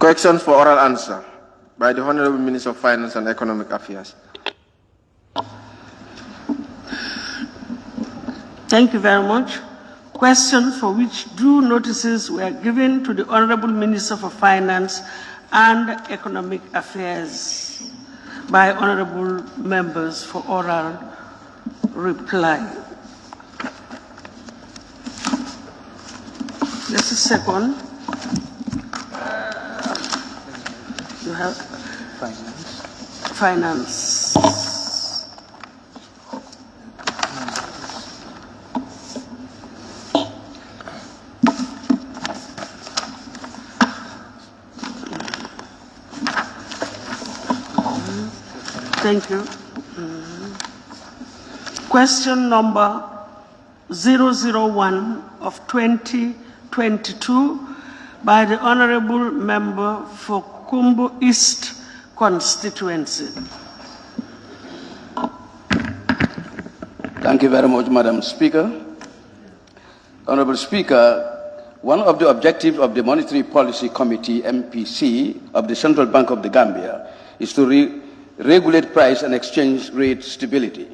Questions for oral answer by the Honorable Minister of Finance and Economic Affairs. Thank you very much. Questions for which due notices were given to the Honorable Minister for Finance and Economic Affairs by honorable members for oral reply. Just a second. You have finance. Thank you. Question number 001 of 2022 by the Honorable Member for Kumbu East Constituency. Thank you very much, Madam Speaker. Honorable Speaker, one of the objectives of the Monetary Policy Committee, MPC, of the Central Bank of the Gambia is to regulate price and exchange rate stability.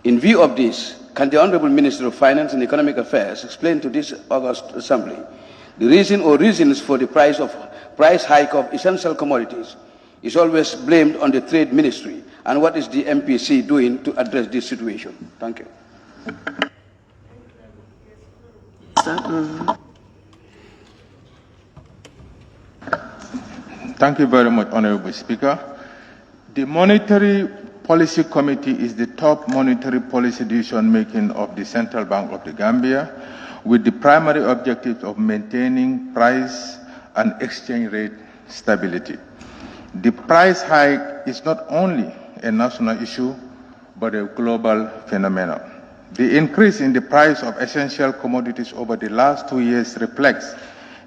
In view of this, can the Honorable Minister of Finance and Economic Affairs explain to this August Assembly the reason or reasons for the price hike of essential commodities is always blamed on the Trade Ministry, and what is the MPC doing to address this situation? Thank you. Thank you very much, Honorable Speaker. The Monetary Policy Committee is the top monetary policy decision-making of the Central Bank of the Gambia, with the primary objective of maintaining price and exchange rate stability. The price hike is not only a national issue, but a global phenomenon. The increase in the price of essential commodities over the last 2 years reflects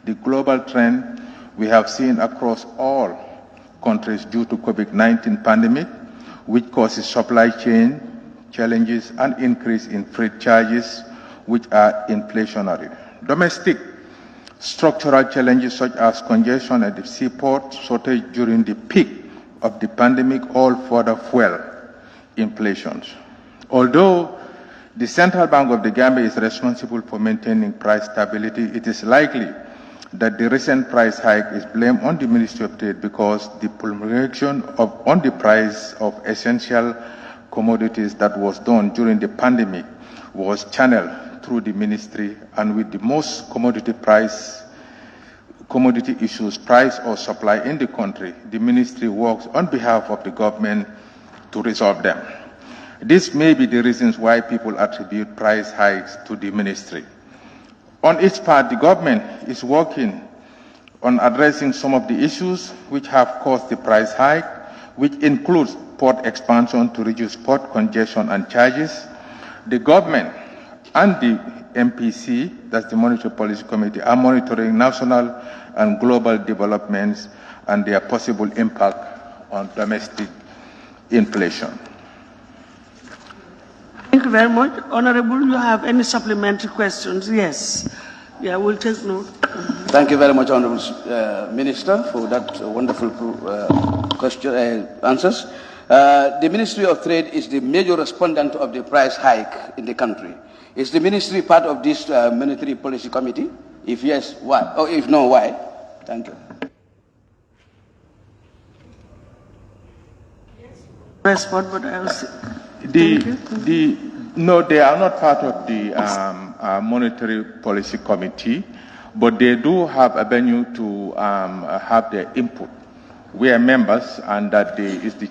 the global trend we have seen across all countries due to COVID-19 pandemic, which causes supply chain challenges and increase in freight charges, which are inflationary. Domestic structural challenges such as congestion at the seaport, shortage during the peak of the pandemic, all further fuel inflation. Although the Central Bank of the Gambia is responsible for maintaining price stability, it is likely that the recent price hike is blamed on the Ministry of Trade because the promulgation on the price of essential commodities that was done during the pandemic was channeled through the ministry, and with the most commodity issues, price or supply in the country, the ministry works on behalf of the government to resolve them. This may be the reasons why people attribute price hikes to the ministry. On its part, the government is working on addressing some of the issues which have caused the price hike, which includes port expansion to reduce port congestion and charges. The government and the MPC, that's the Monetary Policy Committee, are monitoring national and global developments and their possible impact on domestic inflation. Thank you very much. Honorable, you have any supplementary questions? Yes. Yeah, we'll take note. Thank you very much, Honorable Minister, for that wonderful answers. The Ministry of Trade is the major respondent of the price hike in the country. Is the ministry part of this Monetary Policy Committee? If yes, why? Or if no, why? Thank you. Respond, but I was... No, they are not part of the Monetary Policy Committee, but they do have a venue to have their input. We are members, and that is the...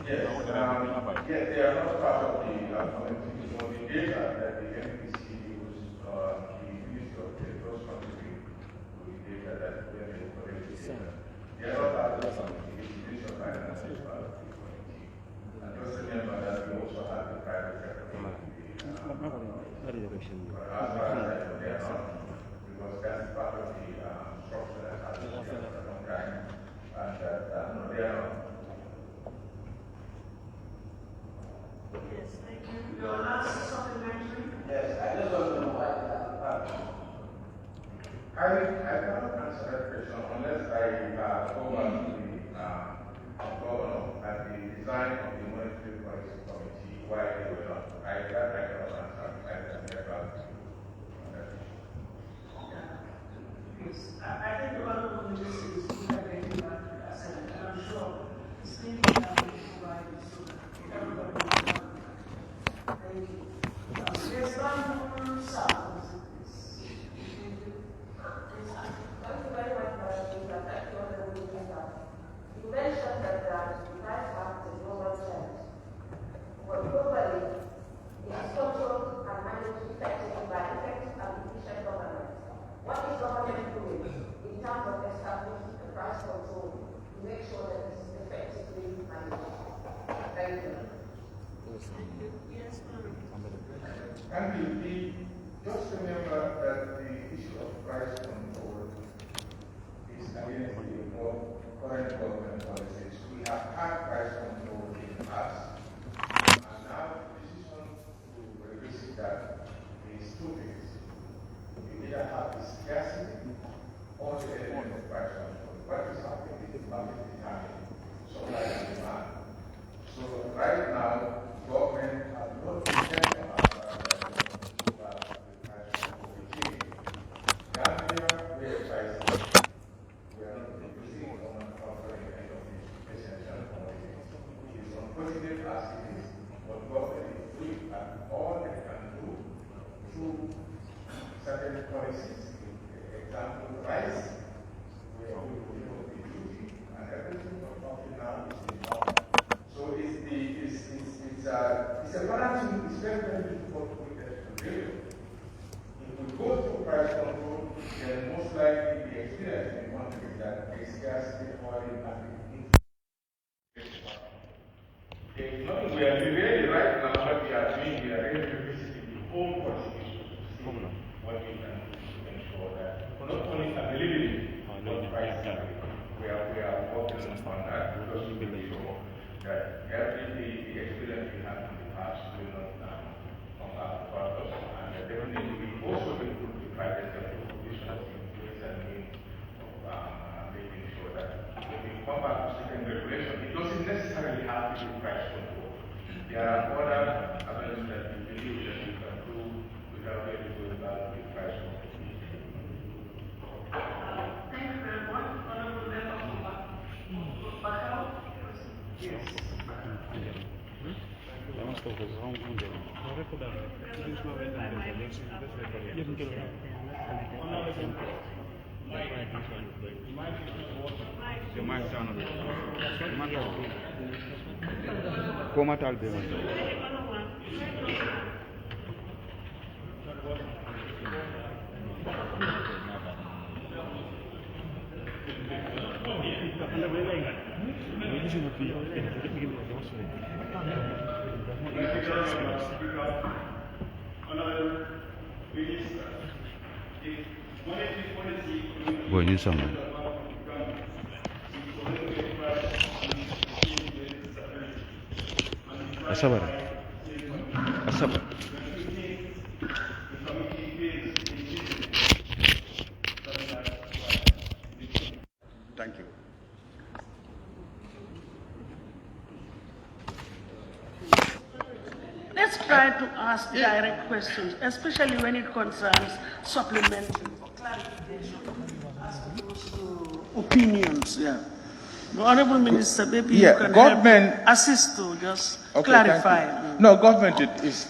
Yes, they are not part of the committee. So the data that the NPC used, the Ministry of Trade was contributing to the data that they collected. They are not part of the committee. The Ministry of Finance is part of the committee. And just remember that we also have the private sector committee. As far as I know, they are not, because that's part of the structure that has been there for a long time. And no, they are not. Yes, thank you. Your last supplementary? Yes, I just want to know why I cannot answer that question unless I go back to the governor at the design of the Monetary Policy Committee, why they were not. I cannot answer. I can get back to you on that. Yes, I think the honorable minister is getting back to that, and I'm sure it's being provided so that everybody will know. Thank you. There's one sound. Thank you very much, Madam Speaker. Thank you, Honorable Minister. You mentioned that we might have the global trend. But globally, it is controlled and managed effectively by effective and efficient government. What is government doing in terms of establishing the price control to make sure that this is effectively managed? Thank you. Yes, And just remember that the issue of price control is against the current government policies. We have had price control in the past, and now the decision to revisit that is two things. You either have the scarcity or the element of price control. What is happening is the market determined supply and demand. So right now, government has not intention of Gambia, we are pricing. We are not increasing on offering any of these essential commodities. It is unfortunate as it is, but government is doing all they can do through certain policies. Example, rice, where we will remove the duty, and everything from up to now is involved. So it's a balancing, it's very difficult to put that together. If we go through price control, then most likely the experience in one is that a scarcity or in if not, we are really right now what we are doing, we are really revisiting the whole constitution to see what we can do to ensure that not only stability, but price stability. We are working on that because we believe that every the experience we have in the past will not come back to us, and definitely we also improve the private sector position of influence and means of making sure that when we come back to second regulation, it doesn't necessarily have to be price control. There are other avenues that we believe that we can do without really going back to the price control. thank you very much. Honorable Member for Bakau. Yes. Voglio insomma. Asabar. Thank you. Let's try to ask direct questions, especially when it concerns supplementary or clarification as opposed to opinions. Yeah. The Honorable Minister, maybe you can help assist to just clarify. No, government is.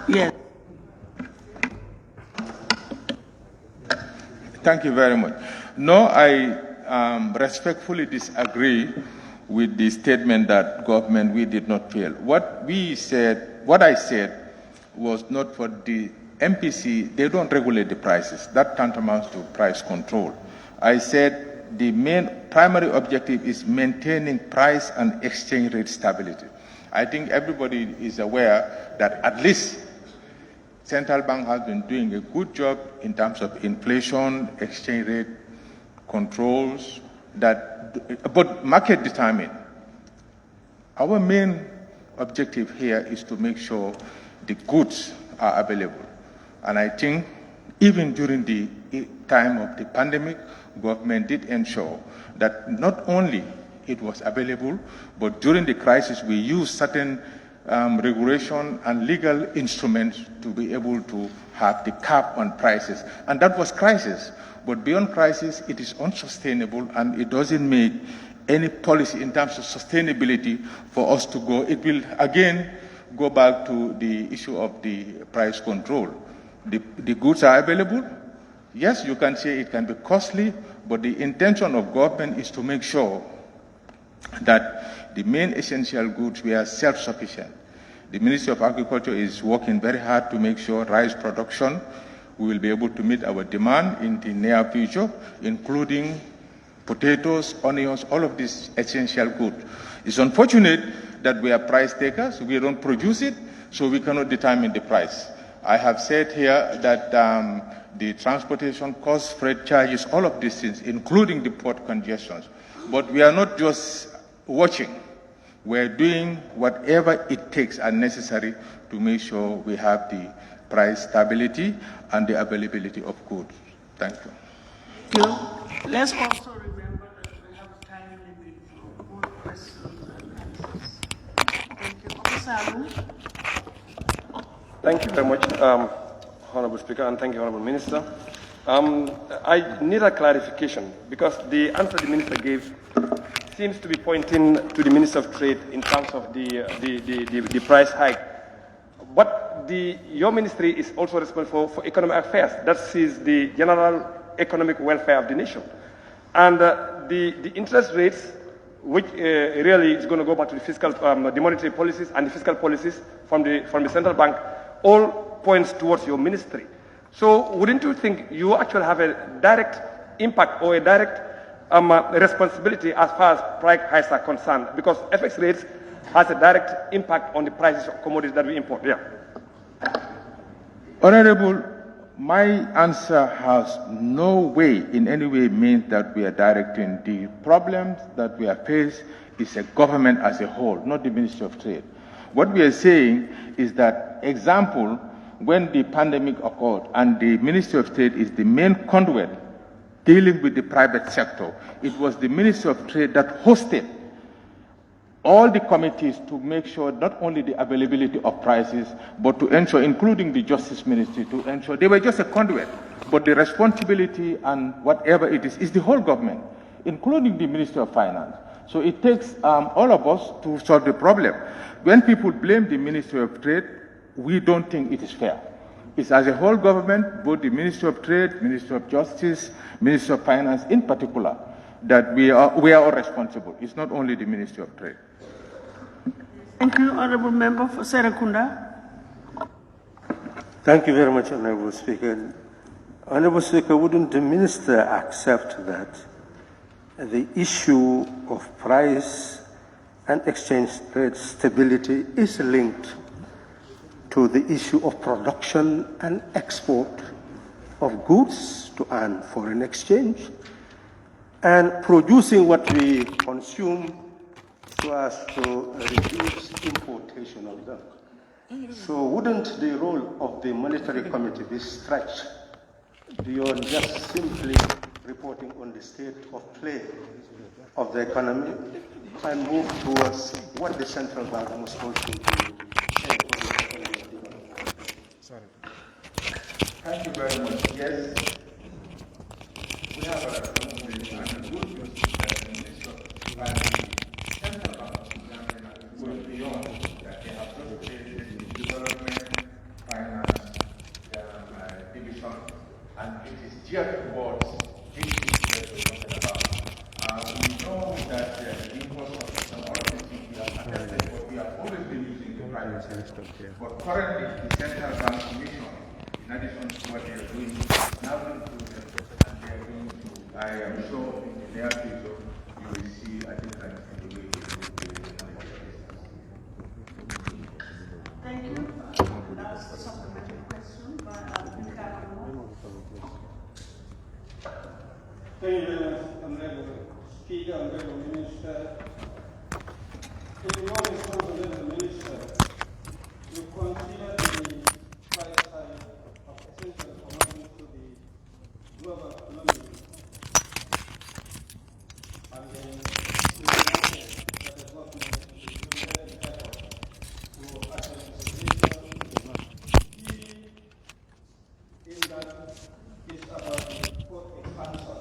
Yes. Thank you very much. No, I respectfully disagree with the statement that government, we did not fail. What I said was not for the MPC, they don't regulate the prices. That tantamounts to price control. I said the main primary objective is maintaining price and exchange rate stability. I think everybody is aware that at least Central Bank has been doing a good job in terms of inflation, exchange rate controls, but market determined. Our main objective here is to make sure the goods are available. And I think even during the time of the pandemic, government did ensure that not only it was available, but during the crisis we used certain regulation and legal instruments to be able to have the cap on prices. And that was crisis. But beyond crisis, it is unsustainable and it doesn't make any policy in terms of sustainability for us to go. It will again go back to the issue of the price control. The goods are available. Yes, you can say it can be costly, but the intention of government is to make sure that the main essential goods we are self-sufficient. The Ministry of Agriculture is working very hard to make sure rice production, we will be able to meet our demand in the near future, including potatoes, onions, all of these essential goods. It's unfortunate that we are price takers, we don't produce it, so we cannot determine the price. I have said here that the transportation costs, freight charges, all of these things, including the port congestions. But we are not just watching. We're doing whatever it takes and necessary to make sure we have the price stability and the availability of goods. Thank you. Thank you. Let's also remember that we have time limit for both questions and answers. Thank you. Officer Alu. Thank you very much, Honorable Speaker, and thank you, Honorable Minister. I need a clarification because the answer the Minister gave seems to be pointing to the Minister of Trade in terms of the price hike. But your ministry is also responsible for economic affairs. That is the general economic welfare of the nation. And the interest rates, which really is going to go back to the fiscal, the monetary policies and the fiscal policies from the central bank, all points towards your ministry. So wouldn't you think you actually have a direct impact or a direct responsibility as far as price hikes are concerned? Because FX rates has a direct impact on the prices of commodities that we import. Yeah. Honorable, my answer has no way, in any way, means that we are directing. The problems that we are faced is a government as a whole, not the Ministry of Trade. What we are saying is that, example, when the pandemic occurred and the Ministry of Trade is the main conduit dealing with the private sector, it was the Ministry of Trade that hosted all the committees to make sure not only the availability of prices, but to ensure, including the Justice Ministry, to ensure they were just a conduit, but the responsibility and whatever it is the whole government, including the Ministry of Finance. So it takes all of us to solve the problem. When people blame the Ministry of Trade, we don't think it is fair. It's as a whole government, both the Ministry of Trade, Ministry of Justice, Ministry of Finance in particular, that we are all responsible. It's not only the Ministry of Trade. Thank you, Honorable Member for Serekunda. Thank you very much, Honorable Speaker. Honorable Speaker, wouldn't the Minister accept that the issue of price and exchange rate stability is linked to the issue of production and export of goods to earn foreign exchange and producing what we consume so as to reduce importation of them? So wouldn't the role of the Monetary Committee be stretched beyond just simply reporting on the state of play of the economy and move towards what the central bank was supposed to do? Thank you very much. Yes, we have a responsibility and a good news is that in this central bank going beyond that they have associated with development, and it is geared towards these issues that we're talking about. We know that the import of some of the things we have attested, but we have always been using the private sector. But currently, the Central Bank Commission, in addition to what they are doing, now included, and they are going to, I am sure in the near future, you will see a difference in the way they do the monetary business. Thank you. Last supplementary question by 𝗓𝗂𝗏. Thank you very much, Honorable Speaker, Honorable Minister. In your response, Honorable Minister, you consider the price hike of essential commodities to be global economy, and then you mentioned that the government is doing every effort to address the situation. In that is about the port expansion.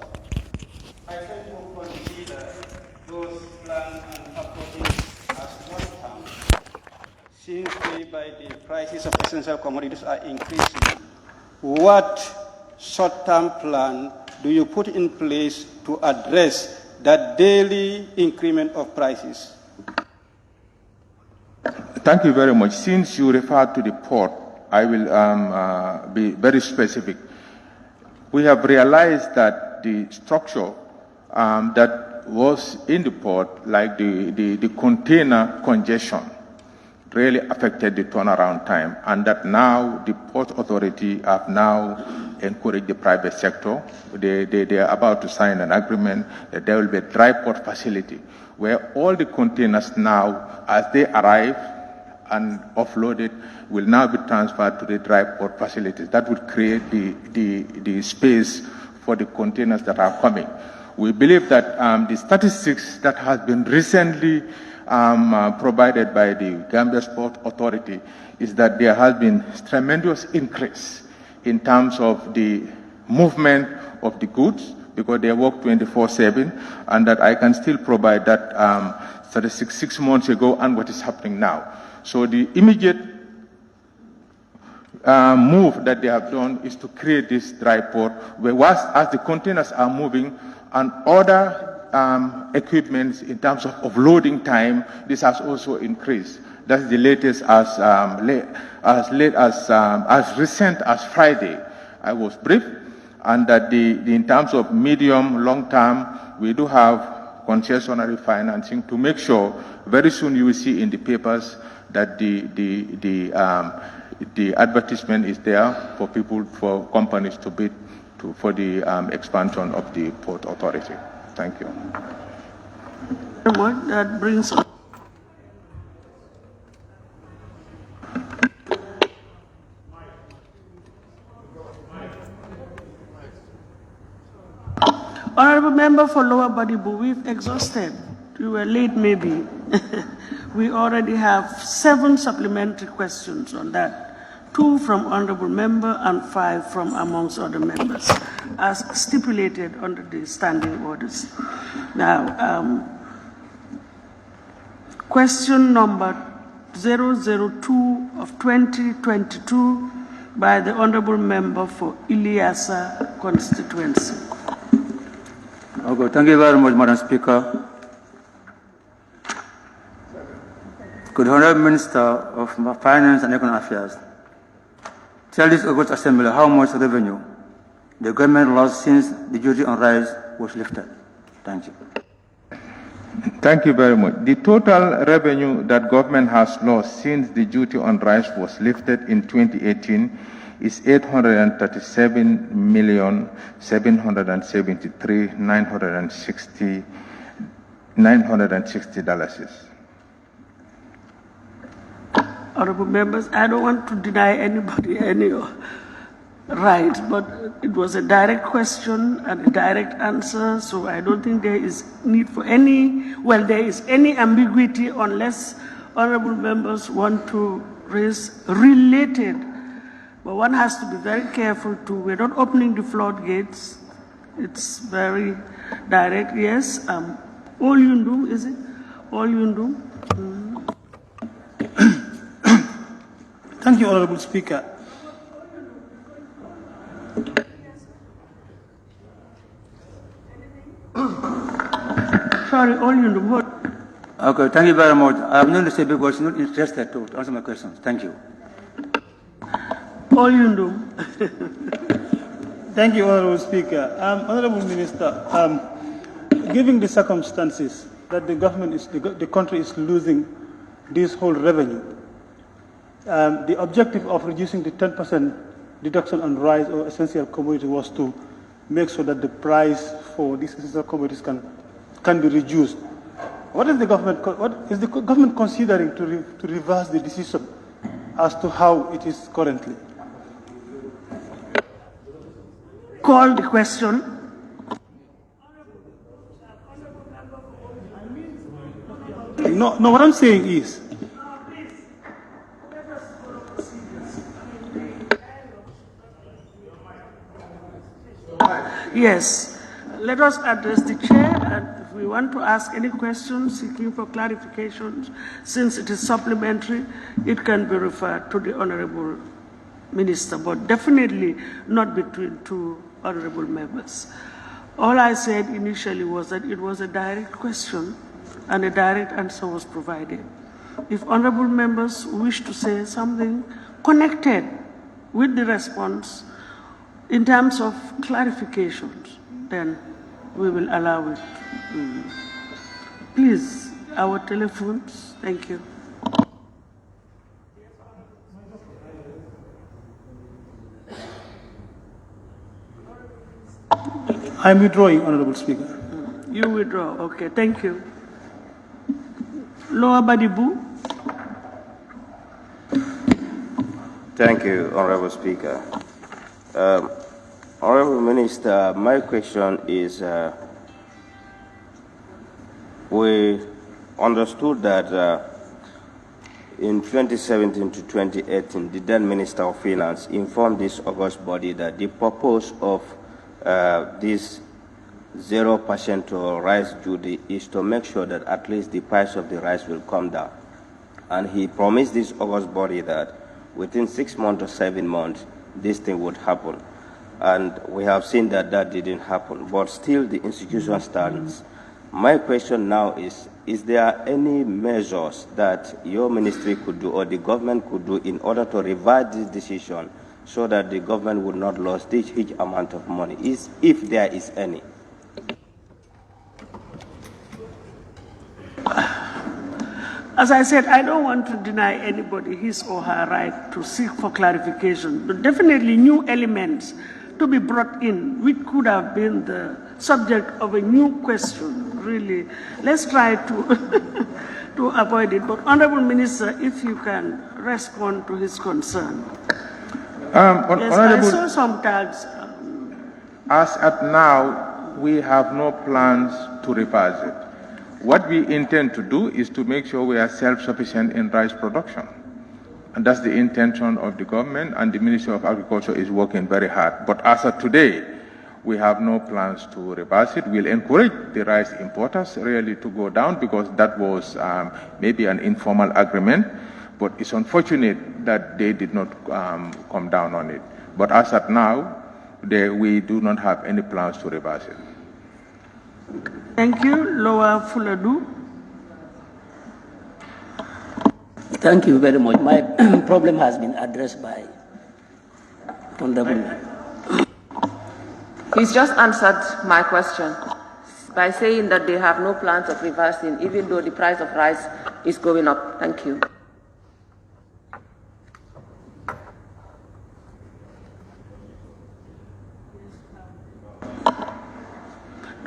I tend to consider those plans and approaches as long-term, since by the prices of essential commodities are increasing. What short-term plan do you put in place to address that daily increment of prices? Thank you very much. Since you referred to the port, I will be very specific. We have realized that the structure that was in the port, like the container congestion, really affected the turnaround time, and that now the Port Authority have now encouraged the private sector. They are about to sign an agreement that there will be a dry port facility where all the containers now, as they arrive and offloaded, will now be transferred to the dry port facilities. That would create the space for the containers that are coming. We believe that the statistics that has been recently provided by the Gambia Port Authority is that there has been tremendous increase in terms of the movement of the goods, because they work 24/7, and that I can still provide that statistics 6 months ago and what is happening now. So the immediate move that they have done is to create this dry port, where as the containers are moving and other equipments in terms of loading time, this has also increased. That's the latest as recent as Friday. I was briefed, and that in terms of medium, long term, we do have concessionary financing to make sure very soon you will see in the papers that the advertisement is there for people, for companies to bid for the expansion of the Port Authority. Thank you. That brings us. Honorable Member for Lower Badibu, we've exhausted. You were late, maybe. We already have 7 supplementary questions on that. 2 from Honorable Member and 5 from amongst other members, as stipulated under the standing orders. Now, question number 002 of 2022 by the Honorable Member for 𝗖𝗯𝗶 constituency. Okay, thank you very much, Madam Speaker. Could the Honorable Minister of Finance and Economic Affairs tell this August Assembly how much revenue the government lost since the duty on rice was lifted? Thank you. Thank you very much. The total revenue that government has lost since the duty on rice was lifted in 2018 is $837,773,960. Honorable members, I don't want to deny anybody any right, but it was a direct question and a direct answer, so I don't think there is need for any, well, there is any ambiguity unless honorable members want to raise related. But one has to be very careful too. We're not opening the floodgates. It's very direct. Yes, all you do, is it? All you do? Thank you, Honorable Speaker. Sorry, Oyundum. Okay, thank you very much. I am not to say because not interested to answer my questions. Thank you. Oyundum. Thank you, Honorable Speaker. Honorable Minister, given the circumstances that the government is, the country is losing this whole revenue, the objective of reducing the 10% deduction on rice or essential commodity was to make sure that the price for these essential commodities can be reduced. What is the government considering to reverse the decision as to how it is currently? Call the question. No, what I'm saying is, yes, let us address the chair, and if we want to ask any questions seeking for clarifications, since it is supplementary, it can be referred to the Honorable Minister, but definitely not between two honorable members. All I said initially was that it was a direct question and a direct answer was provided. If honorable members wish to say something connected with the response in terms of clarifications, then we will allow it. Please, our telephones, thank you. I'm withdrawing, Honorable Speaker. You withdraw, okay, thank you. Lower Badibu. Thank you, Honorable Speaker. Honorable Minister, my question is, we understood that in 2017 to 2018, the then Minister of Finance informed this august body that the purpose of this 0% rice duty is to make sure that at least the price of the rice will come down. And he promised this august body that within 6 months or 7 months, this thing would happen. And we have seen that that didn't happen, but still the institution stands. My question now is there any measures that your ministry could do or the government could do in order to revise this decision so that the government would not lose this huge amount of money, if there is any? As I said, I don't want to deny anybody his or her right to seek for clarification, but definitely new elements to be brought in, which could have been the subject of a new question, really. Let's try to, to avoid it. But Honorable Minister, if you can respond to his concern. Yes, I saw some tags. As at now, we have no plans to revise it. What we intend to do is to make sure we are self-sufficient in rice production. And that's the intention of the government, and the Ministry of Agriculture is working very hard. But as of today, we have no plans to revise it. We'll encourage the rice importers really to go down, because that was maybe an informal agreement. But it's unfortunate that they did not come down on it. But as of now, we do not have any plans to revise it. Thank you. Lower Fuladu. Thank you very much. My problem has been addressed by Honorable. He's just answered my question by saying that they have no plans of reversing, even though the price of rice is going up. Thank you.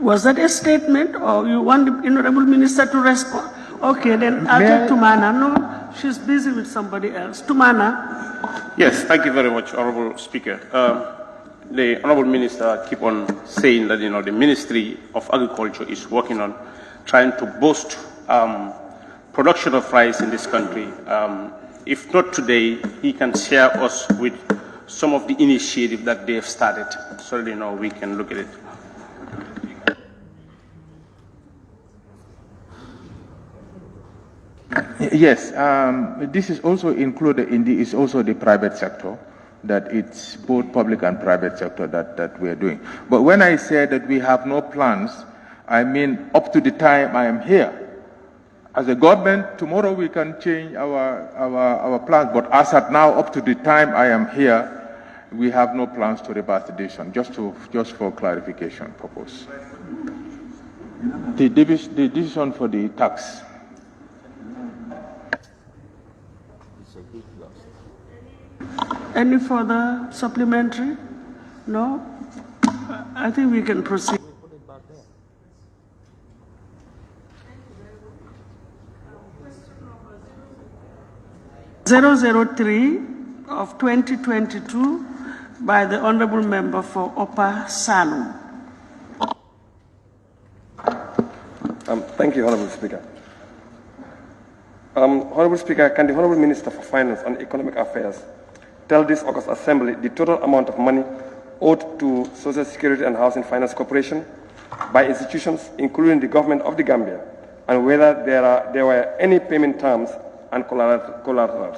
Was that a statement, or you want the Honorable Minister to respond? Okay, then I'll take Tumana. No, she's busy with somebody else. Tumana. Yes, thank you very much, Honorable Speaker. The Honorable Minister keep on saying that, the Ministry of Agriculture is working on trying to boost production of rice in this country. If not today, he can share us with some of the initiatives that they have started, so we can look at it. Yes, this is also included in the private sector, that it's both public and private sector that we are doing. But when I say that we have no plans, I mean up to the time I am here. As a government, tomorrow we can change our plans, but as at now, up to the time I am here, we have no plans to reverse the decision, just for clarification purpose. The decision for the tax. Any further supplementary? No? I think we can proceed. 𝗂𝗏𝗓𝗏 of 2022 by the Honourable Member for 𝗂𝗏𝗁𝗂. Thank you, Honourable Speaker. Honourable Speaker, can the Honourable Minister for Finance and Economic Affairs tell this August Assembly the total amount of money owed to Social Security and Housing Finance Corporation by institutions, including the Government of the Gambia, and whether there were any payment terms and collaterals?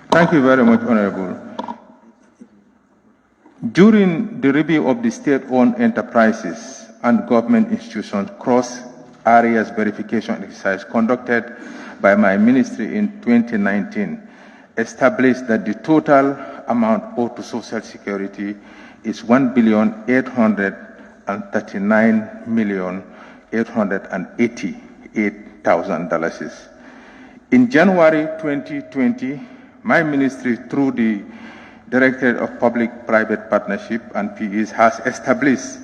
Thank you very much, Honorable. During the review of the state-owned enterprises and government institutions cross-areas verification exercise conducted by my ministry in 2019 established that the total amount owed to Social Security is $1,839,888,000. In January 2020, my ministry, through the Directorate of Public-Private Partnership and PEs, has established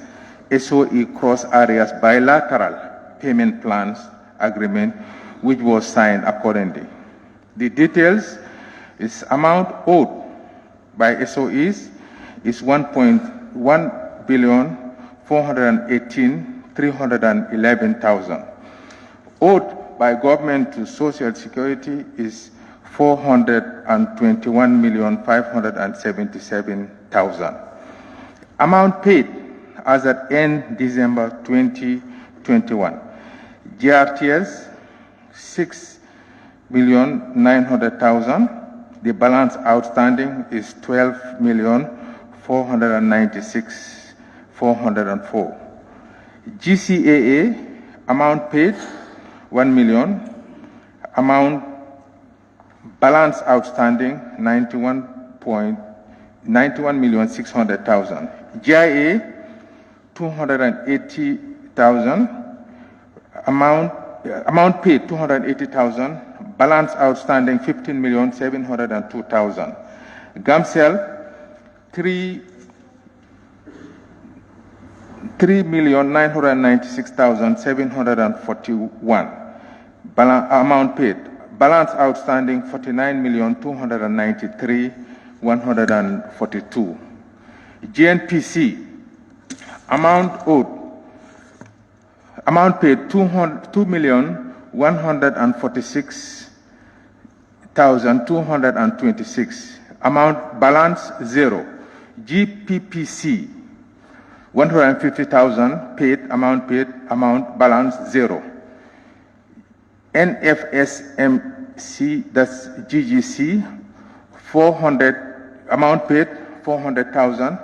SOE cross-areas bilateral payment plans agreement, which was signed accordingly. The details is amount owed by SOEs is $1,418,311,000. Owed by government to Social Security is $421,577,000. Amount paid as at end December 2021. GRTS, $6,900,000. The balance outstanding is $12,496,404. GCAA, amount paid, $1 million. Amount balance outstanding, $91,600,000. GIA, $280,000. Amount paid, $280,000. Balance outstanding, $15,702,000. GAMCEL, $3,996,741. Amount paid. Balance outstanding, $49,293,142. GNPC, amount owed, amount paid, $2,146,226. Amount balance, zero. GPPC, $150,000 paid, amount balance, zero. NFSMC, that's GGC, 400, amount paid, $400,000,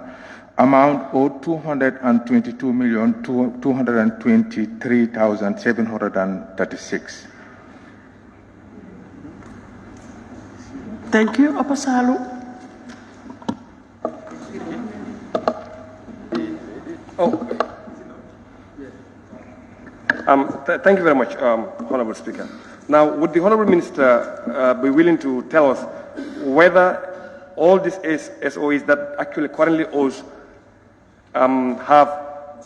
amount owed, $222,223,736. Thank you, 𝗂𝗏𝗁𝗂. Thank you very much, Honourable Speaker. Now, would the Honourable Minister be willing to tell us whether all these SOEs that actually currently owes have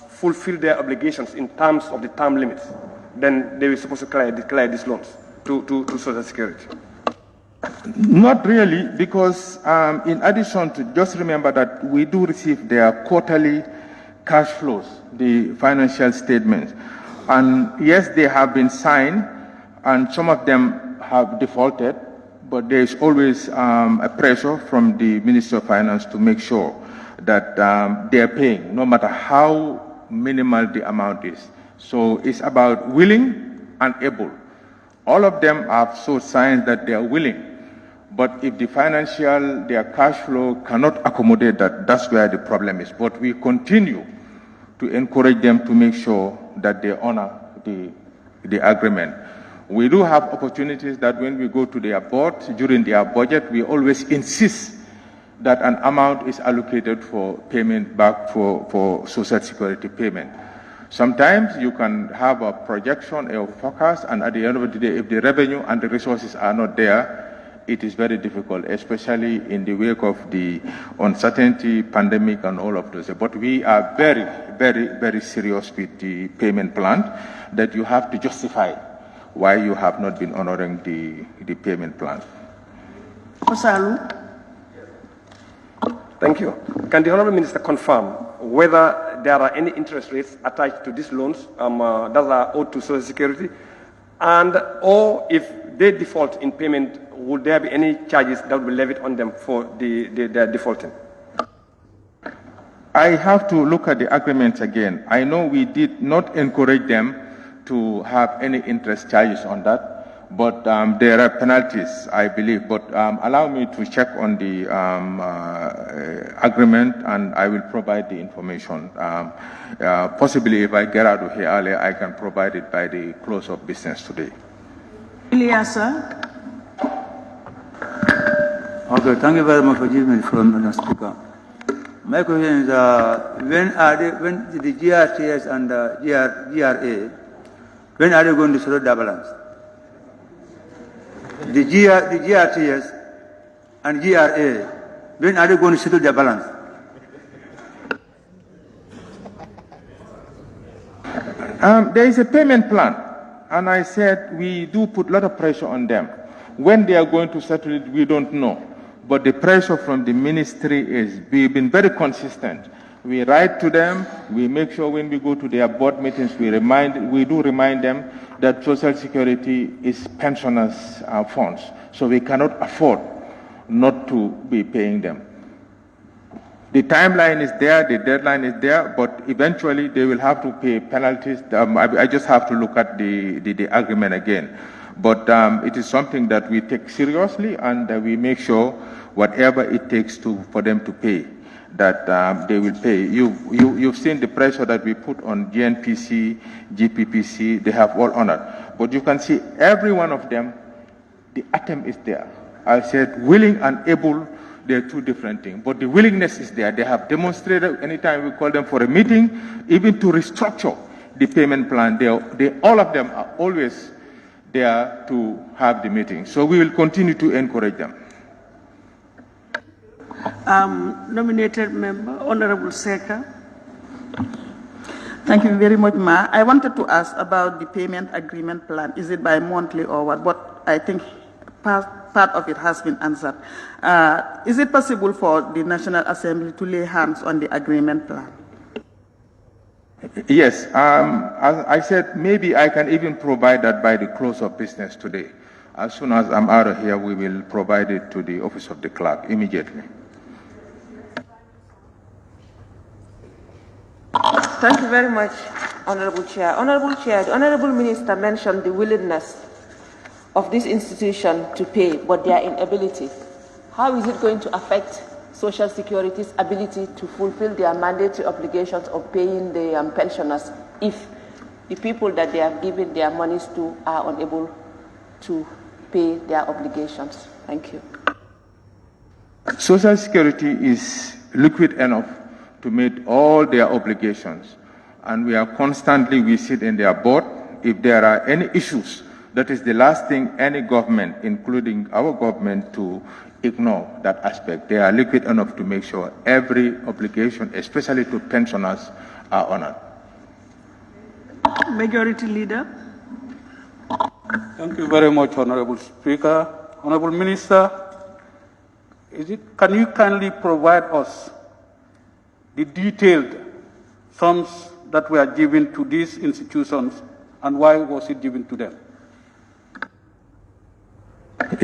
fulfilled their obligations in terms of the term limits? Then they were supposed to declare these loans to Social Security. Not really, because in addition to, just remember that we do receive their quarterly cash flows, the financial statements. And yes, they have been signed, and some of them have defaulted, but there is always a pressure from the Ministry of Finance to make sure that they are paying, no matter how minimal the amount is. So it's about willing and able. All of them have shown signs that they are willing, But if their cash flow cannot accommodate that, that's where the problem is. But we continue to encourage them to make sure that they honor the agreement. We do have opportunities that when we go to their board during their budget, we always insist that an amount is allocated for payment back for Social Security payment. Sometimes you can have a projection, a forecast, and at the end of the day, if the revenue and the resources are not there, it is very difficult, especially in the wake of the uncertainty, pandemic, and all of those. But we are very, very, very serious with the payment plan that you have to justify why you have not been honoring the payment plan. Osalu. Thank you. Can the Honourable Minister confirm whether there are any interest rates attached to these loans that are owed to Social Security, and or if they default in payment, would there be any charges that will be levied on them for their defaulting? I have to look at the agreements again. I know we did not encourage them to have any interest charges on that, but there are penalties, I believe. But allow me to check on the agreement, and I will provide the information. Possibly, if I get out of here earlier, I can provide it by the close of business today. Ilyasa. Okay, thank you very much for giving me the floor, Madam Speaker. My question is, when the GRTS and the GRA, when are they going to settle their balance? The GRTS and GRA, when are they going to settle their balance? There is a payment plan, and I said we do put a lot of pressure on them. When they are going to settle it, we don't know. But the pressure from the ministry is, we've been very consistent. We write to them, we make sure when we go to their board meetings, we do remind them that Social Security is pensioners' funds. So we cannot afford not to be paying them. The timeline is there, the deadline is there, but eventually they will have to pay penalties. I just have to look at the agreement again. But it is something that we take seriously, and we make sure whatever it takes for them to pay, that they will pay. You've seen the pressure that we put on GNPC, GPPC, they have all honored. But you can see every one of them, the attempt is there. I said willing and able, they're two different things. But the willingness is there. They have demonstrated anytime we call them for a meeting, even to restructure the payment plan. All of them are always there to have the meeting. So we will continue to encourage them. Nominated member, Honorable Seka. Thank you very much, Ma. I wanted to ask about the payment agreement plan. Is it bi-monthly or what? But I think part of it has been answered. Is it possible for the National Assembly to lay hands on the agreement plan? Yes, as I said, maybe I can even provide that by the close of business today. As soon as I'm out of here, we will provide it to the office of the clerk immediately. Thank you very much, Honorable Chair. Honorable Chair, the Honorable Minister mentioned the willingness of this institution to pay, but their inability. How is it going to affect Social Security's ability to fulfill their mandatory obligations of paying the pensioners if the people that they have given their monies to are unable to pay their obligations? Thank you. Social Security is liquid enough to meet all their obligations, and we sit in their board. If there are any issues, that is the last thing any government, including our government, to ignore that aspect. They are liquid enough to make sure every obligation, especially to pensioners, are honored. Majority Leader. Thank you very much, Honorable Speaker. Honorable Minister, can you kindly provide us the detailed sums that were given to these institutions, and why was it given to them?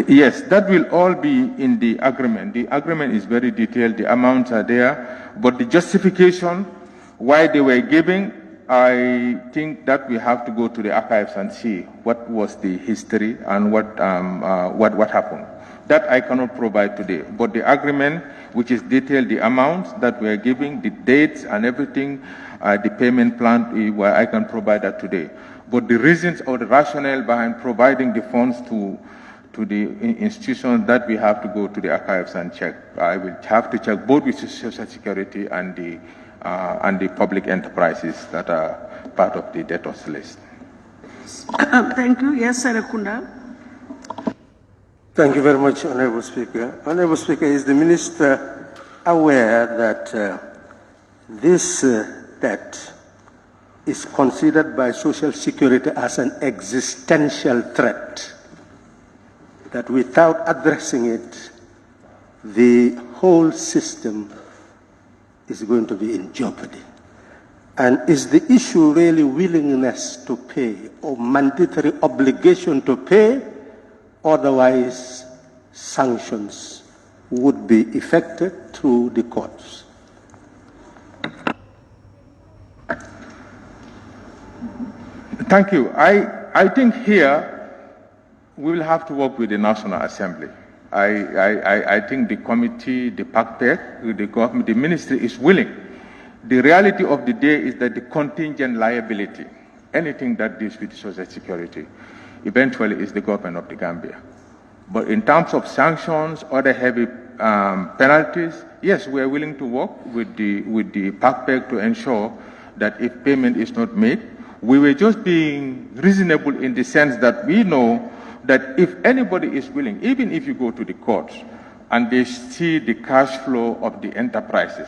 Yes, that will all be in the agreement. The agreement is very detailed, the amounts are there, but the justification why they were giving, I think that we have to go to the archives and see what was the history and what happened. That I cannot provide today, but the agreement, which is detailed, the amounts that we are giving, the dates and everything, the payment plan, I can provide that today. But the reasons or the rationale behind providing the funds to the institutions, that we have to go to the archives and check. I will have to check both with Social Security and the public enterprises that are part of the debtors list. Thank you. Yes, Serekunda. Thank you very much, Honorable Speaker. Honorable Speaker, is the Minister aware that this debt is considered by Social Security as an existential threat? That without addressing it, the whole system is going to be in jeopardy? And is the issue really willingness to pay or mandatory obligation to pay? Otherwise, sanctions would be effected through the courts. Thank you. I think here we will have to work with the National Assembly. I think the committee, the PACPEC, the government, the ministry is willing. The reality of the day is that the contingent liability, anything that deals with Social Security, eventually is the government of the Gambia. But in terms of sanctions, other heavy penalties, yes, we are willing to work with the PACPEC to ensure that if payment is not made, we were just being reasonable in the sense that we know that if anybody is willing, even if you go to the courts and they see the cash flow of the enterprises,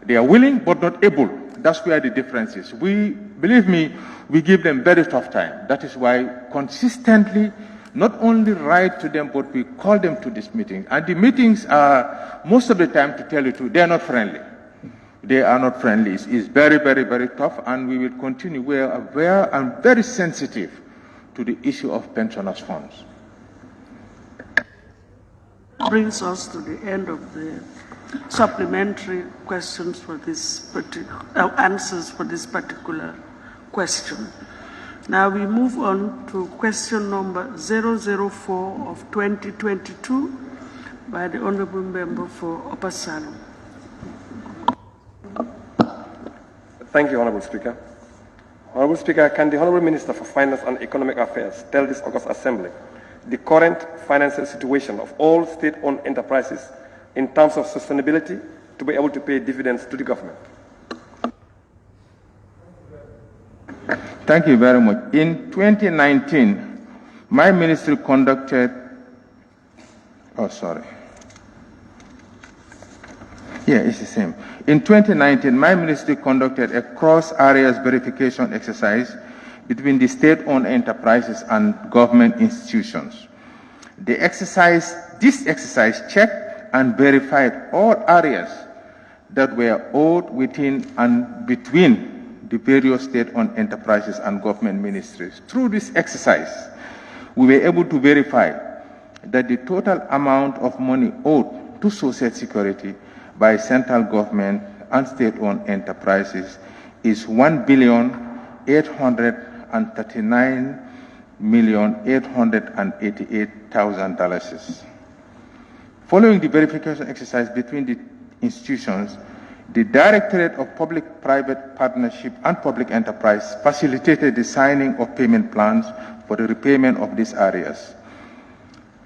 they are willing but not able. That's where the difference is. Believe me, we give them very tough time. That is why consistently, not only write to them, but we call them to these meetings. And the meetings are, most of the time, to tell you the truth, they are not friendly. They are not friendly. It's very, very, very tough, and we will continue. We are aware and very sensitive to the issue of pensioners' funds. Brings us to the end of the supplementary questions for this answers for this particular question. Now we move on to question number 004 of 2022 by the Honorable Member for 𝗂𝗓𝗏. Thank you, Honorable Speaker. Honorable Speaker, can the Honorable Minister for Finance and Economic Affairs tell this August Assembly the current financial situation of all state-owned enterprises in terms of sustainability to be able to pay dividends to the government? Thank you very much. In 2019, my ministry conducted, it's the same. In 2019, my ministry conducted a cross-areas verification exercise between the state-owned enterprises and government institutions. This exercise checked and verified all areas that were owed within and between the various state-owned enterprises and government ministries. Through this exercise, we were able to verify that the total amount of money owed to Social Security by central government and state-owned enterprises is $1,839,888,000. Following the verification exercise between the institutions, the Directorate of Public-Private Partnership and Public Enterprise facilitated the signing of payment plans for the repayment of these areas.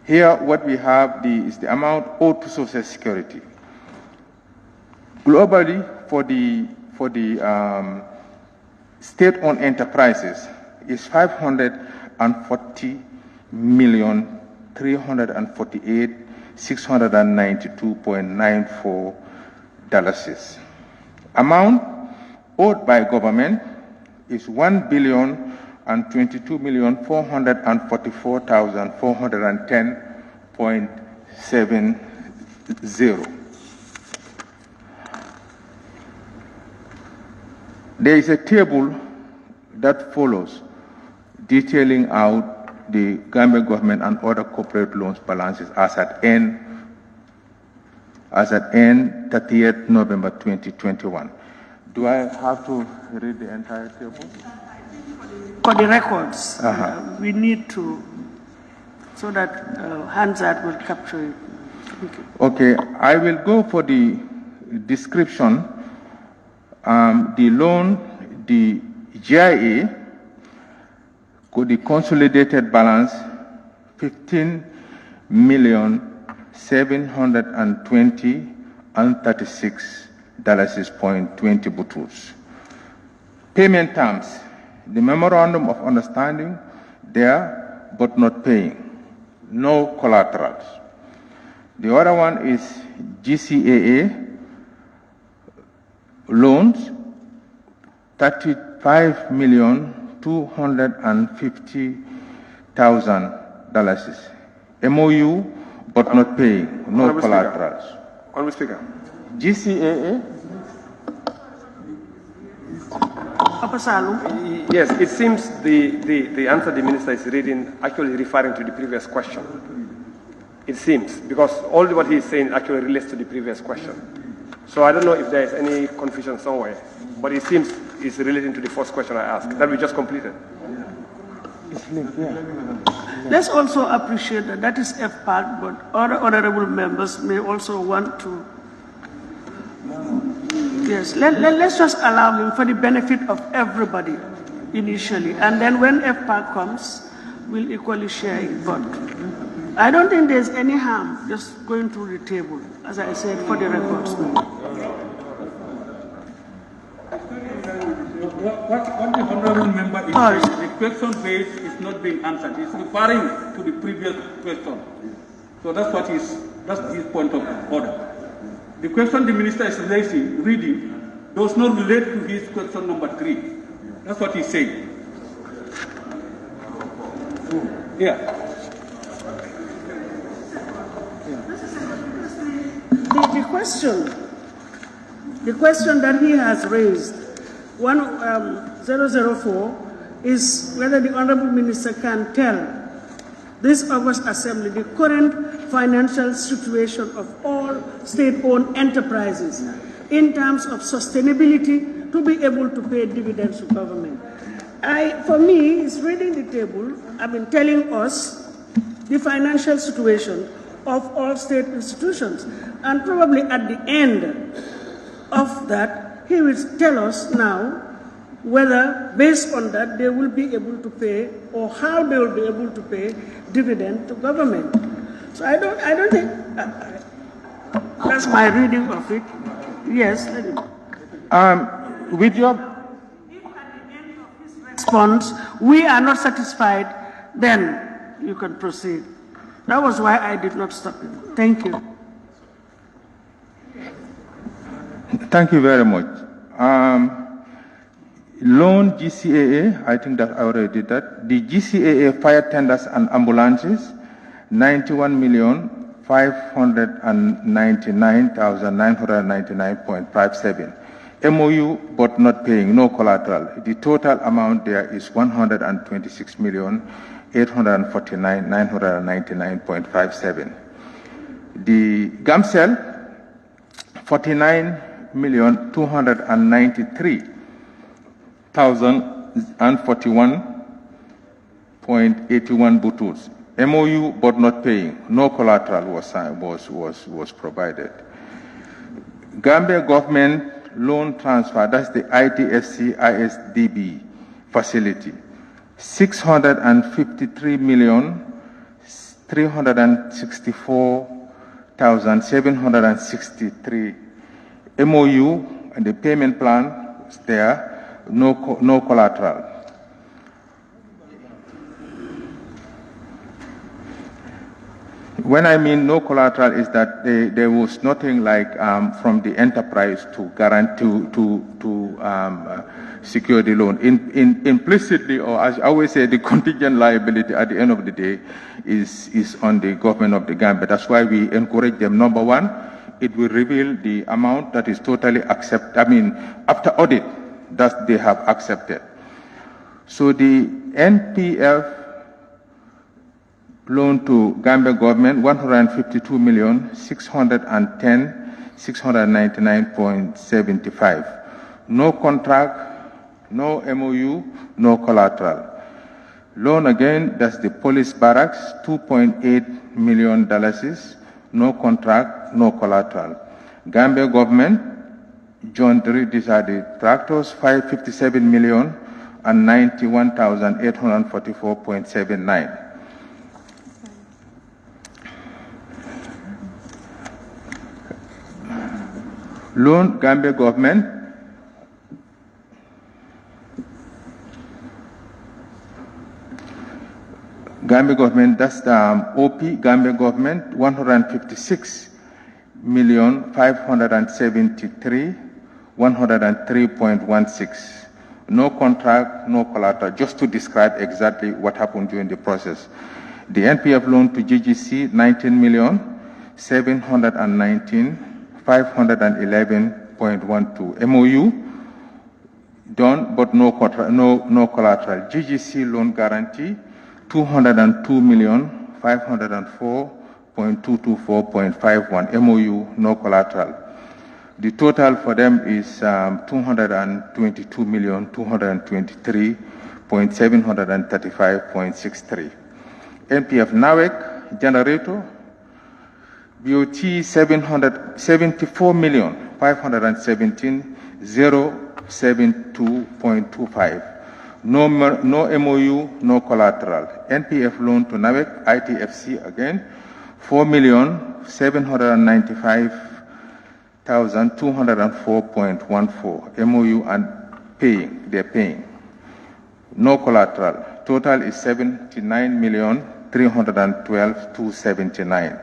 Here, what we have is the amount owed to Social Security. Globally, for the state-owned enterprises, is $540,348,692.94. Amount owed by government is $1,022,444,410.70. There is a table that follows detailing out the Gambia government and other corporate loans balances as at end 30th November 2021. Do I have to read the entire table? For the records, we need to, so that Hansard will capture it. Okay, I will go for the description. The loan, the GIA, the consolidated balance, 15,720,36.20 butus. Payment terms, the memorandum of understanding there, but not paying, no collaterals. The other one is GCAA loans, $35,250,000. MOU, but not paying, no collaterals. Honourable Speaker. GCAA. Yes, it seems the answer the minister is reading actually referring to the previous question. It seems, because all what he is saying actually relates to the previous question. So I don't know if there is any confusion somewhere, but it seems it's relating to the first question I asked, that we just completed. Let's also appreciate that that is FPAC, but other honorable members may also want to. Yes, let's just allow him for the benefit of everybody initially, and then when FPAC comes, we'll equally share it. But I don't think there's any harm just going through the table, as I said, for the records. What the honourable member is saying, the question raised is not being answered. He's referring to the previous question. So that's his point of order. The question the minister is reading does not relate to his question number 3. That's what he's saying. Yeah. The question that he has raised, 1004, is whether the Honourable Minister can tell this August Assembly the current financial situation of all state-owned enterprises in terms of sustainability to be able to pay dividends to government. For me, it's reading the table, telling us the financial situation of all state institutions. And probably at the end of that, he will tell us now whether, based on that, they will be able to pay, or how they will be able to pay dividend to government. So I don't think that's my reading of it. Yes. With your response, we are not satisfied, then you can proceed. That was why I did not stop you. Thank you. Thank you very much. Loan GCAA, I think that I already did that. The GCAA fire tenders and ambulances, 91,599,999.57. MOU, but not paying, no collateral. The total amount there is 126,849,999.57. The GAMCEL, 49,293,041.81 butus. MOU, but not paying. No collateral was provided. Gambia government loan transfer, that's the ITSC ISDB facility, 653,364,763 MOU, and the payment plan is there, no collateral. When I mean no collateral is that there was nothing like from the enterprise to guarantee to secure the loan. Implicitly, or as I always say, the contingent liability at the end of the day is on the government of the Gambia. That's why we encourage them. Number one, it will reveal the amount that is totally after audit, that they have accepted. So the NPF loan to Gambia government, 152,610,699.75. no contract, no MOU, no collateral. Loan again, that's the police barracks, $2.8 million, no contract, no collateral. Gambia government, John Deere, these are the tractors, $557 million and 91,844.79. Loan, Gambia government, that's the OP, Gambia government, 156,573,103.16. No contract, no collateral, just to describe exactly what happened during the process. The NPF loan to GGC, 19,719,511.12. MOU, done, but no collateral. GGC loan guarantee, 202,504.224.51. MOU, no collateral. The total for them is 222,223,735.63. NPF NAWEC generator, BOT 74,517,072.25. No MOU, no collateral. NPF loan to NAWEC, ITFC again, 4,795,204.14. MOU and they're paying. No collateral. Total is 79,312,279.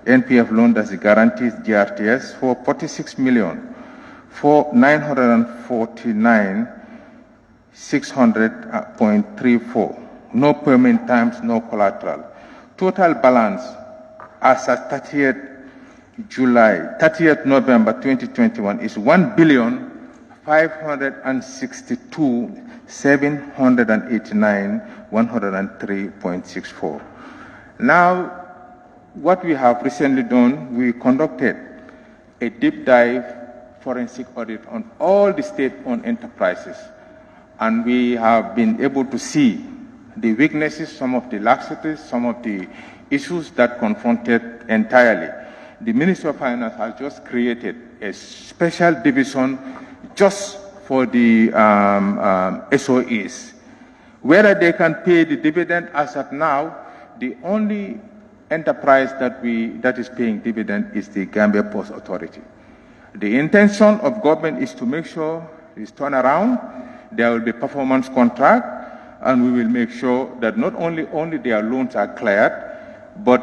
NPF loan, that's the guarantees GRTS, for 46,949,600.34. No payment times, no collateral. Total balance as at 30th November 2021 is 1,562,789,103.64. Now, what we have recently done, we conducted a deep dive forensic audit on all the state-owned enterprises, and we have been able to see the weaknesses, some of the laxities, some of the issues that confronted entirely. The Ministry of Finance has just created a special division just for the SOEs. Whether they can pay the dividend as of now, the only enterprise that is paying dividend is the Gambia Post Authority. The intention of government is to make sure this turnaround, there will be performance contract, and we will make sure that not only their loans are cleared, but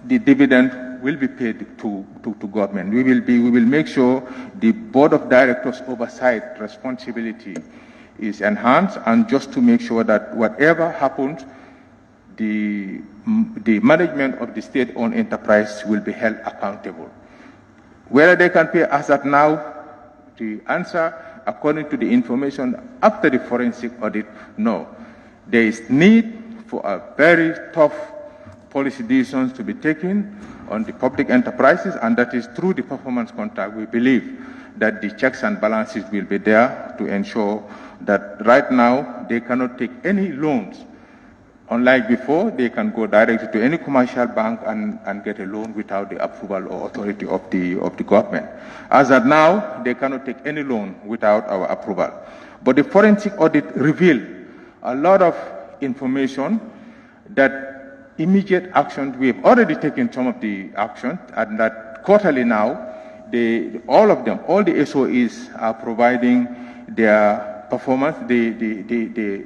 the dividend will be paid to government. We will make sure the board of directors oversight responsibility is enhanced, and just to make sure that whatever happens, the management of the state-owned enterprise will be held accountable. Whether they can pay as of now, the answer, according to the information after the forensic audit, no. There is need for a very tough policy decisions to be taken on the public enterprises, and that is through the performance contract. We believe that the checks and balances will be there to ensure that right now they cannot take any loans. Unlike before, they can go directly to any commercial bank and get a loan without the approval or authority of the government. As of now, they cannot take any loan without our approval. But the forensic audit revealed a lot of information that immediate action, we have already taken some of the action, and that quarterly now, all of them, all the SOEs are providing their performance, the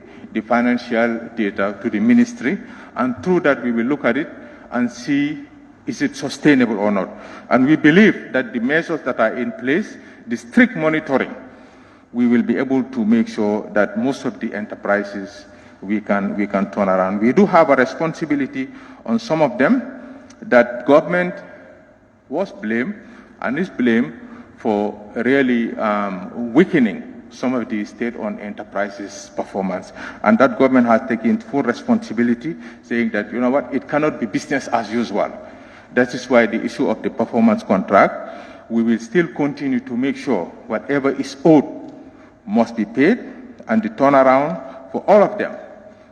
financial data to the ministry, and through that we will look at it and see is it sustainable or not. And we believe that the measures that are in place, the strict monitoring, we will be able to make sure that most of the enterprises we can turn around. We do have a responsibility on some of them that government was blamed and is blamed for really weakening some of the state-owned enterprises' performance. And that government has taken full responsibility, saying that, you know what, it cannot be business as usual. That is why the issue of the performance contract, we will still continue to make sure whatever is owed must be paid, and the turnaround for all of them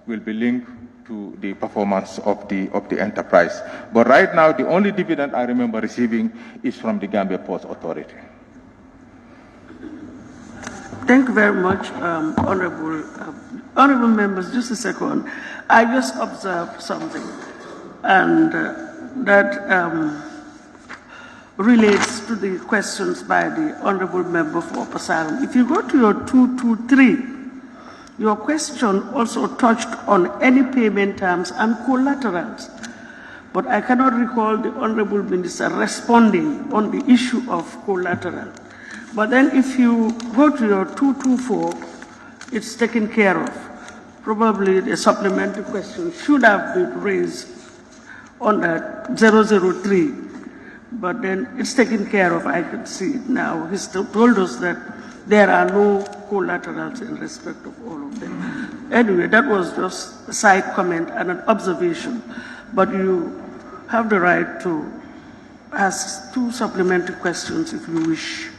will be linked to the performance of the enterprise. But right now, the only dividend I remember receiving is from the Gambia Ports Authority. Thank you very much, honorable members. Just a second. I just observed something, and that relates to the questions by the honorable member for Pasarum. If you go to your 223, your question also touched on any payment terms and collaterals, but I cannot recall the honorable minister responding on the issue of collateral. But then if you go to your 224, it's taken care of. Probably the supplementary question should have been raised on that 003, but then it's taken care of. I can see it now. He's told us that there are no collaterals in respect of all of them. Anyway, that was just a side comment and an observation, but you have the right to ask 2 supplementary questions if you wish.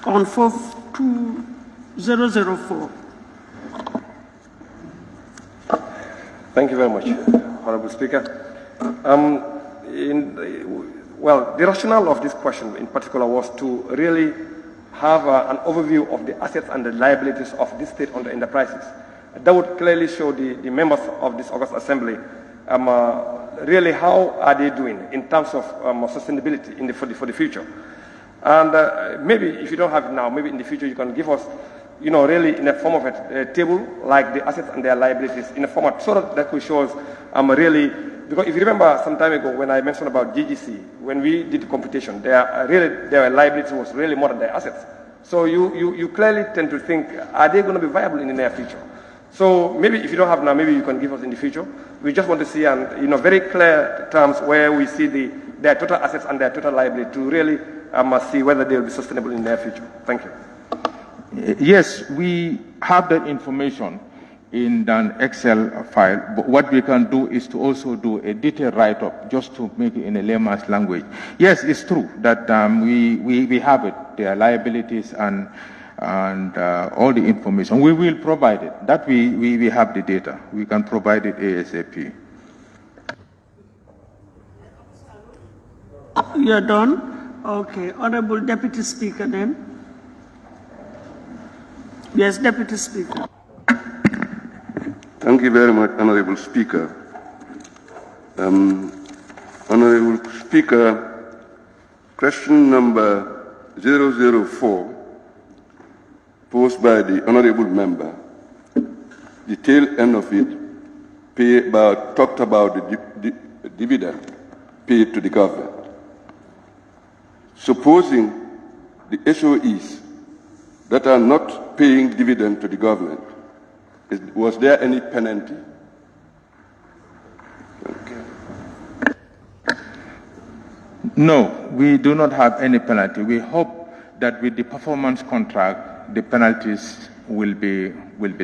On 42004. Thank you very much, Honorable Speaker. Well, the rationale of this question in particular was to really have an overview of the assets and the liabilities of this state-owned enterprises. That would clearly show the members of this August Assembly really how are they doing in terms of sustainability for the future. And maybe if you don't have it now, maybe in the future you can give us, really in a form of a table, like the assets and their liabilities in a format, so that could show us really, because if you remember some time ago when I mentioned about GGC, when we did the computation, their liability was really more than their assets. So you clearly tend to think, are they going to be viable in the near future? So maybe if you don't have now, maybe you can give us in the future. We just want to see, very clear terms where we see their total assets and their total liability to really see whether they will be sustainable in the near future. Thank you. Yes, we have that information in an Excel file, but what we can do is to also do a detailed write-up just to make it in a layman's language. Yes, it's true that we have it, their liabilities and all the information. We will provide it. That we have the data. We can provide it ASAP. You're done? Okay. Honorable Deputy Speaker then. Yes, Deputy Speaker. Thank you very much, Honorable Speaker. Honorable Speaker, question number 004, posed by the Honorable Member, the tail end of it talked about the dividend paid to the government. Supposing the SOEs that are not paying dividend to the government, was there any penalty? Okay. No, we do not have any penalty. We hope that with the performance contract, the penalties will be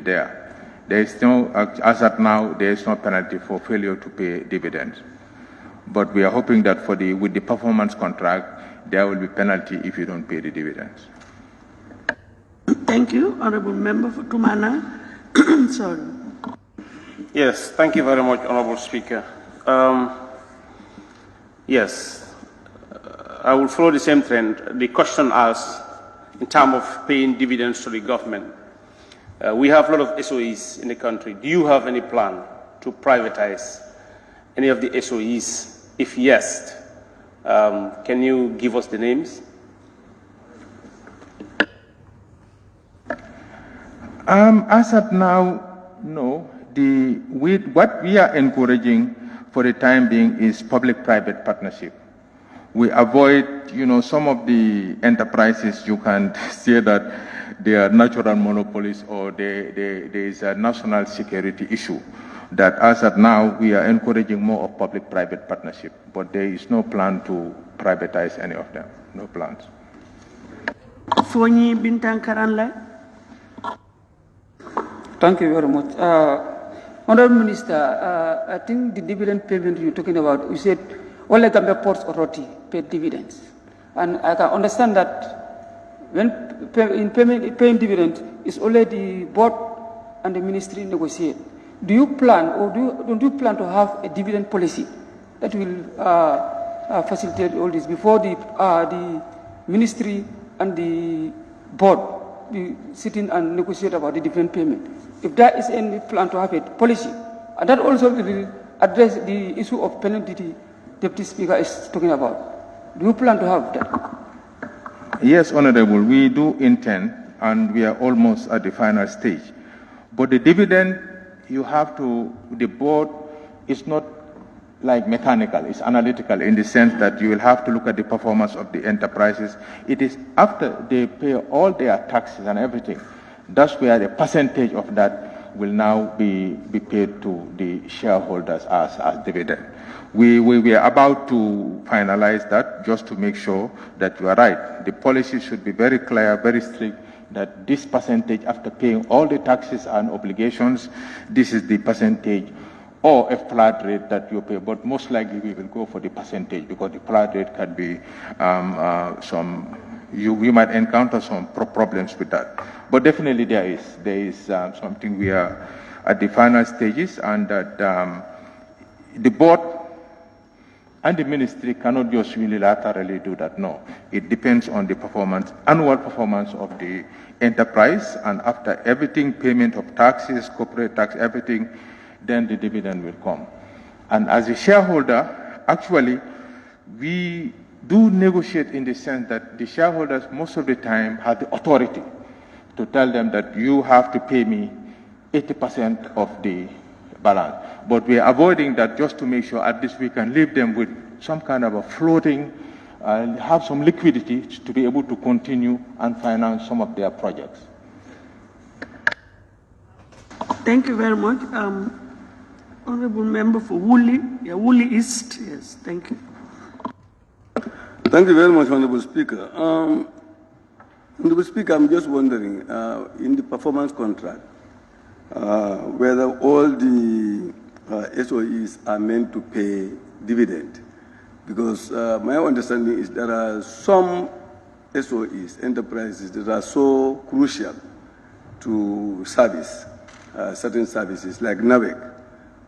there. There is no, as at now, there is no penalty for failure to pay dividends. But we are hoping that with the performance contract, there will be penalty if you don't pay the dividends. Thank you, Honorable Member for Tumana. Sorry. Yes, thank you very much, Honorable Speaker. Yes, I will follow the same trend. The question asked in terms of paying dividends to the government. We have a lot of SOEs in the country. Do you have any plan to privatize any of the SOEs? If yes, can you give us the names? As of now, no. What we are encouraging for the time being is public-private partnership. We avoid, some of the enterprises, you can say that they are natural monopolies or there is a national security issue. That as of now, we are encouraging more of public-private partnership, but there is no plan to privatize any of them. No plans. Fonyi Bintang Karanlai. Thank you very much. Honorable Minister, I think the dividend payment you're talking about, you said only Gambia Ports Authority paid dividends. And I can understand that when paying dividend is already board and the ministry negotiate. Do you plan or don't you plan to have a dividend policy that will facilitate all this before the ministry and the board be sitting and negotiate about the dividend payment? If there is any plan to have a policy, and that also will address the issue of penalty the Deputy Speaker is talking about. Do you plan to have that? Yes, Honorable, we do intend, and we are almost at the final stage. But the dividend, you have to, the board is not like mechanical, it's analytical in the sense that you will have to look at the performance of the enterprises. It is after they pay all their taxes and everything, that's where the percentage of that will now be paid to the shareholders as dividend. We are about to finalize that just to make sure that you are right. The policy should be very clear, very strict, that this percentage after paying all the taxes and obligations, this is the percentage or a flat rate that you pay. But most likely we will go for the percentage because the flat rate can be we might encounter some problems with that. But definitely there is something we are at the final stages, and that the board and the ministry cannot just unilaterally do that. No, it depends on the performance, annual performance of the enterprise, and after everything, payment of taxes, corporate tax, everything, then the dividend will come. And as a shareholder, actually, we do negotiate in the sense that the shareholders most of the time have the authority to tell them that you have to pay me 80% of the balance. But we are avoiding that just to make sure at least we can leave them with some kind of a floating, have some liquidity to be able to continue and finance some of their projects. Thank you very much. Honorable Member for Woolly, Woolly East. Yes, thank you. Thank you very much, Honorable Speaker. Honorable Speaker, I'm just wondering, in the performance contract, whether all the SOEs are meant to pay dividend. Because my understanding is there are some SOEs, enterprises, that are so crucial to service, certain services, like NAVEC.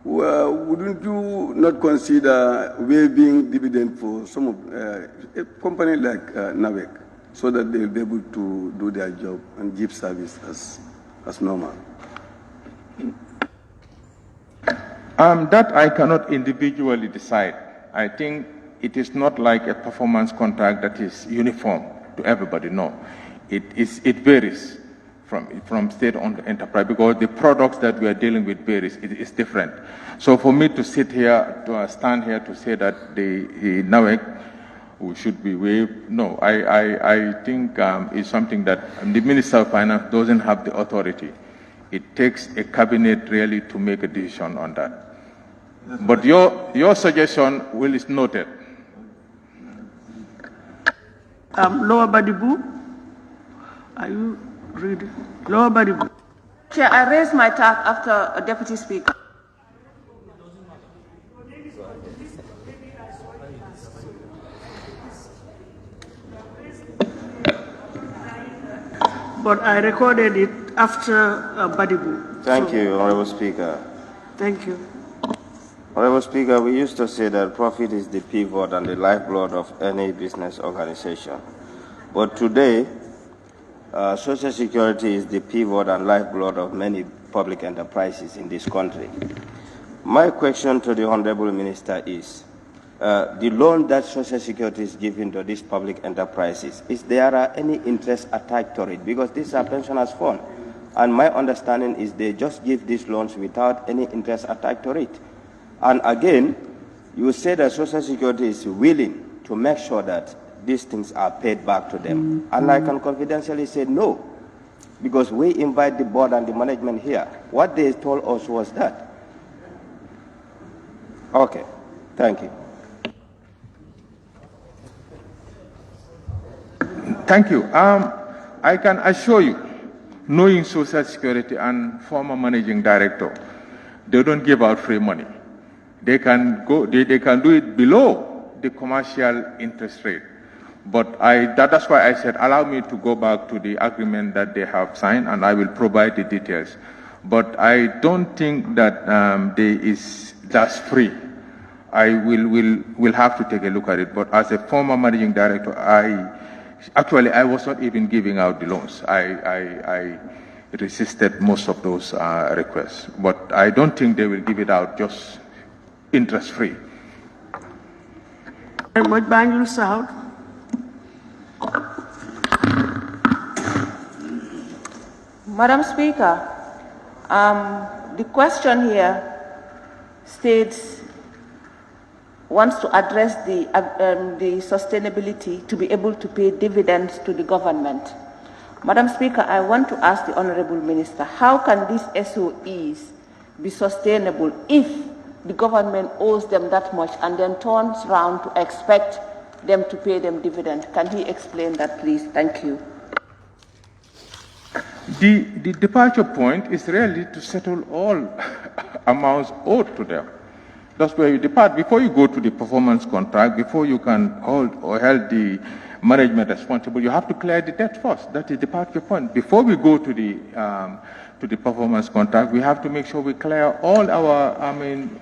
Well, wouldn't you not consider waiving dividend for some of a company like NAVEC so that they'll be able to do their job and give service as normal? That I cannot individually decide. I think it is not like a performance contract that is uniform to everybody. No, it varies from state-owned enterprise because the products that we are dealing with varies. It is different. So for me to sit here, to stand here to say that the NAVEC should be waived, no, I think it's something that the Minister of Finance doesn't have the authority. It takes a cabinet really to make a decision on that. But your suggestion is noted. Lower Badibu, are you ready? Lower Badibu. Chair, I raised my tag after a Deputy Speaker. But I recorded it after Badibu. Thank you, Honorable Speaker. Thank you. Honorable Speaker, we used to say that profit is the pivot and the lifeblood of any business organization. But today, Social Security is the pivot and lifeblood of many public enterprises in this country. My question to the Honorable Minister is, the loan that Social Security is giving to these public enterprises, is there any interest attached to it? Because these are pensioners' funds. And my understanding is they just give these loans without any interest attached to it. And again, you say that Social Security is willing to make sure that these things are paid back to them. And I can confidentially say no, because we invite the board and the management here. What they told us was that. Okay, thank you. Thank you. I can assure you, knowing Social Security and former managing director, they don't give out free money. They can do it below the commercial interest rate. But that's why I said, allow me to go back to the agreement that they have signed, and I will provide the details. But I don't think that that's free. I will have to take a look at it. But as a former managing director, I was not even giving out the loans. I resisted most of those requests. But I don't think they will give it out just interest-free. Banjul South. Madam Speaker, the question here wants to address the sustainability to be able to pay dividends to the government. Madam Speaker, I want to ask the Honorable Minister, how can these SOEs be sustainable if the government owes them that much and then turns around to expect them to pay them dividend? Can he explain that, please? Thank you. The departure point is really to settle all amounts owed to them. That's where you depart. Before you go to the performance contract, before you can hold the management responsible, you have to clear the debt first. That is the departure point. Before we go to the performance contract, we have to make sure we clear all our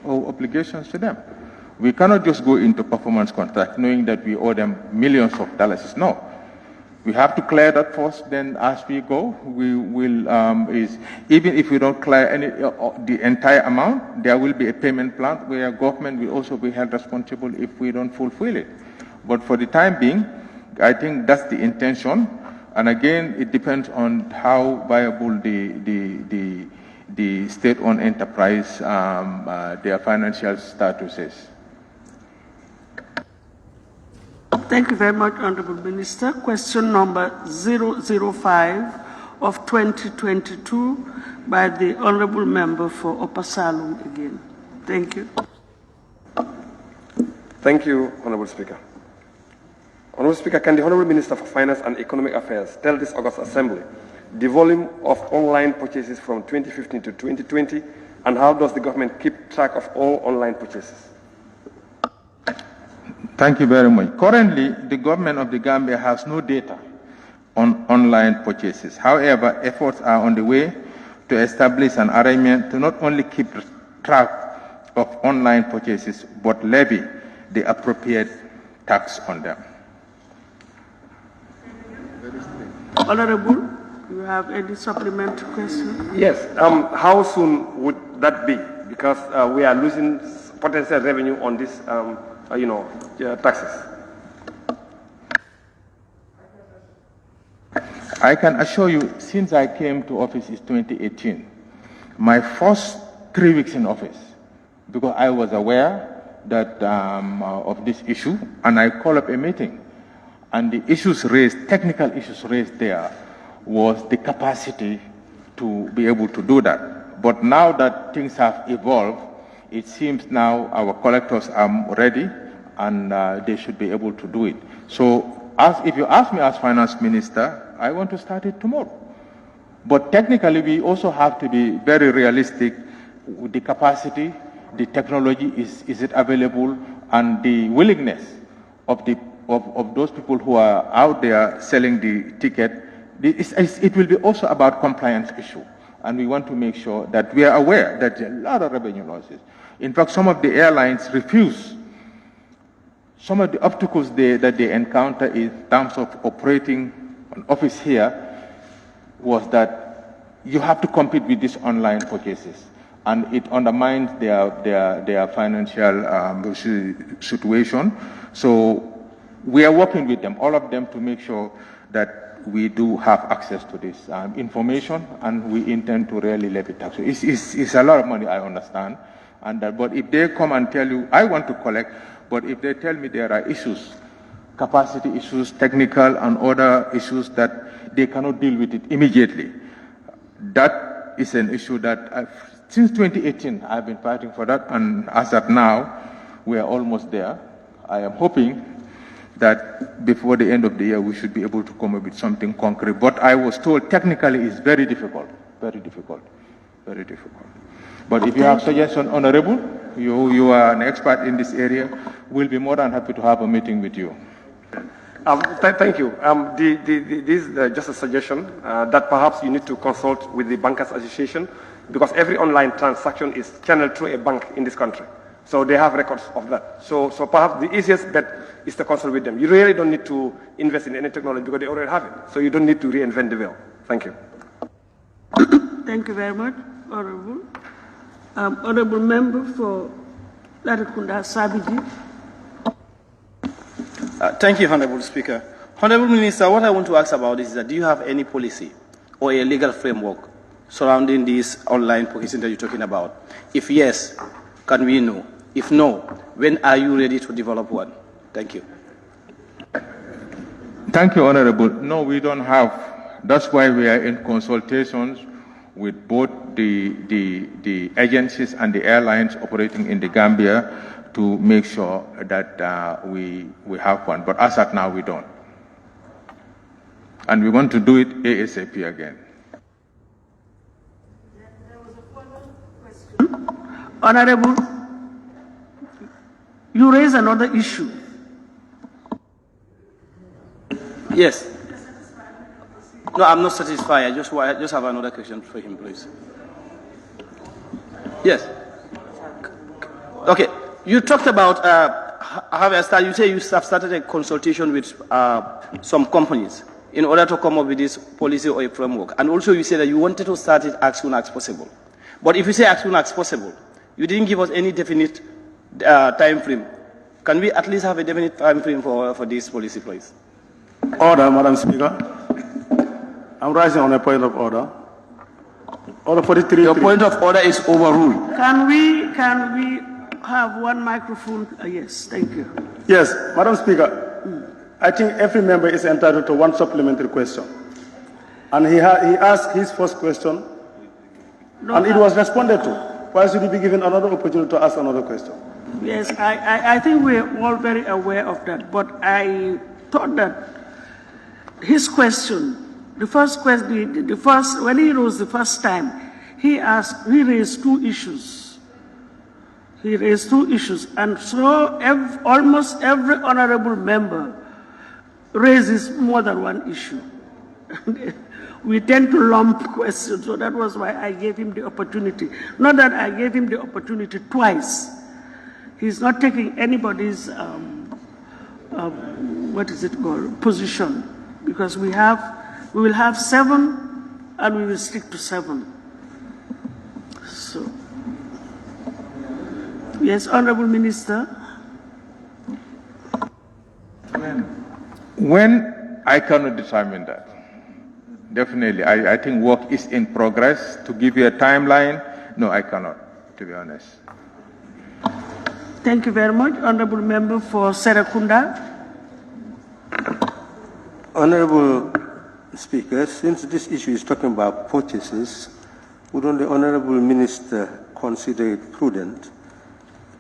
obligations to them. We cannot just go into performance contract knowing that we owe them millions of dollars. No. We have to clear that first, then as we go, we will, even if we don't clear the entire amount, there will be a payment plan where government will also be held responsible if we don't fulfill it. But for the time being, I think that's the intention. And again, it depends on how viable the state-owned enterprise, their financial status is. Thank you very much, Honorable Minister. Question number 005 of 2022 by the Honorable Member for 𝗂𝗓𝗏 again. Thank you. Thank you, Honorable Speaker. Honorable Speaker, can the Honorable Minister for Finance and Economic Affairs tell this August Assembly the volume of online purchases from 2015 to 2020, and how does the government keep track of all online purchases? Thank you very much. Currently, the government of the Gambia has no data on online purchases. However, efforts are on the way to establish an arrangement to not only keep track of online purchases, but levy the appropriate tax on them. Honorable, you have any supplementary question? Yes. How soon would that be? Because we are losing potential revenue on this, taxes. I can assure you, since I came to office in 2018, my first 3 weeks in office, because I was aware that of this issue, and I called up a meeting, and the issues raised, technical issues raised there, was the capacity to be able to do that. But now that things have evolved, it seems now our collectors are ready, and they should be able to do it. So if you ask me as finance minister, I want to start it tomorrow. But technically, we also have to be very realistic with the capacity, the technology, is it available, and the willingness of those people who are out there selling the ticket. It will be also about compliance issue. And we want to make sure that we are aware that there are a lot of revenue losses. In fact, some of the airlines refuse. Some of the obstacles that they encounter in terms of operating an office here was that you have to compete with these online purchases, and it undermines their financial situation. So we are working with them, all of them, to make sure that we do have access to this information, and we intend to really levy tax. So it's a lot of money, I understand, but if they come and tell you, I want to collect, but if they tell me there are issues, capacity issues, technical and other issues that they cannot deal with it immediately, that is an issue that since 2018 I've been fighting for that, and as of now, we are almost there. I am hoping that before the end of the year we should be able to come up with something concrete. But I was told technically it's very difficult, very difficult, very difficult. But if you have suggestions, Honorable, you are an expert in this area, we'll be more than happy to have a meeting with you. Thank you. This is just a suggestion that perhaps you need to consult with the Bankers Association, because every online transaction is channeled through a bank in this country. So they have records of that. So perhaps the easiest bet is to consult with them. You really don't need to invest in any technology because they already have it. So you don't need to reinvent the wheel. Thank you. Thank you very much, Honorable. Honorable Member for 𝗓𝗂𝗏𝗃𝗂𝗏𝗂𝗏. Thank you, Honorable Speaker. Honorable Minister, what I want to ask about is that do you have any policy or a legal framework surrounding this online policing that you're talking about? If yes, can we know? If no, when are you ready to develop one? Thank you. Thank you, Honorable. No, we don't have. That's why we are in consultations with both the agencies and the airlines operating in the Gambia to make sure that we have one. But as of now, we don't. And we want to do it ASAP again. Honorable, you raise another issue. Yes. No, I'm not satisfied. I just have another question for him, please. Yes. Okay. You talked about you say you have started a consultation with some companies in order to come up with this policy or a framework. And also you said that you wanted to start it as soon as possible. But if you say as soon as possible, you didn't give us any definite time frame. Can we at least have a definite time frame for this policy, please? Order, Madam Speaker. I'm rising on a point of order. Order 43. Your point of order is overruled. Can we have one microphone? Yes, thank you. Yes, Madam Speaker. I think every member is entitled to one supplementary question. And he asked his first question, and it was responded to. Why should he be given another opportunity to ask another question? Yes, I think we're all very aware of that, but I thought that his question, when he rose the first time, he raised two issues. He raised two issues, and so almost every honorable member raises more than one issue. We tend to lump questions, so that was why I gave him the opportunity. Not that I gave him the opportunity twice. He's not taking anybody's, position, because we will have 7, and we will stick to 7. So, yes, Honorable Minister. When I cannot determine that. Definitely, I think work is in progress. To give you a timeline, no, I cannot, to be honest. Thank you very much. Honorable Member for 𝗓𝗂𝗏𝗃𝗂𝗏𝗏. Honorable Speaker, since this issue is talking about purchases, wouldn't the Honorable Minister consider it prudent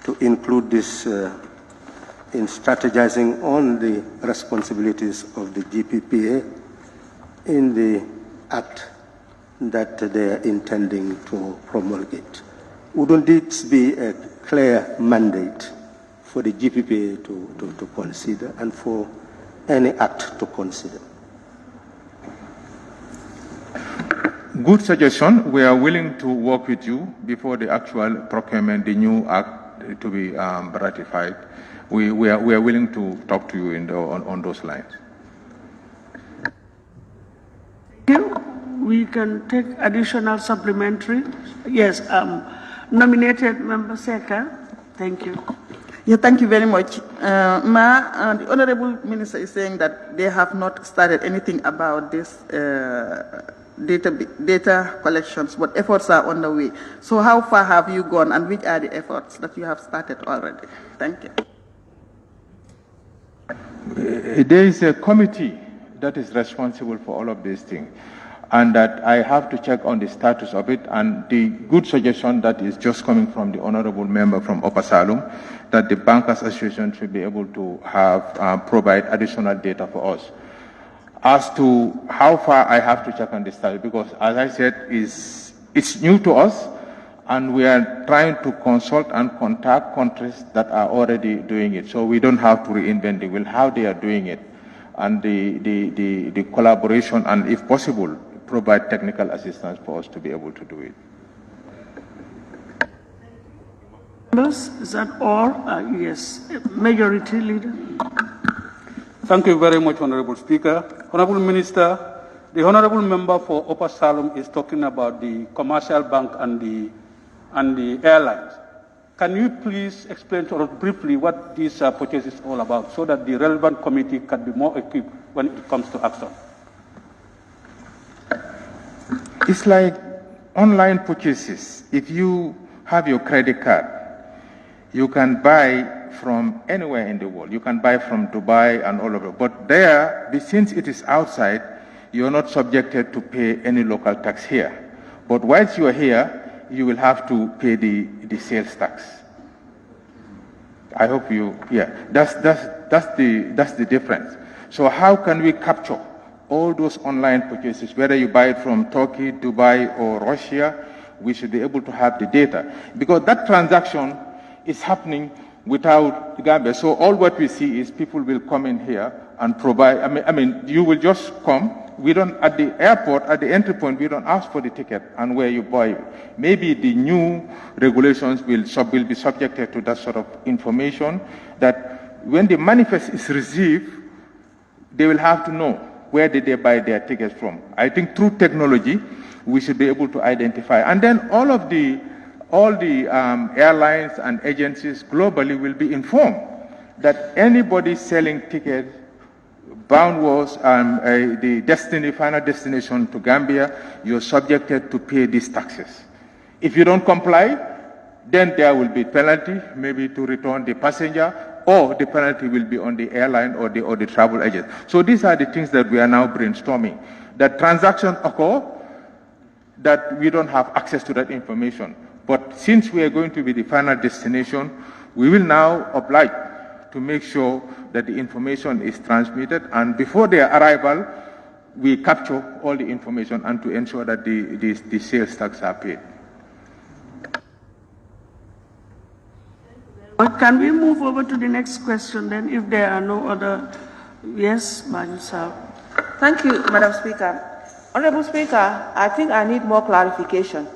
to include this in strategizing on the responsibilities of the GPPA in the act that they are intending to promulgate? Wouldn't it be a clear mandate for the GPPA to consider and for any act to consider? Good suggestion. We are willing to work with you before the actual procurement, the new act to be ratified. We are willing to talk to you on those lines. We can take additional supplementary. Yes, nominated Member Seka. Thank you. Yeah, thank you very much. The Honorable Minister is saying that they have not started anything about this data collections, but efforts are on the way. So how far have you gone, and which are the efforts that you have started already? Thank you. There is a committee that is responsible for all of these things, and that I have to check on the status of it. And the good suggestion that is just coming from the honorable member from Upper Salum, that the Bankers Association should be able to have provide additional data for us. As to how far, I have to check on the status, because as I said, it's new to us, and we are trying to consult and contact countries that are already doing it. So we don't have to reinvent the wheel, how they are doing it. and the collaboration, and if possible, provide technical assistance for us to be able to do it. Members, is that all? Yes. Majority Leader. Thank you very much, Honorable Speaker. Honorable Minister, the Honorable Member for Upper Salem is talking about the commercial bank and the airlines. Can you please explain to us briefly what this purchase is all about so that the relevant committee can be more equipped when it comes to action? It's like online purchases. If you have your credit card, you can buy from anywhere in the world. You can buy from Dubai and all over. But there, since it is outside, you're not subjected to pay any local tax here. But once you are here, you will have to pay the sales tax. I hope you, that's the difference. So how can we capture all those online purchases, whether you buy it from Turkey, Dubai, or Russia? We should be able to have the data, because that transaction is happening without the Gambia. So all what we see is people will come in here and provide, I mean, you will just come. We don't, at the airport, at the entry point, we don't ask for the ticket and where you buy it. Maybe the new regulations will be subjected to that sort of information, that when the manifest is received, they will have to know where did they buy their tickets from. I think through technology, we should be able to identify. And then all the airlines and agencies globally will be informed that anybody selling tickets bound was the final destination to Gambia, you're subjected to pay these taxes. If you don't comply, then there will be penalty, maybe to return the passenger, or the penalty will be on the airline or the travel agent. So these are the things that we are now brainstorming. That transactions occur, that we don't have access to that information. But since we are going to be the final destination, we will now oblige to make sure that the information is transmitted, and before their arrival, we capture all the information and to ensure that the sales tax are paid. Can we move over to the next question then, if there are no other? Yes, Bajusau. Thank you, Madam Speaker. Honorable Speaker, I think I need more clarification.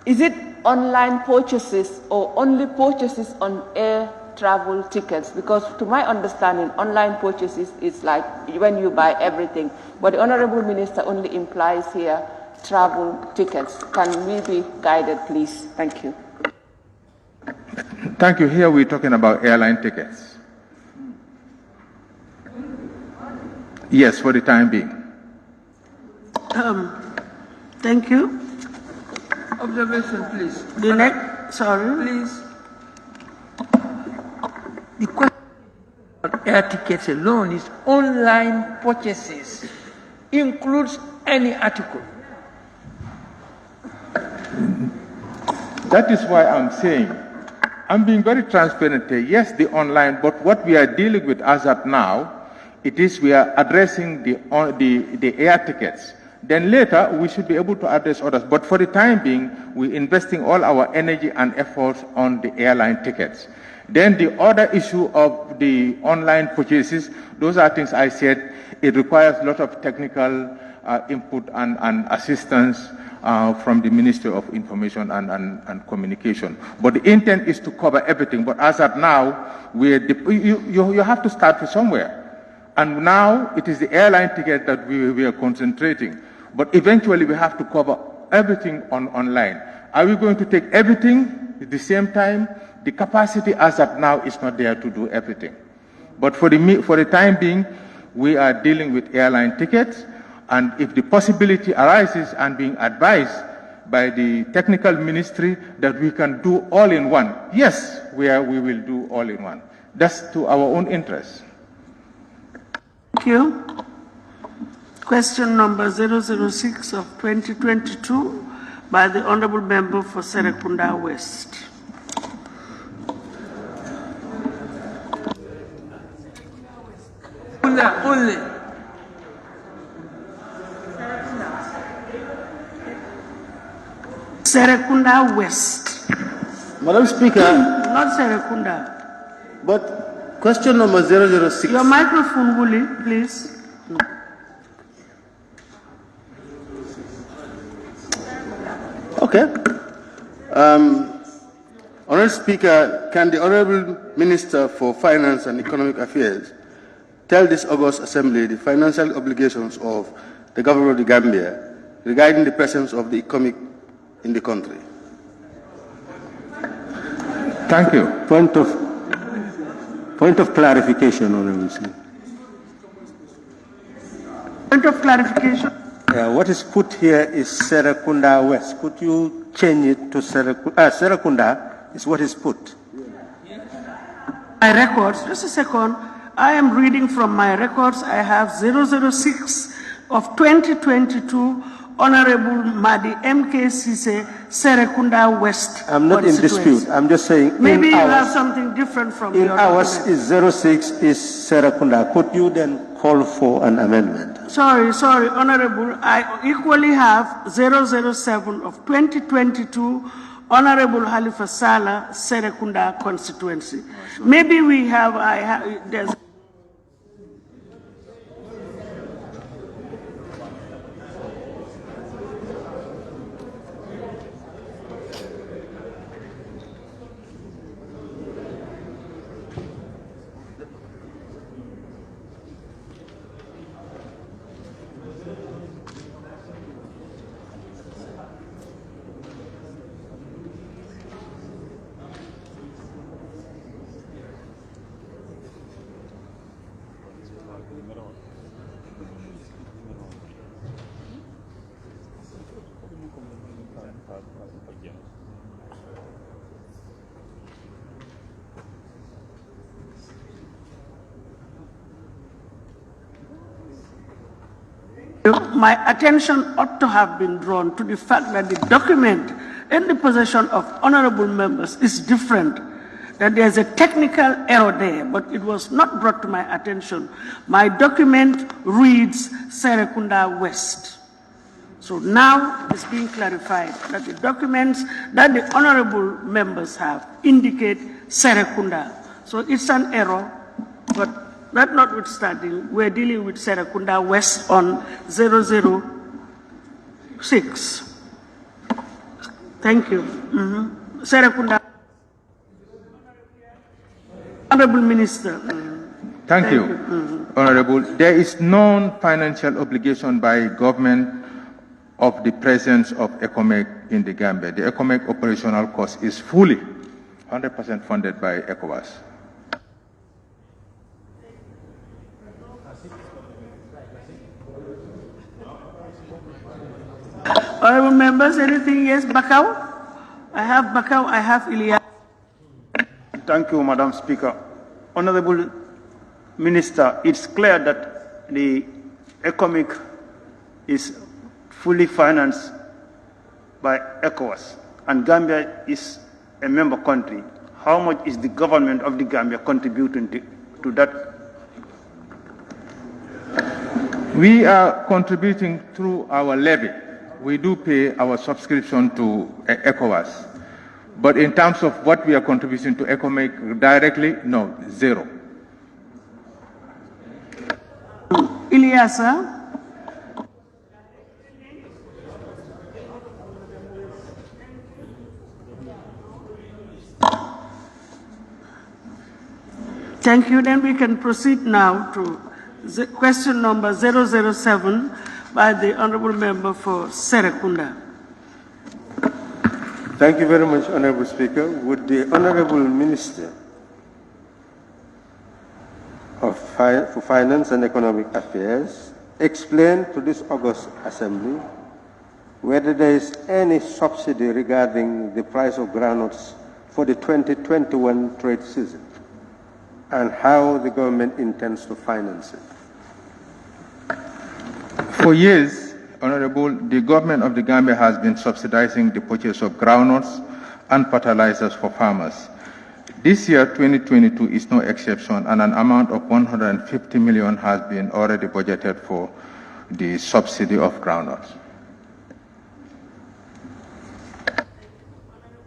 Is it online purchases or only purchases on air travel tickets? Because to my understanding, online purchases is like when you buy everything. But the Honorable Minister only implies here travel tickets. Can we be guided, please? Thank you. Thank you. Here we're talking about airline tickets. Yes, for the time being. Thank you. Observation, please. The next, sorry. Please. The question about air tickets alone is online purchases. Includes any article. That is why I'm saying, I'm being very transparent here. Yes, the online, but what we are dealing with as of now, it is we are addressing the air tickets. Then later, we should be able to address others. But for the time being, we're investing all our energy and efforts on the airline tickets. Then the other issue of the online purchases, those are things I said, it requires a lot of technical input and assistance from the Ministry of Information and Communication. But the intent is to cover everything. But as of now, you have to start somewhere. And now it is the airline ticket that we are concentrating. But eventually we have to cover everything online. Are we going to take everything at the same time? The capacity as of now is not there to do everything. But for the time being, we are dealing with airline tickets. And if the possibility arises and being advised by the technical ministry that we can do all in one, yes, we will do all in one. That's to our own interest. Thank you. Question number 006 of 2022 by the Honorable Member for Serekunda West. Only. Serekunda West. Madam Speaker. Not Serekunda. But question number 006. Your microphone, Willie, please. Okay. Honourable Speaker, can the Honourable Minister for Finance and Economic Affairs tell this August Assembly the financial obligations of the Government of the Gambia regarding the presence of the ECOMIC in the country? Thank you. Point of clarification, Honourable Speaker. Point of clarification. What is put here is Serekunda West. Could you change it to Serekunda? Serekunda is what is put. My records, just a second. I am reading from my records. I have 006 of 2022, Honorable Madi 𝗏𝗂𝗏 Serekunda West. I'm not in dispute. I'm just saying. Maybe you have something different from your ours document. is 06 is Serekunda. Could you then call for an amendment? Sorry, Honorable. I equally have 007 of 2022, Honorable Halifa Sallah, Serekunda constituency. Maybe we have, there's. My attention ought to have been drawn to the fact that the document in the possession of honorable members is different, that there's a technical error there, but it was not brought to my attention. My document reads Serekunda West. So now it's being clarified that the documents that the honorable members have indicate Serekunda. So it's an error, but that notwithstanding, we're dealing with Serekunda West on 006. Thank you. Serekunda. Honorable Minister. Thank you. Honorable. There is no financial obligation by government of the presence of ECOMIC in the Gambia. The ECOMIC operational cost is fully 100% funded by ECOWAS. Honorable members, anything? Yes, Bakau? I have Bakau, I have Ilya. Thank you, Madam Speaker. Honorable Minister, it's clear that the ECOMIC is fully financed by ECOWAS, and Gambia is a member country. How much is the government of the Gambia contributing to that? We are contributing through our levy. We do pay our subscription to ECOWAS. But in terms of what we are contributing to ECOMIC directly, no, zero. Ilyasa. Thank you. Then we can proceed now to question number 007 by the Honourable Member for Serekunda. Thank you very much, Honourable Speaker. Would the Honourable Minister for Finance and Economic Affairs explain to this August Assembly whether there is any subsidy regarding the price of groundnuts for the 2021 trade season, and how the government intends to finance it? For years, Honorable, the government of the Gambia has been subsidizing the purchase of groundnuts and fertilizers for farmers. This year, 2022, is no exception, and an amount of 150 million has been already budgeted for the subsidy of groundnuts.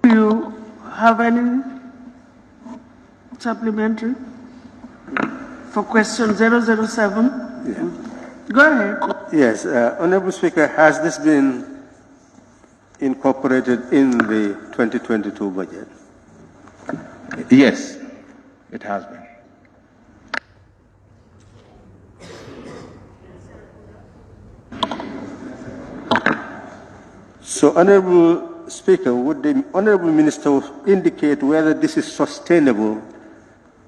Do you have any supplementary for question 007? Yeah. Go ahead. Yes, Honorable Speaker, has this been incorporated in the 2022 budget? Yes, it has been. So, Honorable Speaker, would the Honorable Minister indicate whether this is sustainable,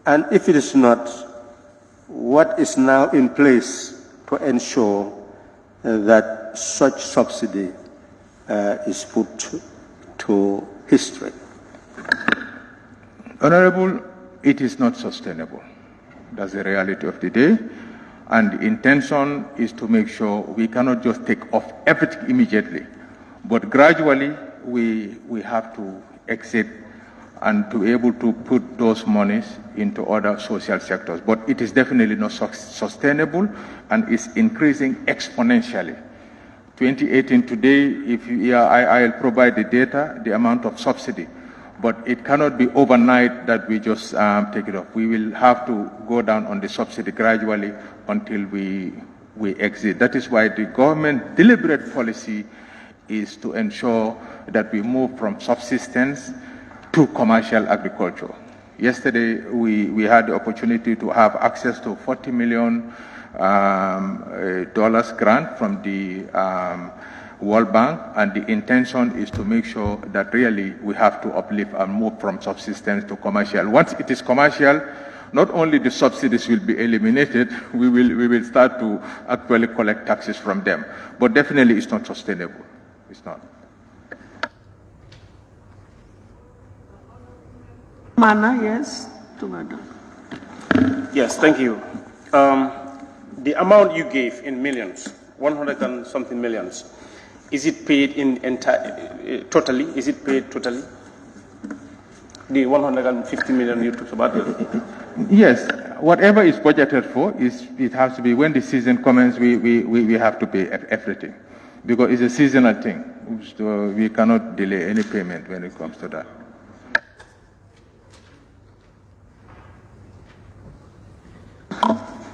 and if it is not, what is now in place to ensure that such subsidy is put to history? Honorable, it is not sustainable. That's the reality of the day. And the intention is to make sure we cannot just take off everything immediately, but gradually we have to exit and to be able to put those monies into other social sectors. But it is definitely not sustainable, and is increasing exponentially. 2018 today, if you, I'll provide the data, the amount of subsidy, but it cannot be overnight that we just take it off. We will have to go down on the subsidy gradually until we exit. That is why the government deliberate policy is to ensure that we move from subsistence to commercial agriculture. Yesterday, we had the opportunity to have access to $40 million grant from the World Bank, and the intention is to make sure that really we have to uplift and move from subsistence to commercial. Once it is commercial, not only the subsidies will be eliminated, we will start to actually collect taxes from them. But definitely it's not sustainable. It's not. Mana, yes, to madam. Yes, thank you. The amount you gave in millions, 100 and something millions, is it paid in totally? Is it paid totally? The 150 million you talked about? Yes, whatever is budgeted for, it has to be when the season commences, we have to pay everything, because it's a seasonal thing. So we cannot delay any payment when it comes to that.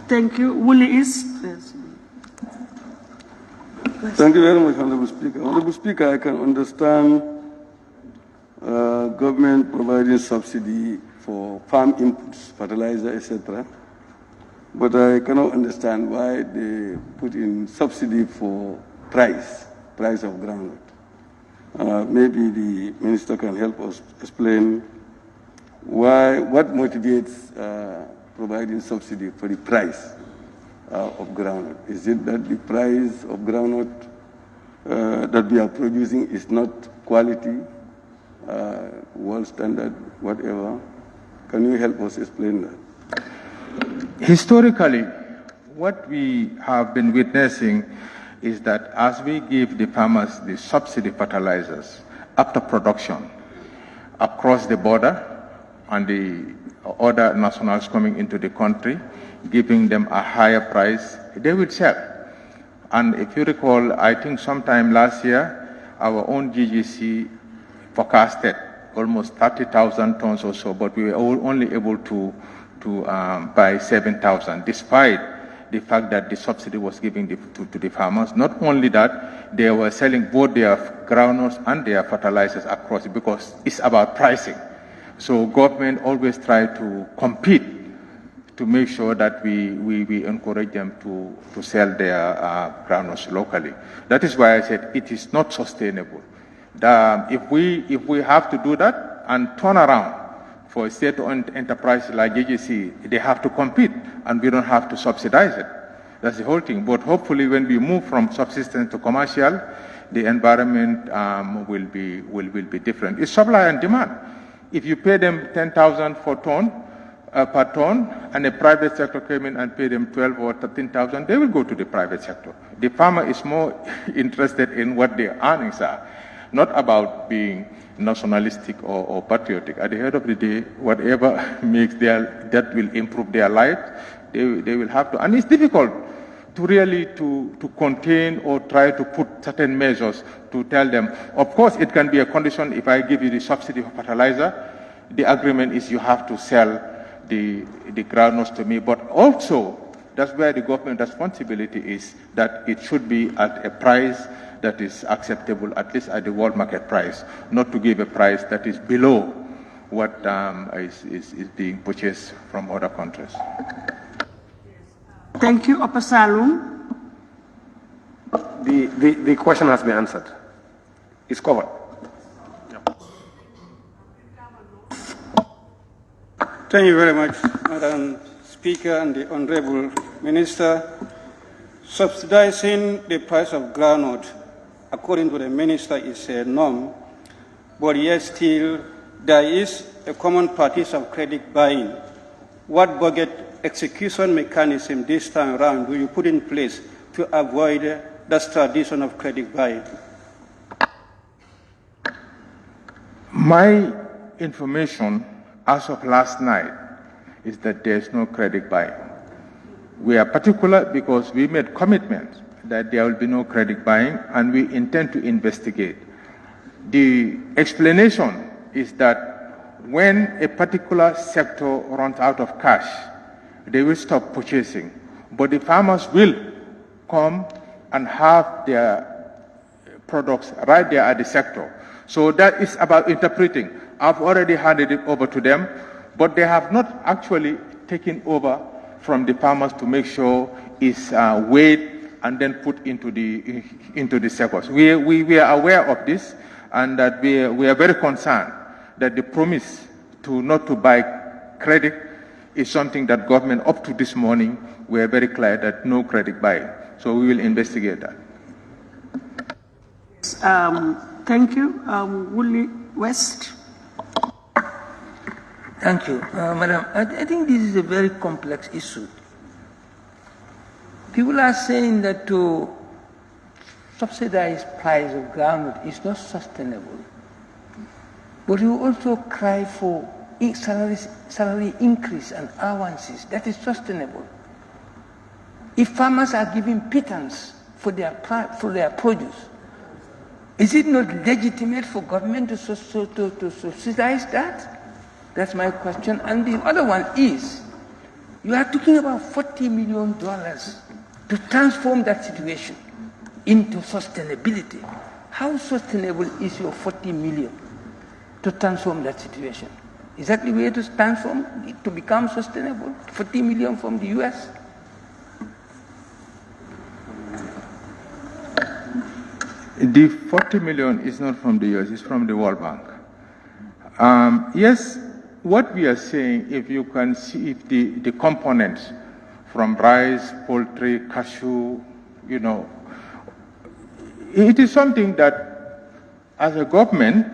Thank you. Willie East. Yes. Thank you very much, Honorable Speaker. Honorable Speaker, I can understand government providing subsidy for farm inputs, fertilizer, etc. But I cannot understand why they put in subsidy for price of groundnut. Maybe the minister can help us explain what motivates providing subsidy for the price of groundnut. Is it that the price of groundnut that we are producing is not quality, world standard, whatever? Can you help us explain that? Historically, what we have been witnessing is that as we give the farmers the subsidy fertilizers after production across the border and the other nationals coming into the country, giving them a higher price, they will sell. And if you recall, I think sometime last year, our own GGC forecasted almost 30,000 tons or so, but we were only able to buy 7,000, despite the fact that the subsidy was given to the farmers. Not only that, they were selling both their groundnuts and their fertilizers across, because it's about pricing. So government always try to compete to make sure that we encourage them to sell their groundnuts locally. That is why I said it is not sustainable. If we have to do that and turn around for a state-owned enterprise like GGC, they have to compete, and we don't have to subsidize it. That's the whole thing. But hopefully, when we move from subsistence to commercial, the environment will be different. It's supply and demand. If you pay them 10,000 per ton, and the private sector came in and paid them 12 or 13,000, they will go to the private sector. The farmer is more interested in what their earnings are, not about being nationalistic or patriotic. At the end of the day, whatever that will improve their life, they will have to. And it's difficult to really to contain or try to put certain measures to tell them. Of course, it can be a condition. If I give you the subsidy for fertilizer, the agreement is you have to sell the groundnuts to me. But also, That's where the government responsibility is, that it should be at a price that is acceptable, at least at the world market price, not to give a price that is below what is being purchased from other countries. Thank you, 𝗂𝗶𝗁𝗨. The question has been answered. It's covered. Thank you very much, Madam Speaker and the Honorable Minister. Subsidizing the price of groundnut, according to the Minister, is a norm, but yet still there is a common practice of credit buying. What budget execution mechanism this time around do you put in place to avoid that tradition of credit buying? My information as of last night is that there is no credit buying. We are particular because we made commitments that there will be no credit buying, and we intend to investigate. The explanation is that when a particular sector runs out of cash, they will stop purchasing, but the farmers will come and have their products right there at the sector. So that is about interpreting. I've already handed it over to them, but they have not actually taken over from the farmers to make sure it's weighed and then put into the sectors. We are aware of this, and that we are very concerned that the promise not to buy credit is something that government, up to this morning, we are very clear that no credit buying. So we will investigate that. Thank you. Woolley West. Thank you. Madam, I think this is a very complex issue. People are saying that to subsidize price of groundnut is not sustainable. But you also cry for salary increase and allowances. That is sustainable. If farmers are giving pittance for their produce, is it not legitimate for government to subsidize that? That's my question. And the other one is, you are talking about $40 million to transform that situation into sustainability. How sustainable is your $40 million to transform that situation? Is that the way to transform it to become sustainable? $40 million from the US? The 40 million is not from the US, it's from the World Bank. Yes, what we are saying, if you can see if the components from rice, poultry, cashew, it is something that as a government,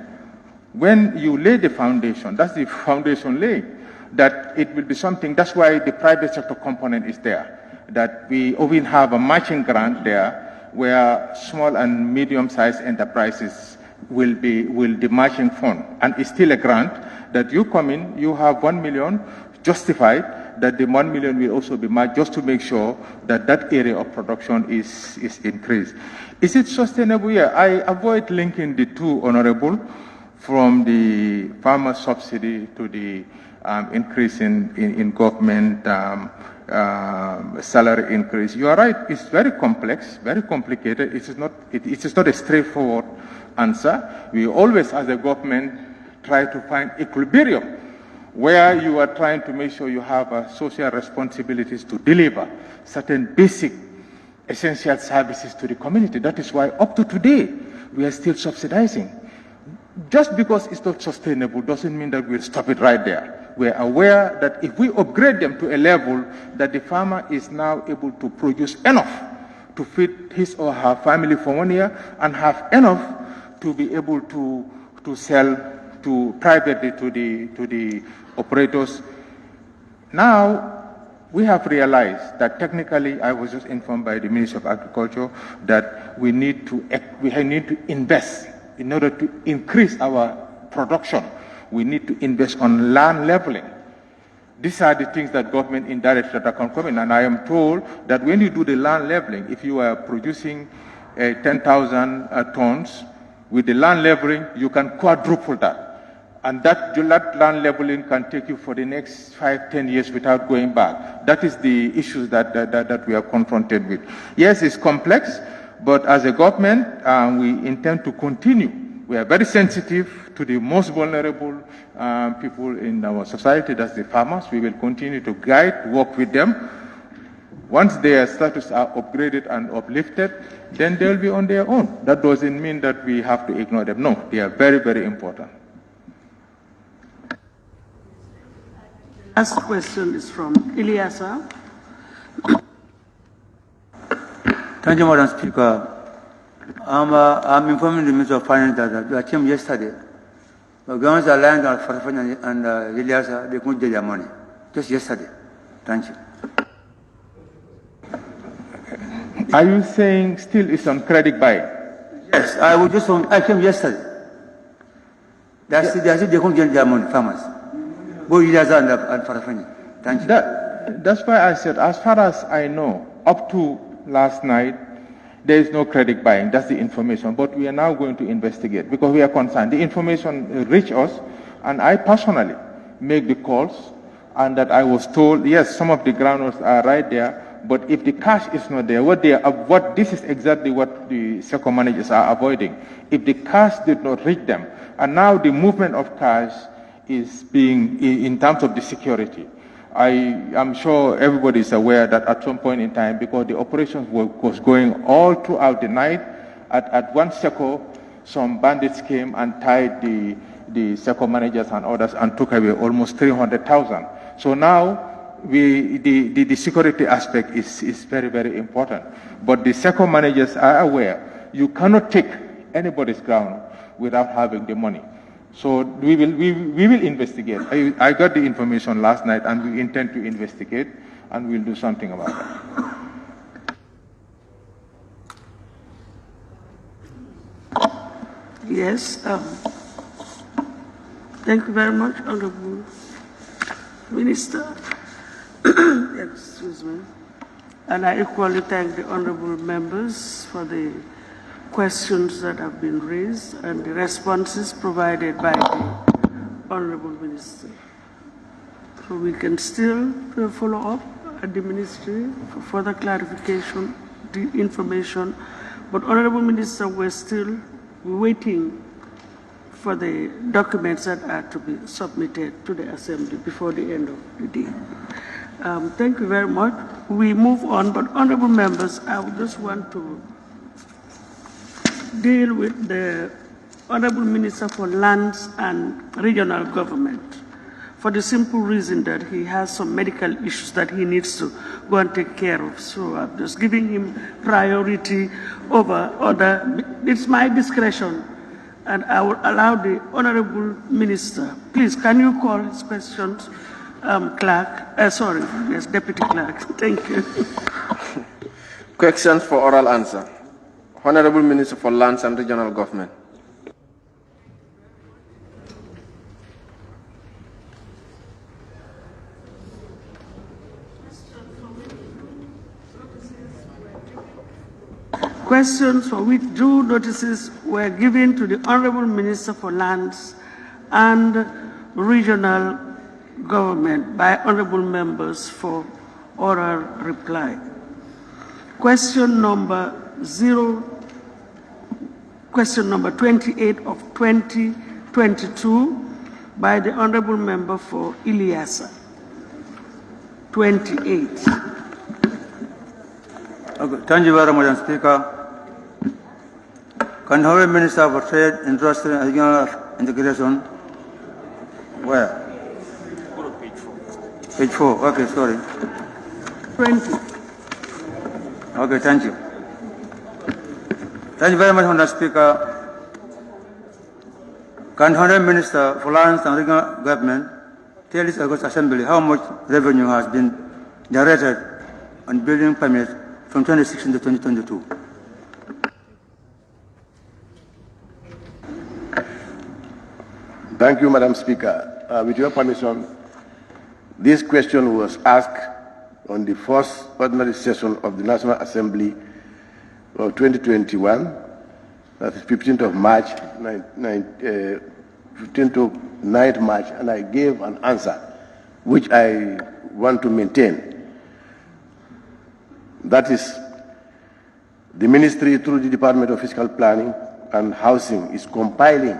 when you lay the foundation, that's the foundation lay, that it will be something, that's why the private sector component is there, that we even have a matching grant there where small and medium-sized enterprises will be the matching fund. And it's still a grant that you come in, you have 1 million justified, that the 1 million will also be matched just to make sure that that area of production is increased. Is it sustainable? Yeah, I avoid linking the two, Honorable, from the farmer subsidy to the increase in government salary increase. You are right, it's very complex, very complicated. It is not a straightforward answer. We always, as a government, try to find equilibrium where you are trying to make sure you have social responsibilities to deliver certain basic essential services to the community. That is why up to today, we are still subsidizing. Just because it's not sustainable doesn't mean that we'll stop it right there. We're aware that if we upgrade them to a level that the farmer is now able to produce enough to feed his or her family for 1 year and have enough to be able to sell privately to the operators. Now, we have realized that technically, I was just informed by the Ministry of Agriculture that we need to invest in order to increase our production. We need to invest on land leveling. These are the things that government indirectly can come in. And I am told that when you do the land leveling, if you are producing 10,000 tons, with the land leveling, you can quadruple that. And that land leveling can take you for the next 5-10 years without going back. That is the issues that we are confronted with. Yes, it's complex, but as a government, we intend to continue. We are very sensitive to the most vulnerable people in our society, that's the farmers. We will continue to guide, work with them. Once their status are upgraded and uplifted, then they'll be on their own. That doesn't mean that we have to ignore them. No, they are very, very important. Last question is from Ilyasa. Thank you, Madam Speaker. I'm informing the Minister of Finance that I came yesterday. The governments are lying on Farfan and Ilyasa, they couldn't get their money. Just yesterday. Thank you. Are you saying still it's on credit buy? Yes, I came yesterday. They said they couldn't get their money, farmers. Both Ilyasa and Farfan. Thank you. That's why I said, as far as I know, up to last night, there is no credit buying. That's the information. But we are now going to investigate because we are concerned. The information reached us, and I personally make the calls, and that I was told, yes, some of the groundworks are right there, but if the cash is not there, this is exactly what the SECO managers are avoiding. If the cash did not reach them, and now the movement of cash is being, in terms of the security, I am sure everybody is aware that at some point in time, because the operations was going all throughout the night, at one SECO, some bandits came and tied the SECO managers and others and took away almost 300,000. So now, the security aspect is very, very important. But the SECO managers are aware you cannot take anybody's ground without having the money. So we will investigate. I got the information last night, and we intend to investigate, and we'll do something about that. Yes. Thank you very much, Honorable Minister. Excuse me. And I equally thank the honorable members for the questions that have been raised and the responses provided by the honorable minister. So we can still follow up at the ministry for further clarification, the information. But honorable minister, we're still waiting for the documents that are to be submitted to the assembly before the end of the day. Thank you very much. We move on, but honorable members, I would just want to deal with the Honorable Minister for Lands and Regional Government for the simple reason that he has some medical issues that he needs to go and take care of. So I'm just giving him priority over other. It's my discretion, and I will allow the Honorable Minister. Please, can you call his questions, Deputy Clerk. Thank you. Questions for oral answer. Honorable Minister for Lands and Regional Government. Questions for which due notices were given to the Honorable Minister for Lands and Regional Government by honorable members for oral reply. Question number 28 of 2022 by the honorable member for Ilyasa. 28. Okay, thank you very much, Madam Speaker. Can Honorable Minister for Trade, Industry and Regional Integration? Where? Page 4. Okay, sorry. 20. Okay, thank you. Thank you very much, Madam Speaker. Can Honorable Minister for Lands and Regional Government tell this August Assembly how much revenue has been generated on building permits from 2016 to 2022? Thank you, Madam Speaker. With your permission, this question was asked on the first ordinary session of the National Assembly of 2021, that is 15th of March 15th to 9th March, and I gave an answer which I want to maintain. That is, the ministry through the Department of Fiscal Planning and Housing is compiling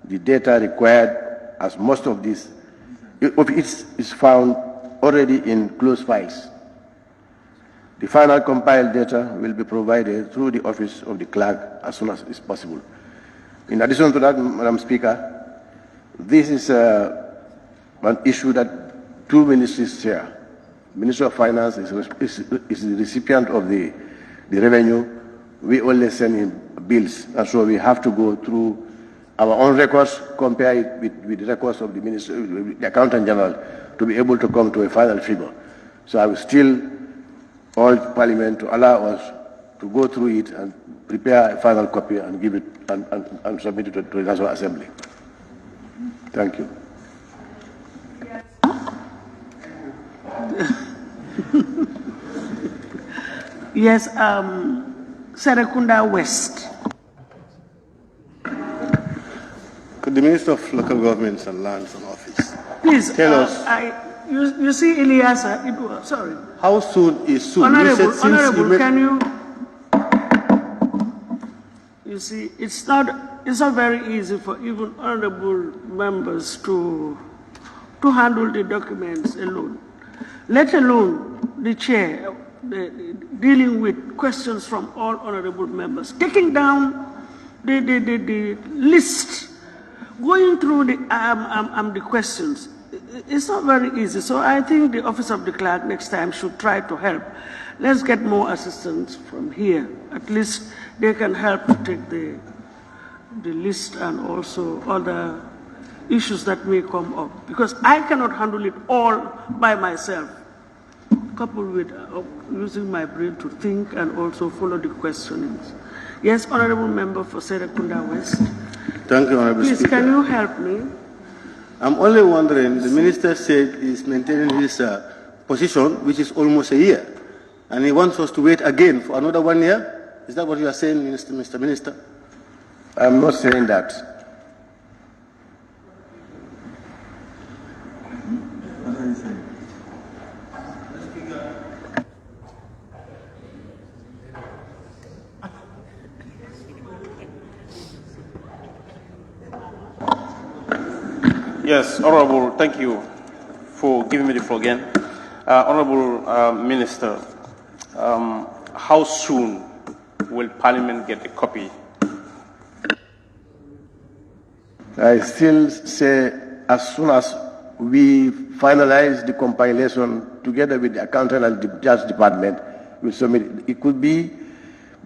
the data required, as most of this is found already in closed files. The final compiled data will be provided through the office of the clerk as soon as is possible. In addition to that, Madam Speaker, this is an issue that two ministries share. Minister of Finance is the recipient of the revenue. We only send him bills, and so we have to go through our own records, compare it with the records of the Minister, the Accountant General, to be able to come to a final figure. So I will still urge Parliament to allow us to go through it and prepare a final copy and give it and submit it to the National Assembly. Thank you. Yes, Serekunda West. Could the Minister of Local Governments and Lands and Office please tell us? You see, Eliasa, sorry. How soon is soon? Honorable, can you? You see, it's not very easy for even honorable members to handle the documents alone, let alone the chair dealing with questions from all honorable members, taking down the list, going through the questions. It's not very easy. So I think the office of the clerk next time should try to help. Let's get more assistance from here. At least they can help to take the list and also other issues that may come up. Because I cannot handle it all by myself, coupled with using my brain to think and also follow the questionings. Yes, Honorable Member for Serekunda West. Thank you, Honorable Please, Speaker. can you help me? I'm only wondering, the Minister said he's maintaining his position, which is almost a year, and he wants us to wait again for another 1 year? Is that what you are saying, Mr. Minister? I'm not saying that. Yes, Honorable, thank you for giving me the floor again. Honorable Minister, how soon will Parliament get a copy? I still say as soon as we finalize the compilation together with the Accountant and the Judge Department, we'll submit it. It could be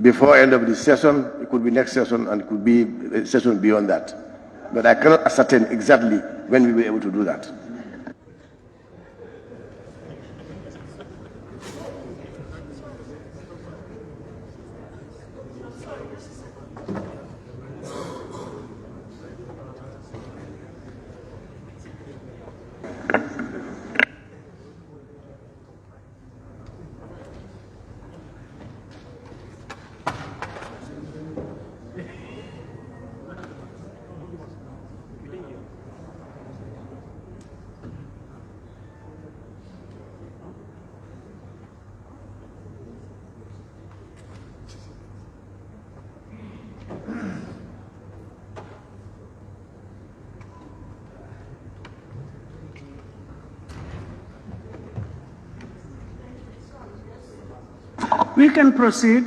before end of the session, it could be next session, and it could be a session beyond that. But I cannot ascertain exactly when we will be able to do that. We can proceed.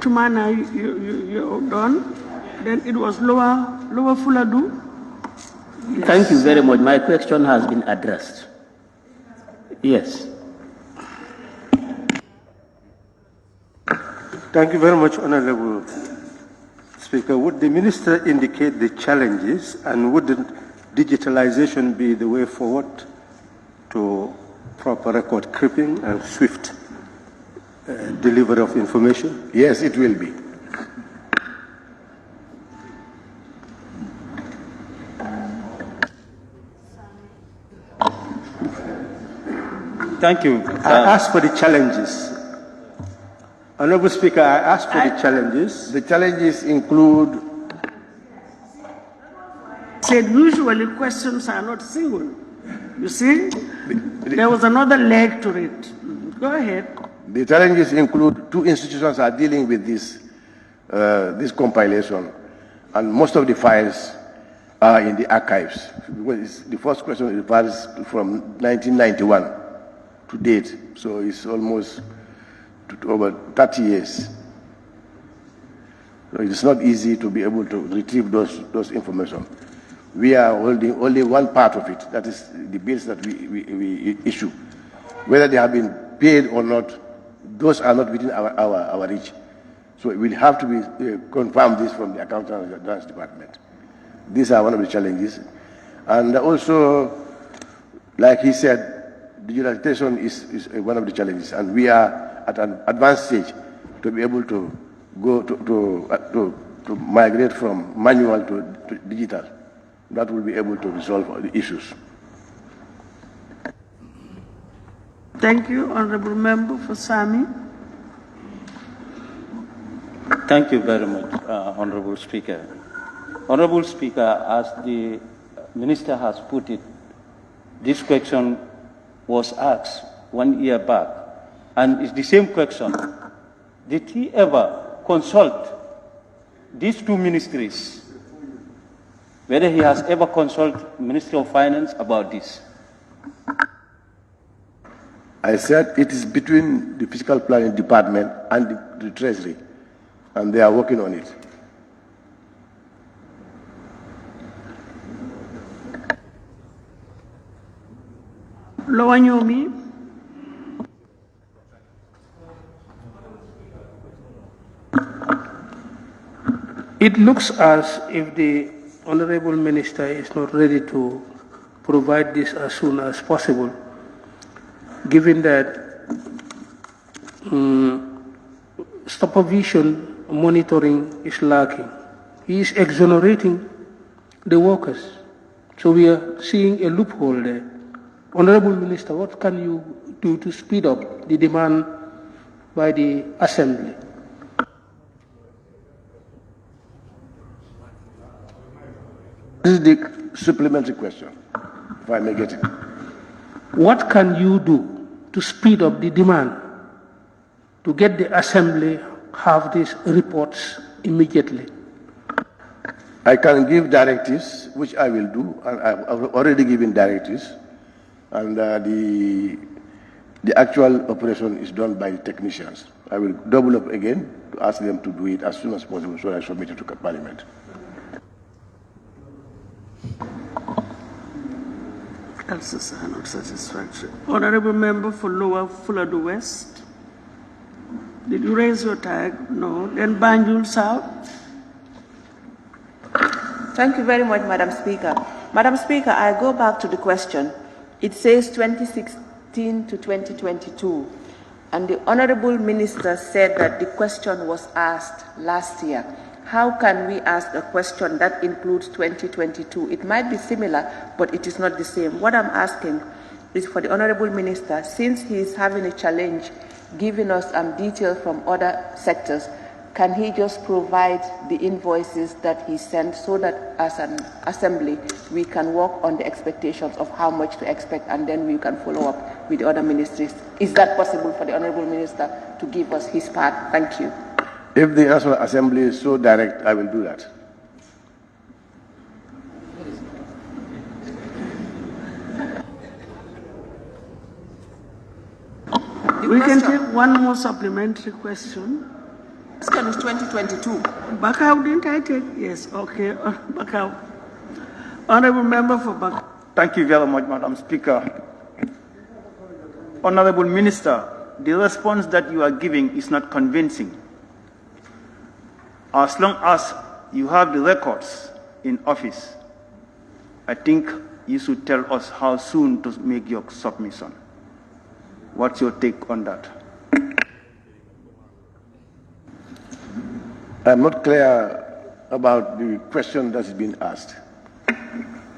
Tumana, you're done. Then it was Lower Fuladu. Yes. Thank you very much. My question has been addressed. Yes. Thank you very much, Honorable Speaker. Would the Minister indicate the challenges, and wouldn't digitalization be the way forward to proper record keeping and swift delivery of information? Yes, it will be. Thank you. I asked for the challenges. Honorable Speaker, I asked for the challenges. The challenges include... Said usually questions are not single. You see, there was another leg to it. Go ahead. The challenges include 2 institutions are dealing with this compilation, and most of the files are in the archives. The first question is from 1991 to date, so it's almost over 30 years. So it's not easy to be able to retrieve those information. We are holding only one part of it, that is the bills that we issue. Whether they have been paid or not, those are not within our reach. So we'll have to confirm this from the Accountant and Finance Department. These are one of the challenges. And also, like he said, digitalization is one of the challenges, and we are at an advanced stage to be able to go to migrate from manual to digital. That will be able to resolve the issues. Thank you, Honorable Member for Sami. Thank you very much, Honorable Speaker. Honorable Speaker, as the Minister has put it, this question was asked 1 year back, and it's the same question. Did he ever consult these 2 ministries? Whether he has ever consulted Ministry of Finance about this? I said it is between the Fiscal Planning Department and the Treasury, and they are working on it. Lowanyomi. It looks as if the Honorable Minister is not ready to provide this as soon as possible, given that supervision monitoring is lacking. He is exonerating the workers. So we are seeing a loophole there. Honorable Minister, what can you do to speed up the demand by the Assembly? This is the supplementary question, if I may get it. What can you do to speed up the demand to get the Assembly have these reports immediately? I can give directives, which I will do, and I've already given directives, and the actual operation is done by the technicians. I will double up again to ask them to do it as soon as possible, so I submit it to Parliament. Answers are not satisfactory. Honorable Member for Lower Fuladu West. Did you raise your tag? No. Then Banjul South. Thank you very much, Madam Speaker. Madam Speaker, I go back to the question. It says 2016 to 2022, and the Honorable Minister said that the question was asked last year. How can we ask a question that includes 2022? It might be similar, but it is not the same. What I'm asking is for the Honorable Minister, since he is having a challenge giving us details from other sectors, can he just provide the invoices that he sent so that as an Assembly we can work on the expectations of how much to expect, and then we can follow up with the other ministries? Is that possible for the Honorable Minister to give us his part? Thank you. If the National Assembly is so direct, I will do that. We can take one more supplementary question. This question is 2022. Back out, didn't I take? Yes, okay. Back out. Honorable Member for Back. Thank you very much, Madam Speaker. Honorable Minister, the response that you are giving is not convincing. As long as you have the records in office, I think you should tell us how soon to make your submission. What's your take on that? I'm not clear about the question that's been asked.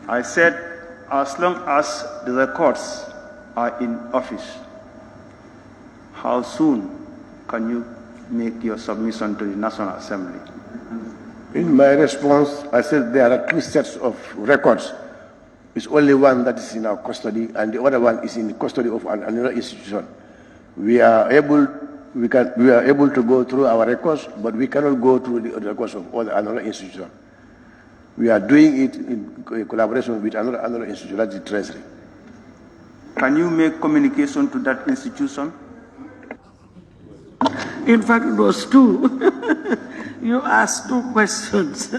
I said, as long as the records are in office, how soon can you make your submission to the National Assembly? In my response, I said there are two sets of records. It's only one that is in our custody, and the other one is in the custody of another institution. We are able to go through our records, but we cannot go through the records of another institution. We are doing it in collaboration with another institution, that's the Treasury. Can you make communication to that institution? In fact, it was two. You asked two questions.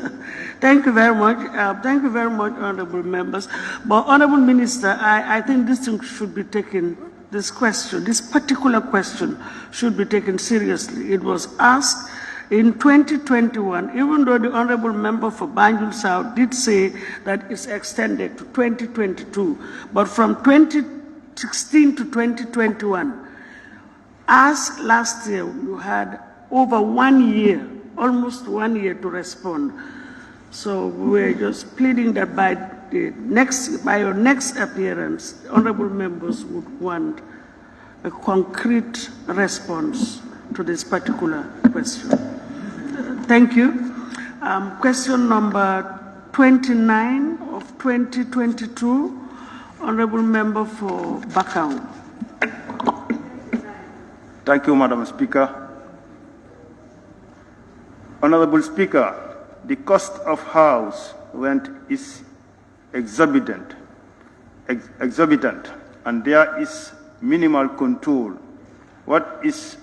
Thank you very much. Thank you very much, honorable members. But honorable minister, I think this thing should be taken, this particular question should be taken seriously. It was asked in 2021, even though the honorable member for Banjul South did say that it's extended to 2022, but from 2016 to 2021, as last year, you had over 1 year, almost 1 year to respond. So we're just pleading that by your next appearance, honorable members would want a concrete response to this particular question. Thank you. Question number 29 of 2022, honorable member for Bakau. Thank you, Madam Speaker. Honorable Speaker, the cost of house rent is exorbitant, and there is minimal control. What is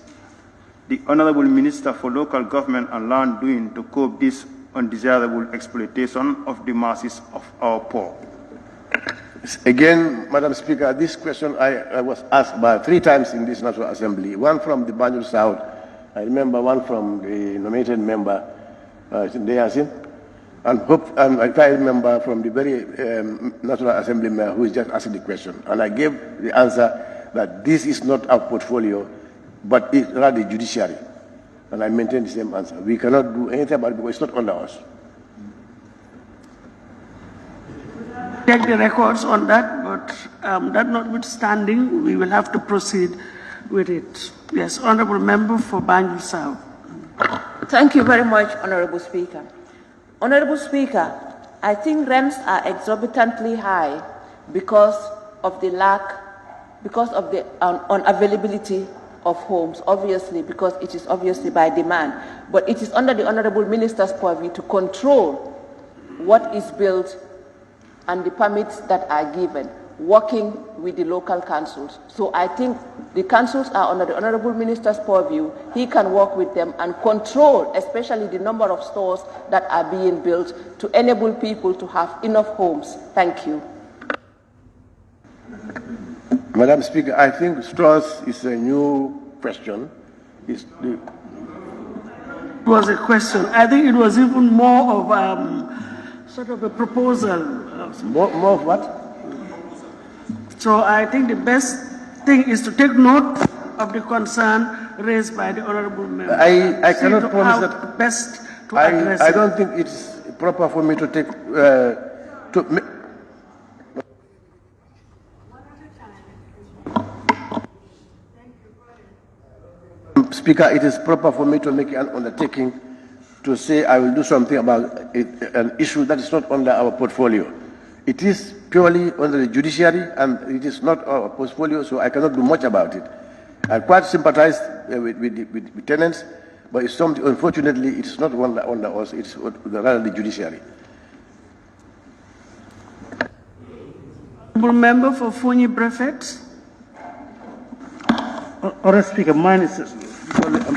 the Honorable Minister for Local Government and Land doing to curb this undesirable exploitation of the masses of our poor? Again, Madam Speaker, this question I was asked by 3 times in this National Assembly. One from the Banjul South, I remember one from the nominated member, Yasin, and if I remember from the very National Assembly member who is just asking the question. And I gave the answer that this is not our portfolio, but it's rather the judiciary. And I maintain the same answer. We cannot do anything about it because it's not under us. Take the records on that, but that notwithstanding, we will have to proceed with it. Yes, honorable member for Banjul South. Thank you very much, Honorable Speaker. Honorable Speaker, I think rents are exorbitantly high because of the unavailability of homes, obviously, because it is obviously by demand. But it is under the Honorable Minister's purview to control what is built and the permits that are given, working with the local councils. So I think the councils are under the Honorable Minister's purview. He can work with them and control, especially the number of stores that are being built to enable people to have enough homes. Thank you. Madam Speaker, I think stores is a new question. It was a question. I think it was even more of sort of a proposal. More of what? So I think the best thing is to take note of the concern raised by the honorable member. I cannot promise that. Best to address I don't think it's proper for me to take Speaker, it is proper for me to make an undertaking to say I will do something about an issue that is not under our portfolio. It is purely under the judiciary and it is not our portfolio, so I cannot do much about it. I quite sympathize with tenants, but it's something, unfortunately, it's not under us, it's rather the judiciary. Honourable member for 𝗡𝘁𝗶cie Honourable Speaker, mine is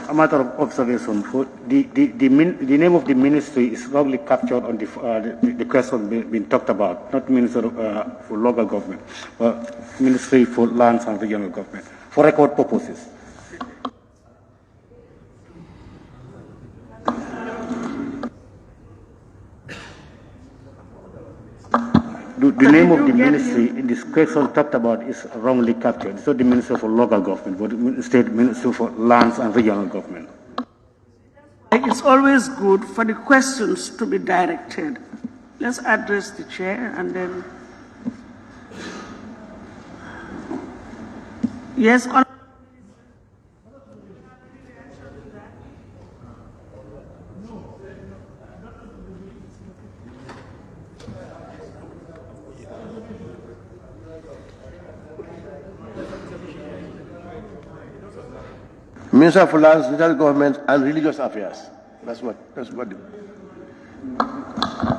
a matter of observation. For the name of the ministry is wrongly captured on the question being talked about, not Minister for Local Government, but Ministry for Lands and Regional Government, for record purposes. The name of the ministry in this question talked about is wrongly captured. It's not the Minister for Local Government, but the State Minister for Lands and Regional Government. It's always good for the questions to be directed. Let's address the chair and then. Yes, Minister for Lands, Regional Government, and Religious Affairs. That's what.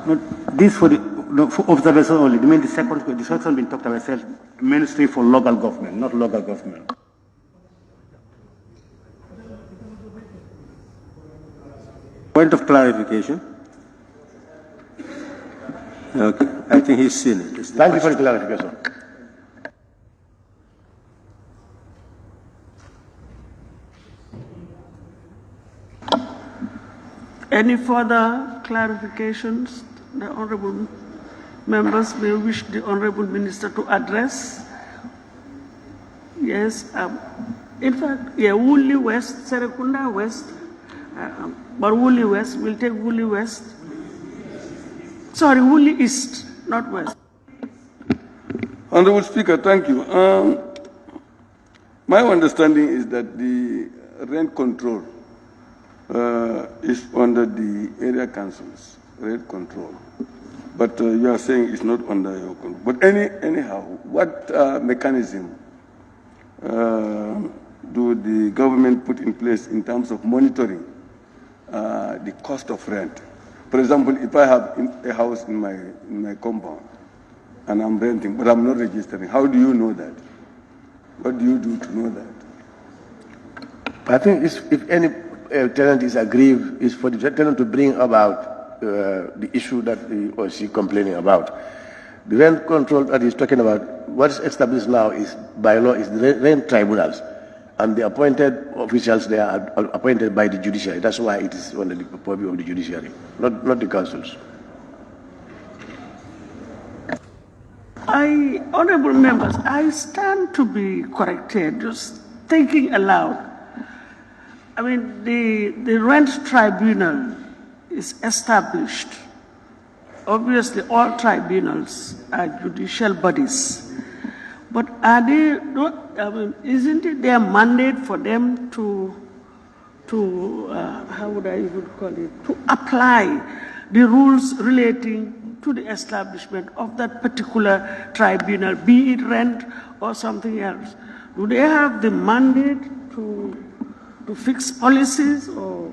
No, this for observation only. The second been talked about itself. Ministry for Local Government, not local government. Point of clarification. Okay, I think he's seen it. Thank you for the clarification. Any further clarifications the honourable members may wish the honourable minister to address? Yes. In fact, yeah, Woolly West, Serekunda West, but Woolly West, we'll take Woolly West. Sorry, Woolly East, not West. Honourable Speaker, thank you. My understanding is that the rent control is under the area councils, rent control. But you are saying it's not under your control. But anyhow, what mechanism do the government put in place in terms of monitoring the cost of rent? For example, if I have a house in my compound and I'm renting, but I'm not registering, how do you know that? What do you do to know that? I think if any tenant is aggrieved, is for the tenant to bring about the issue that he or she complaining about. The rent control that he's talking about, what is established now is by law is the rent tribunals, and the appointed officials there are appointed by the judiciary. That's why it is under the purview of the judiciary, not the councils. Honourable members, I stand to be corrected, just thinking aloud. I mean, the rent tribunal is established. Obviously, all tribunals are judicial bodies. But are they not, I mean, isn't it their mandate for them to how would I even call it, to apply the rules relating to the establishment of that particular tribunal, be it rent or something else? Do they have the mandate to fix policies? Or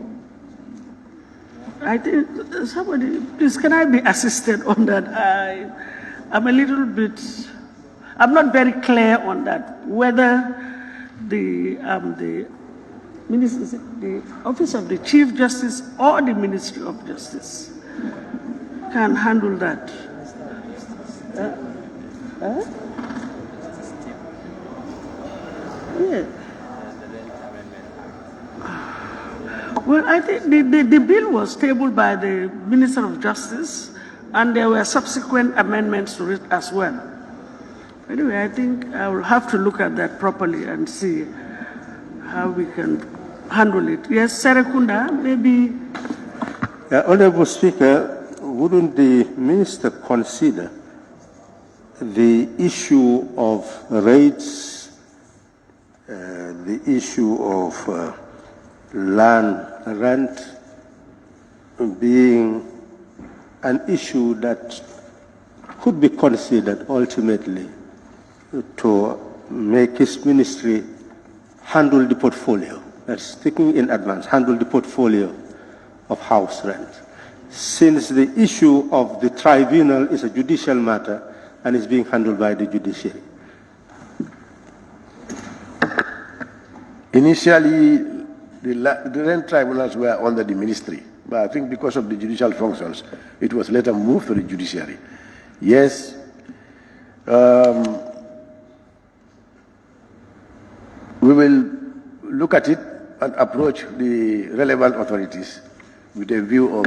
I think somebody, please, can I be assisted on that? I'm a little bit, I'm not very clear on that, whether the Office of the Chief Justice or the Ministry of Justice can handle that. Yeah. Well, I think the bill was tabled by the Minister of Justice, and there were subsequent amendments to it as well. Anyway, I think I will have to look at that properly and see how we can handle it. Yes, Serekunda, maybe. Honourable Speaker, wouldn't the minister consider the issue of rates, the issue of land rent being an issue that could be considered ultimately to make his ministry handle the portfolio, that's thinking in advance, handle the portfolio of house rent, since the issue of the tribunal is a judicial matter and is being handled by the judiciary? Initially, the rent tribunals were under the ministry, but I think because of the judicial functions, it was later moved to the judiciary. Yes, we will look at it and approach the relevant authorities with a view of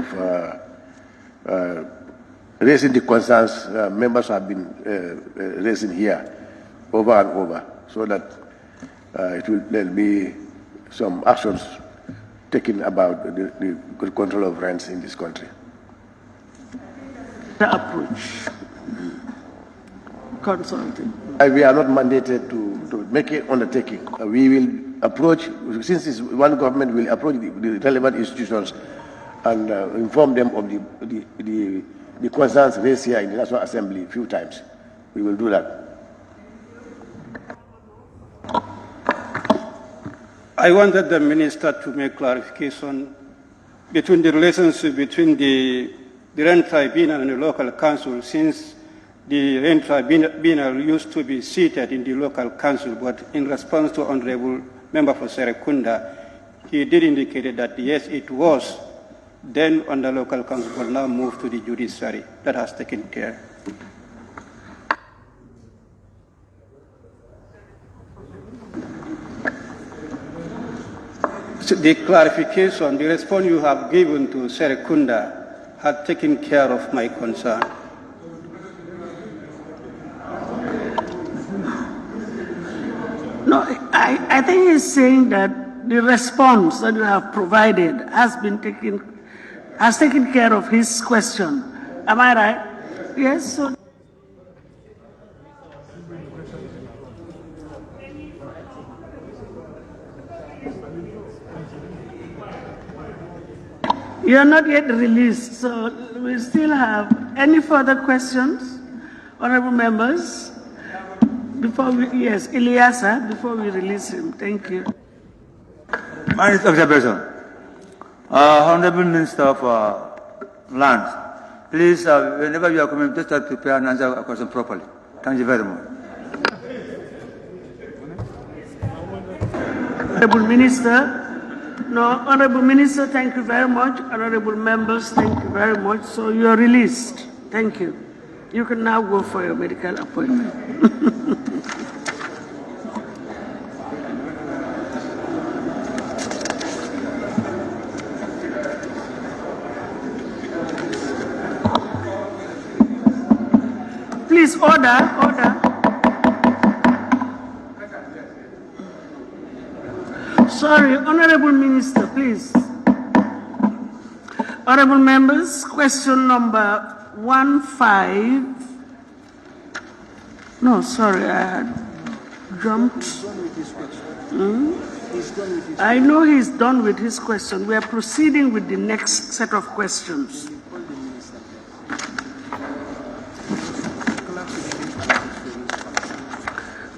raising the concerns members have been raising here over and over, so that there'll be some actions taken about the good control of rents in this country. The approach, consulting. We are not mandated to make an undertaking. We will approach, since it's one government, will approach the relevant institutions and inform them of the concerns raised here in the National Assembly a few times. We will do that. I wanted the minister to make clarification between the relationship between the Rent Tribunal and the local council, since the Rent Tribunal used to be seated in the local council, but in response to Honorable Member for Serekunda, he did indicate that yes, it was then on the local council, but now moved to the judiciary. That has taken care. So the clarification, the response you have given to Serekunda had taken care of my concern. No, I think he's saying that the response that you have provided has taken care of his question. Am I right? Yes. So you are not yet released, so we still have any further questions, honorable members? Before we, yes, Ilyasa, before we release him. Thank you. My observation. Honorable Minister of Lands, please, whenever you are coming, just try to prepare and answer a question properly. Thank you very much. Honorable Minister, no, Honorable Minister, thank you very much. Honorable members, thank you very much. So you are released. Thank you. You can now go for your medical appointment. Please, order. Sorry, Honorable Minister, please. Honorable members, question number 15. No, sorry, I had jumped. I know he's done with his question. We are proceeding with the next set of questions.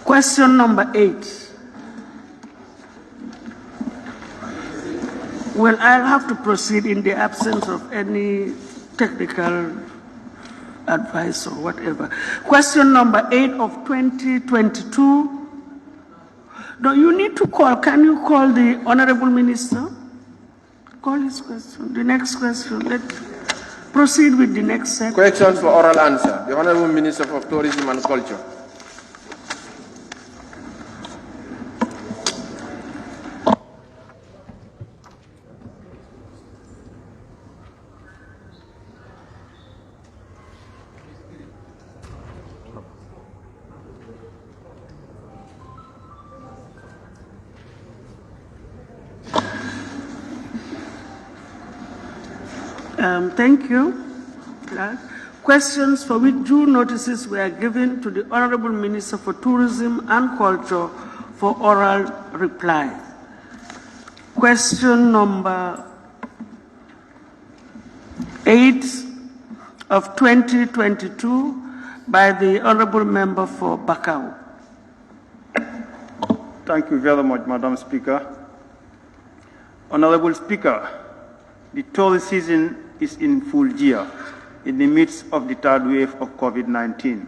Question number 8. Well, I'll have to proceed in the absence of any technical advice or whatever. Question number 8 of 2022. No, you need to call. Can you call the Honorable Minister? Call his question. The next question. Let's proceed with the next set. Questions for oral answer. The Honorable Minister for Tourism and Culture. Thank you. Questions for which due notices were given to the Honorable Minister for Tourism and Culture for oral reply. Question number 8 of 2022 by the Honorable Member for Bakau. Thank you very much, Madam Speaker. Honorable Speaker, the tourist season is in full gear in the midst of the third wave of COVID-19.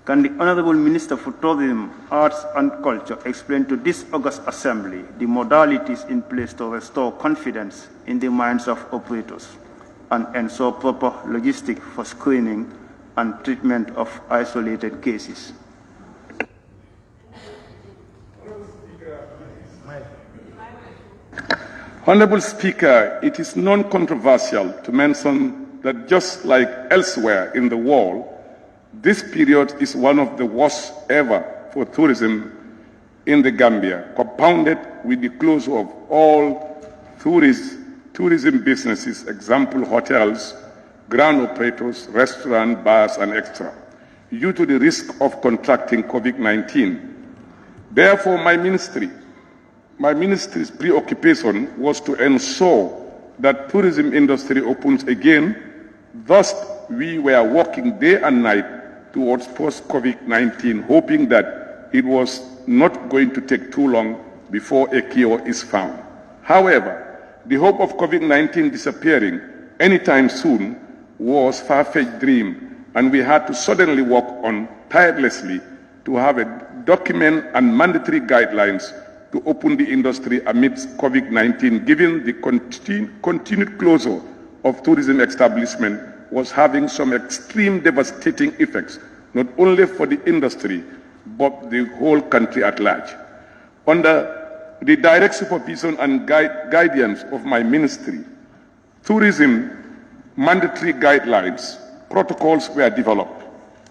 Can the Honorable Minister for Tourism, Arts and Culture explain to this August Assembly the modalities in place to restore confidence in the minds of operators and ensure proper logistics for screening and treatment of isolated cases? Honorable Speaker, it is non-controversial to mention that just like elsewhere in the world, this period is one of the worst ever for tourism in the Gambia, compounded with the closure of all tourism businesses, example hotels, ground operators, restaurants, bars, and extra, due to the risk of contracting COVID-19. Therefore, my ministry's preoccupation was to ensure that tourism industry opens again. Thus, we were working day and night towards post-COVID-19, hoping that it was not going to take too long before a cure is found. However, the hope of COVID-19 disappearing anytime soon was a far-fetched dream, and we had to suddenly work on tirelessly to have a document and mandatory guidelines to open the industry amidst COVID-19, given the continued closure of tourism establishment was having some extreme devastating effects, not only for the industry, but the whole country at large. Under the direct supervision and guidance of my ministry, tourism mandatory guidelines, protocols were developed,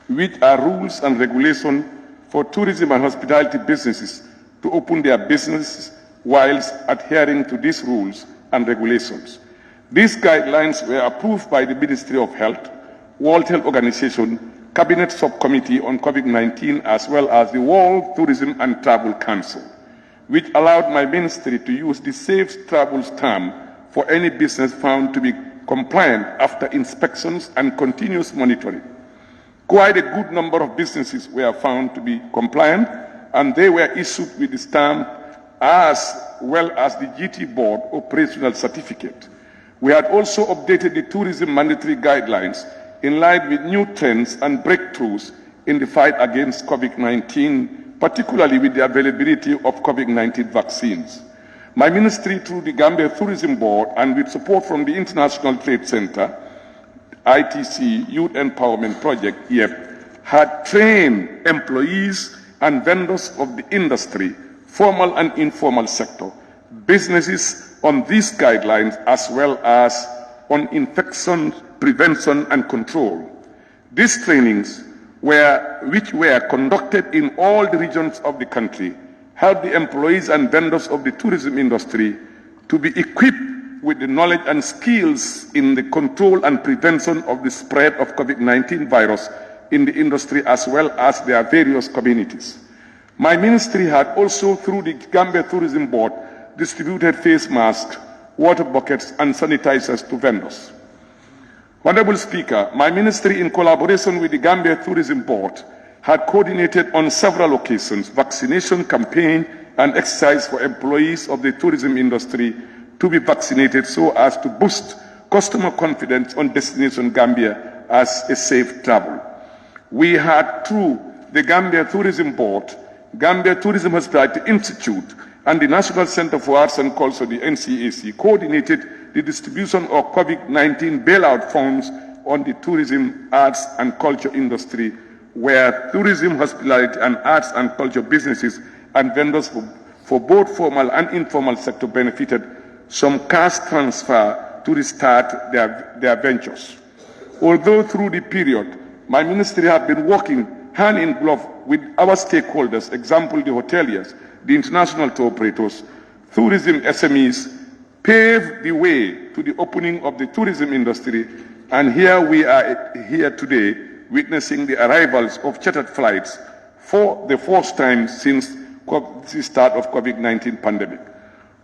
which are rules and regulations for tourism and hospitality businesses to open their businesses whilst adhering to these rules and regulations. These guidelines were approved by the Ministry of Health, World Health Organization, Cabinet Subcommittee on COVID-19, as well as the World Tourism and Travel Council, which allowed my ministry to use the safe travels term for any business found to be compliant after inspections and continuous monitoring. Quite a good number of businesses were found to be compliant, and they were issued with the stamp as well as the GT Board operational certificate. We had also updated the tourism mandatory guidelines in line with new trends and breakthroughs in the fight against COVID-19, particularly with the availability of COVID-19 vaccines. My ministry, through the Gambia Tourism Board and with support from the International Trade Center, ITC Youth Empowerment Project, YEP, had trained employees and vendors of the industry, formal and informal sector, businesses on these guidelines as well as on infection prevention and control. These trainings, which were conducted in all the regions of the country, helped the employees and vendors of the tourism industry to be equipped with the knowledge and skills in the control and prevention of the spread of COVID-19 virus in the industry as well as their various communities. My ministry had also, through the Gambia Tourism Board, distributed face masks, water buckets, and sanitizers to vendors. Honorable Speaker, my ministry, in collaboration with the Gambia Tourism Board, had coordinated on several occasions vaccination campaign and exercise for employees of the tourism industry to be vaccinated so as to boost customer confidence on destination Gambia as a safe travel. We had, through the Gambia Tourism Board, Gambia Tourism Hospitality Institute, and the National Center for Arts and Culture, the NCAC, coordinated the distribution of COVID-19 bailout funds on the tourism, arts, and culture industry, where tourism, hospitality, and arts and culture businesses and vendors for both formal and informal sector benefited some cash transfer to restart their ventures. Although through the period, my ministry had been working hand in glove with our stakeholders, example the hoteliers, the international tour operators, tourism SMEs, paved the way to the opening of the tourism industry, and here we are here today witnessing the arrivals of chartered flights for the first time since the start of COVID-19 pandemic.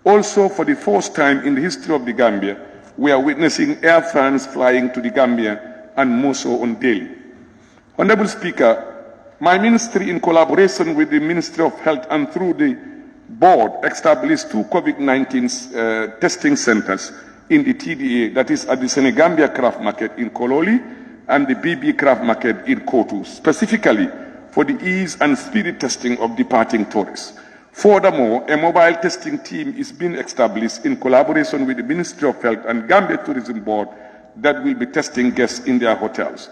Also, for the first time in the history of the Gambia, we are witnessing Air France flying to the Gambia and more so on daily. Honorable Speaker, my ministry, in collaboration with the Ministry of Health and through the board, established 2 COVID-19 testing centers in the TDA, that is at the Senegambia Craft Market in Kololi and the BB Craft Market in Kotu, specifically for the ease and speedy testing of departing tourists. Furthermore, a mobile testing team is being established in collaboration with the Ministry of Health and Gambia Tourism Board that will be testing guests in their hotels.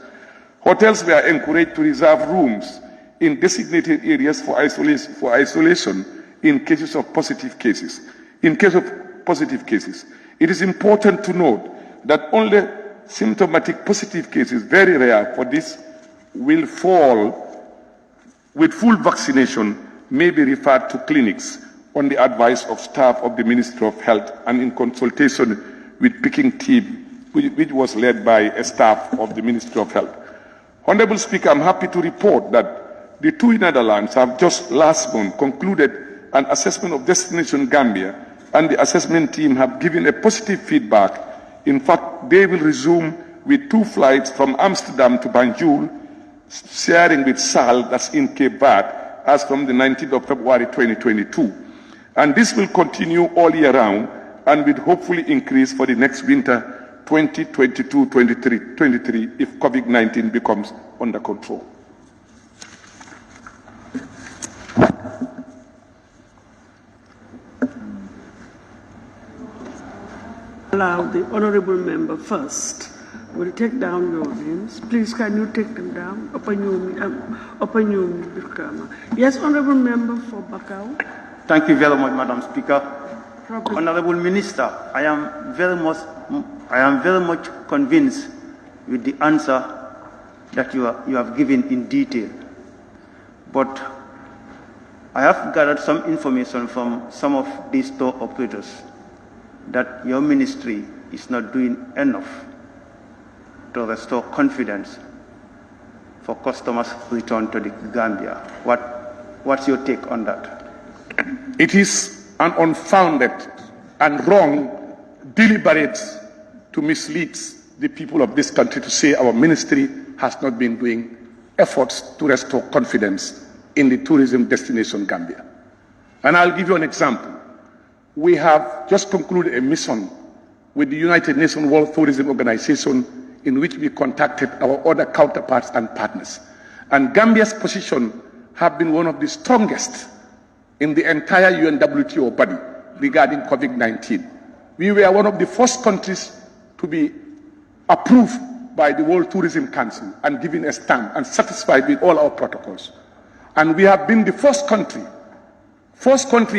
Hotels were encouraged to reserve rooms in designated areas for isolation in cases of positive cases. In case of positive cases, it is important to note that only symptomatic positive cases, very rare for this, will fall with full vaccination may be referred to clinics on the advice of staff of the Ministry of Health and in consultation with picking team, which was led by a staff of the Ministry of Health. Honorable Speaker, I'm happy to report that the 2 Netherlands have just last month concluded an assessment of destination Gambia, and the assessment team have given a positive feedback. In fact, they will resume with 2 flights from Amsterdam to Banjul, sharing with SAL, that's in Cape Verde, as from the 19th of February 2022. And this will continue all year round and will hopefully increase for the next winter 2022-23 if COVID-19 becomes under control. Allow the honorable member first. We'll take down your names. Please, can you take them down? Yes, honorable member for Bakau. Thank you very much, Madam Speaker. Honorable Minister, I am very much convinced with the answer that you have given in detail. But I have gathered some information from some of these store operators that your ministry is not doing enough to restore confidence for customers' return to the Gambia. What's your take on that? It is an unfounded and wrong, deliberate to mislead the people of this country to say our ministry has not been doing efforts to restore confidence in the tourism destination Gambia. And I'll give you an example. We have just concluded a mission with the United Nations World Tourism Organization in which we contacted our other counterparts and partners. And Gambia's position have been one of the strongest in the entire UNWTO body regarding COVID-19. We were one of the first countries to be approved by the World Tourism Council and given a stamp and satisfied with all our protocols. And we have been the first country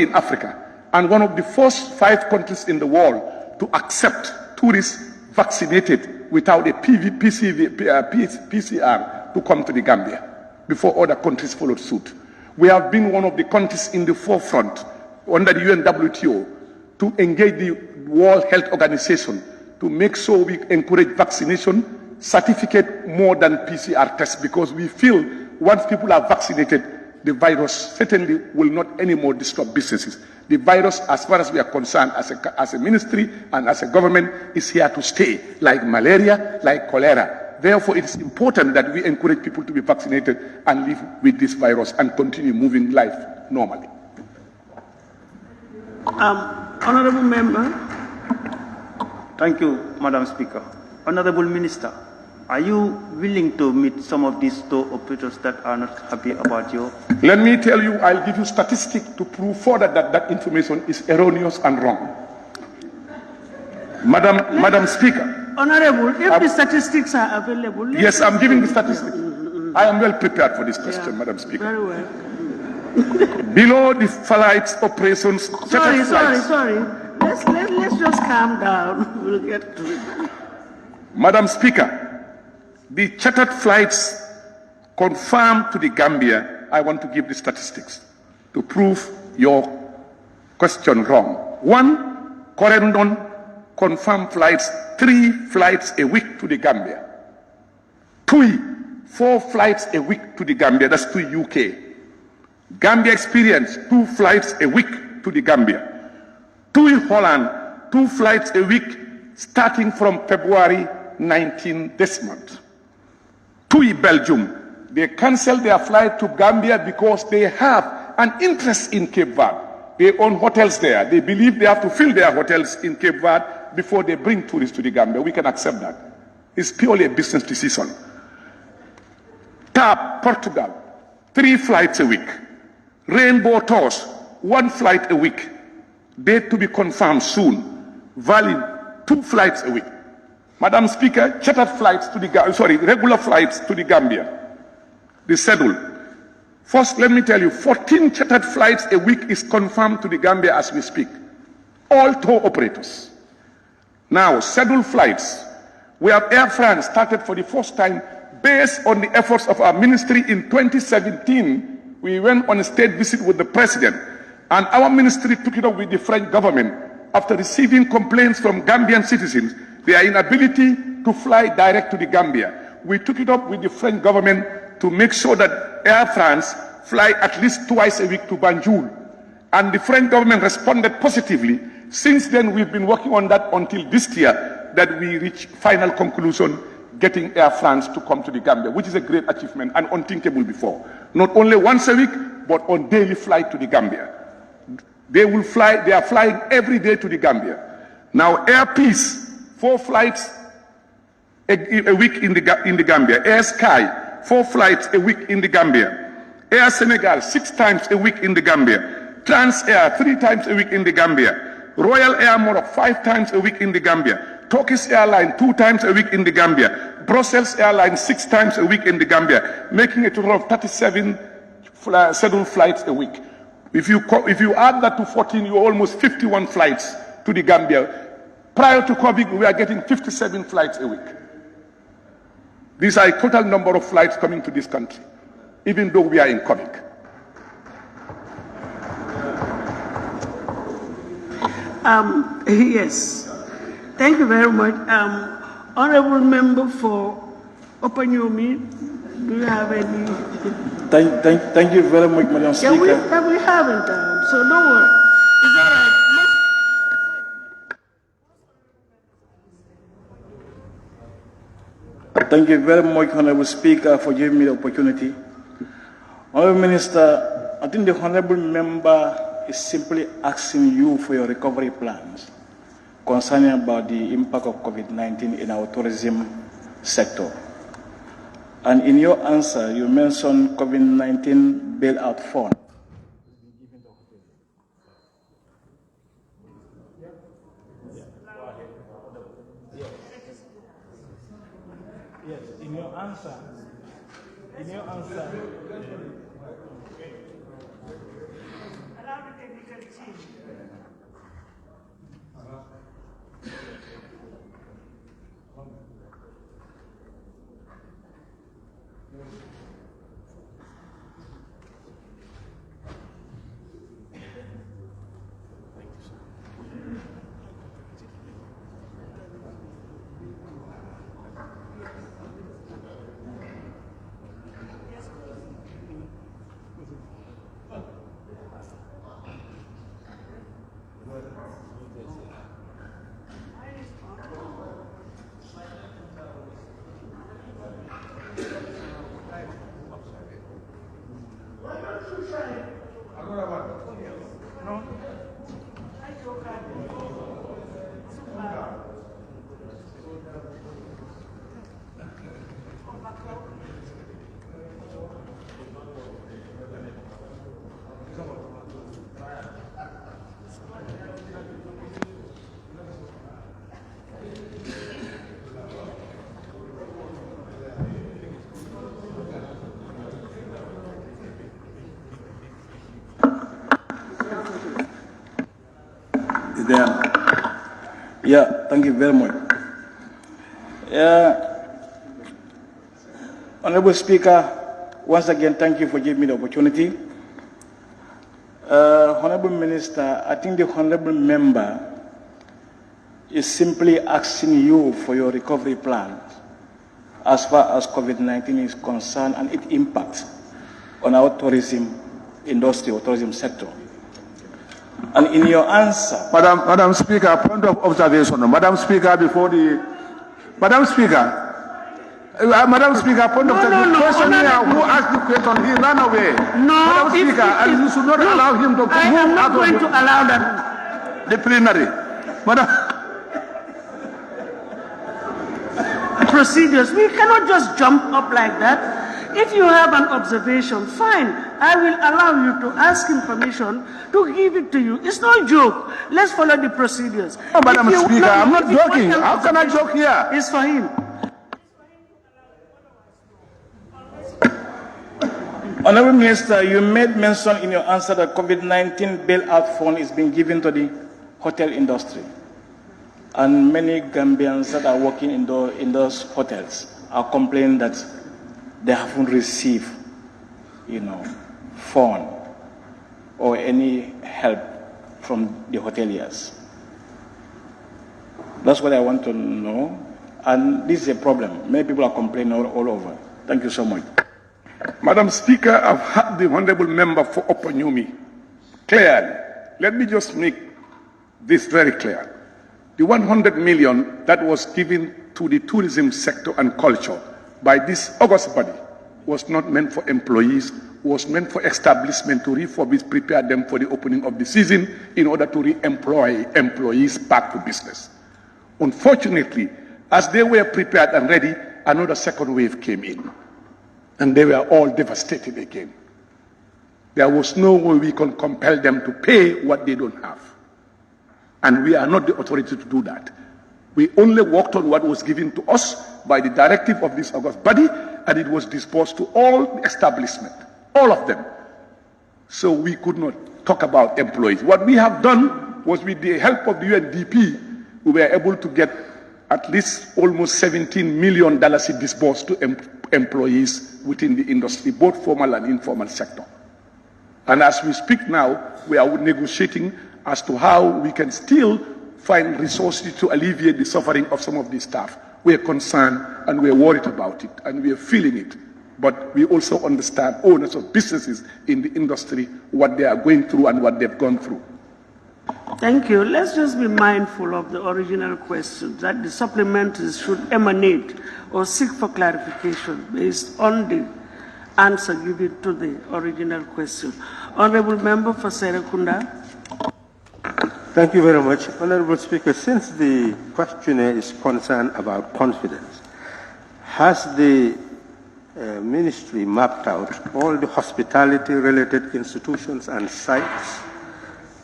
in Africa and one of the first 5 countries in the world to accept tourists vaccinated without a PCR to come to the Gambia before other countries followed suit. We have been one of the countries in the forefront under the UNWTO to engage the World Health Organization to make sure we encourage vaccination, certificate more than PCR tests, because we feel once people are vaccinated, the virus certainly will not anymore disrupt businesses. The virus, as far as we are concerned, as a ministry and as a government, is here to stay, like malaria, like cholera. Therefore, it is important that we encourage people to be vaccinated and live with this virus and continue moving life normally. Honorable member. Thank you, Madam Speaker. Honorable Minister, are you willing to meet some of these store operators that are not happy about your... Let me tell you, I'll give you statistics to prove further that that information is erroneous and wrong. Madam Speaker. Honorable, if the statistics are available... Yes, I'm giving the statistics. I am well prepared for this question, Madam Speaker. Very well. Below the flights operations... Sorry. Let's just calm down. We'll get to it. Madam Speaker, the chartered flights confirmed to the Gambia, I want to give the statistics to prove your question wrong. 1, Corendon confirmed flights, 3 flights a week to the Gambia. 2, 4 flights a week to the Gambia, that's to UK. Gambia Experience, 2 flights a week to the Gambia. 2 Holland, 2 flights a week starting from February 19 this month. 2 Belgium, they canceled their flight to Gambia because they have an interest in Cape Verde. They own hotels there. They believe they have to fill their hotels in Cape Verde before they bring tourists to the Gambia. We can accept that. It's purely a business decision. TAP, Portugal, 3 flights a week. Rainbow Tours, 1 flight a week. Date to be confirmed soon. Valley, 2 flights a week. Madam Speaker, chartered flights to the regular flights to the Gambia. The schedule. First, let me tell you, 14 chartered flights a week is confirmed to the Gambia as we speak. All tour operators. Now, scheduled flights. We have Air France started for the first time based on the efforts of our ministry in 2017. We went on a state visit with the president, and our ministry took it up with the French government after receiving complaints from Gambian citizens, their inability to fly direct to the Gambia. We took it up with the French government to make sure that Air France fly at least twice a week to Banjul. And the French government responded positively. Since then, we've been working on that until this year that we reach final conclusion, getting Air France to come to the Gambia, which is a great achievement and unthinkable before. Not only once a week, but on daily flight to the Gambia. They are flying every day to the Gambia. Now, Air Peace, 4 flights a week in the Gambia. Air Sky, 4 flights a week in the Gambia. Air Senegal, 6 times a week in the Gambia. Trans Air, 3 times a week in the Gambia. Royal Air Morocco, 5 times a week in the Gambia. Turkish Airlines, 2 times a week in the Gambia. Brussels Airlines, 6 times a week in the Gambia, making a total of 37 scheduled flights a week. If you add that to 14, you're almost 51 flights to the Gambia. Prior to COVID, we were getting 57 flights a week. These are a total number of flights coming to this country, even though we are in COVID. Yes. Thank you very much. Honorable Member for 𝗂𝗂𝗎𝗆, do you have any? Thank you very much, Madam Speaker. Yeah, we haven't, so don't worry. It's all right. Thank you very much, Honorable Speaker, for giving me the opportunity. Honorable Minister, I think the Honorable Member is simply asking you for your recovery plans concerning about the impact of COVID-19 in our tourism sector. And in your answer, you mentioned COVID-19 bailout fund. Yes, in your answer. Allow the technical team. Yeah, thank you very much. Honorable Speaker, once again, thank you for giving me the opportunity. Honorable Minister, I think the Honorable Member is simply asking you for your recovery plan as far as COVID-19 is concerned and its impact on our tourism industry or tourism sector. And in your answer, Madam Speaker, point of observation. Madam Speaker, Madam Speaker, point of observation. Question here, who asked the question? He ran away. No, Madam Speaker, and you should not allow him to move I am not out going of to allow that. the plenary. Madam. Procedures. We cannot just jump up like that. If you have an observation, fine. I will allow you to ask him permission to give it to you. It's no joke. Let's follow the procedures. No, Madam Speaker, I'm not joking. How can I joke here? It's for him. Honorable Minister, you made mention in your answer that COVID-19 bailout fund is being given to the hotel industry. And many Gambians that are working in those hotels are complaining that they haven't received, fund or any help from the hoteliers. That's what I want to know. And this is a problem. Many people are complaining all over. Thank you so much. Madam Speaker, I've heard the Honorable Member for 𝗂𝗂𝗎𝗆 clearly. Let me just make this very clear. The 100 million that was given to the tourism sector and culture by this august body was not meant for employees, was meant for establishment to refurbish, prepare them for the opening of the season in order to re-employ employees back to business. Unfortunately, as they were prepared and ready, another second wave came in, and they were all devastated again. There was no way we can compel them to pay what they don't have. And we are not the authority to do that. We only worked on what was given to us by the directive of this august body, and it was disbursed to all the establishment, all of them. So we could not talk about employees. What we have done was, with the help of the UNDP, we were able to get at least almost $17 million disbursed to employees within the industry, both formal and informal sector. And as we speak now, we are negotiating as to how we can still find resources to alleviate the suffering of some of the staff. We are concerned and we are worried about it and we are feeling it. But we also understand owners of businesses in the industry, what they are going through and what they've gone through. Thank you. Let's just be mindful of the original question, that the supplementaries should emanate or seek for clarification based on the answer given to the original question. Honorable Member for Serekunda. Thank you very much. Honorable Speaker, since the questionnaire is concerned about confidence, has the ministry mapped out all the hospitality-related institutions and sites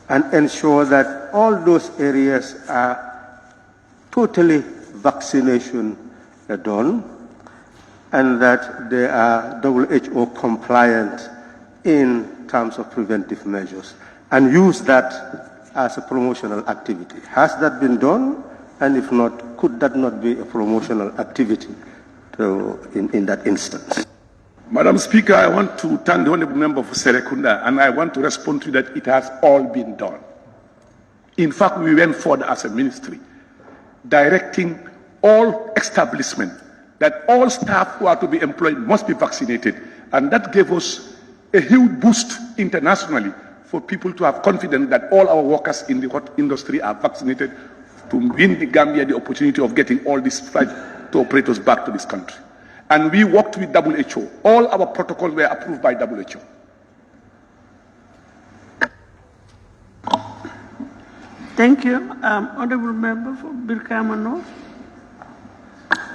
and ensure that all those areas are totally vaccination done and that they are WHO compliant in terms of preventive measures, and use that as a promotional activity? Has that been done? And if not, could that not be a promotional activity in that instance? Madam Speaker, I want to thank the Honourable Member for Serekunda, and I want to respond to that it has all been done. In fact, we went forward as a ministry, directing all establishments that all staff who are to be employed must be vaccinated, and that gave us a huge boost internationally for people to have confidence that all our workers in the hot industry are vaccinated, to win the Gambia the opportunity of getting all these flight to operators back to this country. And we worked with WHO. All our protocols were approved by WHO. Thank you. Honorable Member for Birkama North.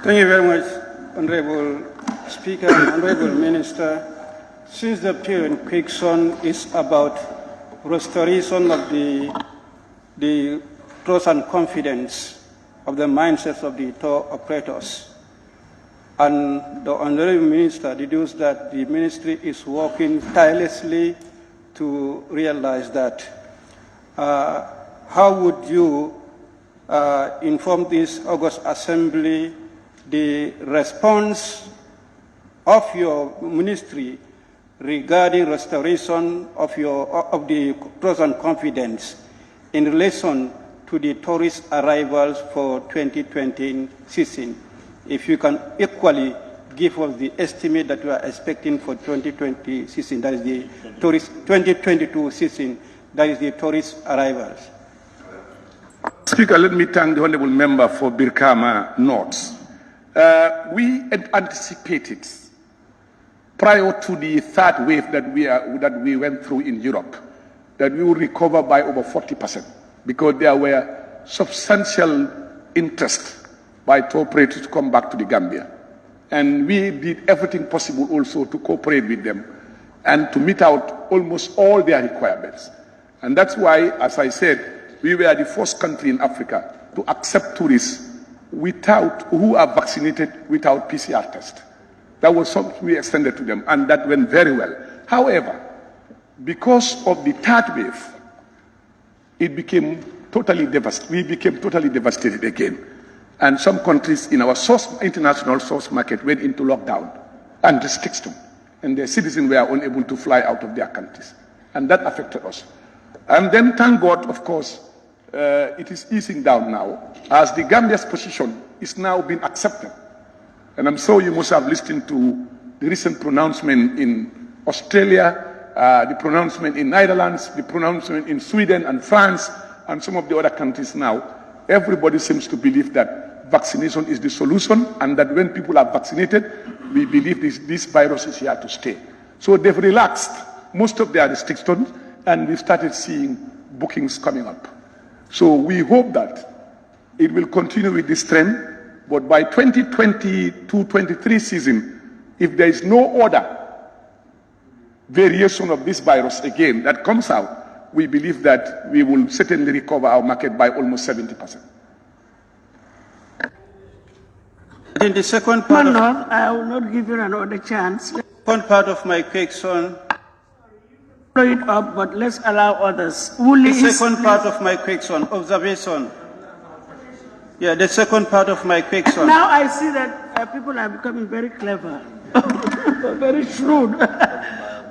Thank you very much, Honorable Speaker and Honorable Minister. Since the Q&A is about restoration of the trust and confidence of the mindsets of the tour operators, and the Honorable Minister deduced that the ministry is working tirelessly to realize that. How would you inform this August Assembly the response of your ministry regarding restoration of the trust and confidence in relation to the tourist arrivals for 2020 season? If you can equally give us the estimate that we are expecting for 2020 season, that is the tourist 2022 season, that is the tourist arrivals. Speaker, let me thank the Honourable Member for Birkama North. We had anticipated, prior to the third wave that we went through in Europe, that we would recover by over 40%, because there were substantial interest by tour operators to come back to the Gambia. And we did everything possible also to cooperate with them and to meet out almost all their requirements. And that's why, as I said, we were the first country in Africa to accept tourists who are vaccinated without PCR test. That was something we extended to them, and that went very well. However, because of the third wave, we became totally devastated again. And some countries in our international source market went into lockdown and restriction, and their citizens were unable to fly out of their countries. And that affected us. And then, thank God, of course, it is easing down now, as the Gambia's position is now being accepted. And I'm sure you must have listened to the recent pronouncement in Australia, the pronouncement in Netherlands, the pronouncement in Sweden and France, and some of the other countries now. Everybody seems to believe that vaccination is the solution, and that when people are vaccinated, we believe this virus is here to stay. So they've relaxed most of their restrictions, and we've started seeing bookings coming up. So we hope that it will continue with this trend, but by 2022-23 season, if there is no other variation of this virus again that comes out, we believe that we will certainly recover our market by almost 70%. In the second part I will not give you another chance. Second part of my question. Follow it up, but let's allow others. The second part of my question, observation. Yeah, the second part of my question. Now I see that people are becoming very clever, very shrewd.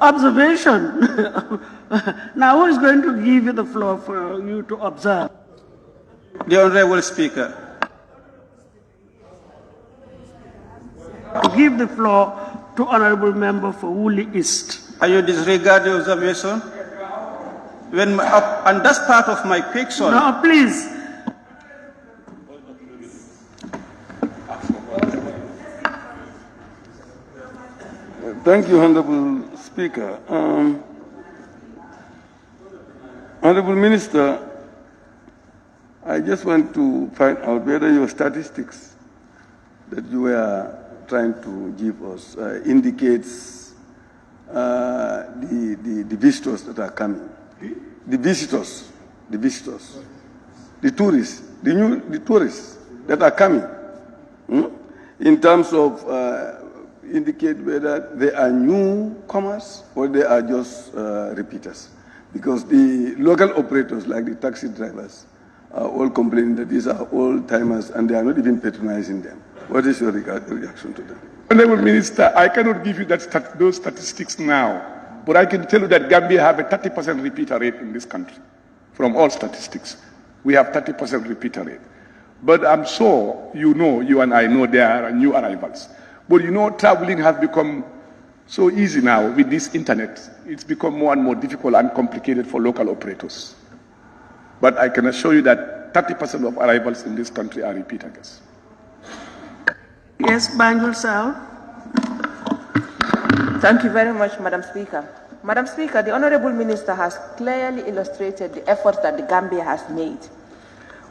Observation. Now who is going to give you the floor for you to observe? The Honorable Speaker. Give the floor to Honorable Member for Woolly East. Are you disregard the observation? When and that's part of my question. No, please. Thank you, Honorable Speaker. Honorable Minister, I just want to find out whether your statistics that you were trying to give us indicates the visitors that are coming. The visitors, the tourists, the tourists that are coming, in terms of indicate whether they are newcomers or they are just repeaters. Because the local operators, like the taxi drivers, are all complaining that these are old-timers and they are not even patronizing them. What is your reaction to that? Honorable Minister, I cannot give you those statistics now, but I can tell you that Gambia have a 30% repeater rate in this country. From all statistics, we have 30% repeater rate. But I'm sure you know, you and I know there are new arrivals. But you know, traveling has become so easy now with this internet. It's become more and more difficult and complicated for local operators. But I can assure you that 30% of arrivals in this country are repeat guests. Yes, Banjul South. Thank you very much, Madam Speaker. Madam Speaker, the Honorable Minister has clearly illustrated the efforts that the Gambia has made.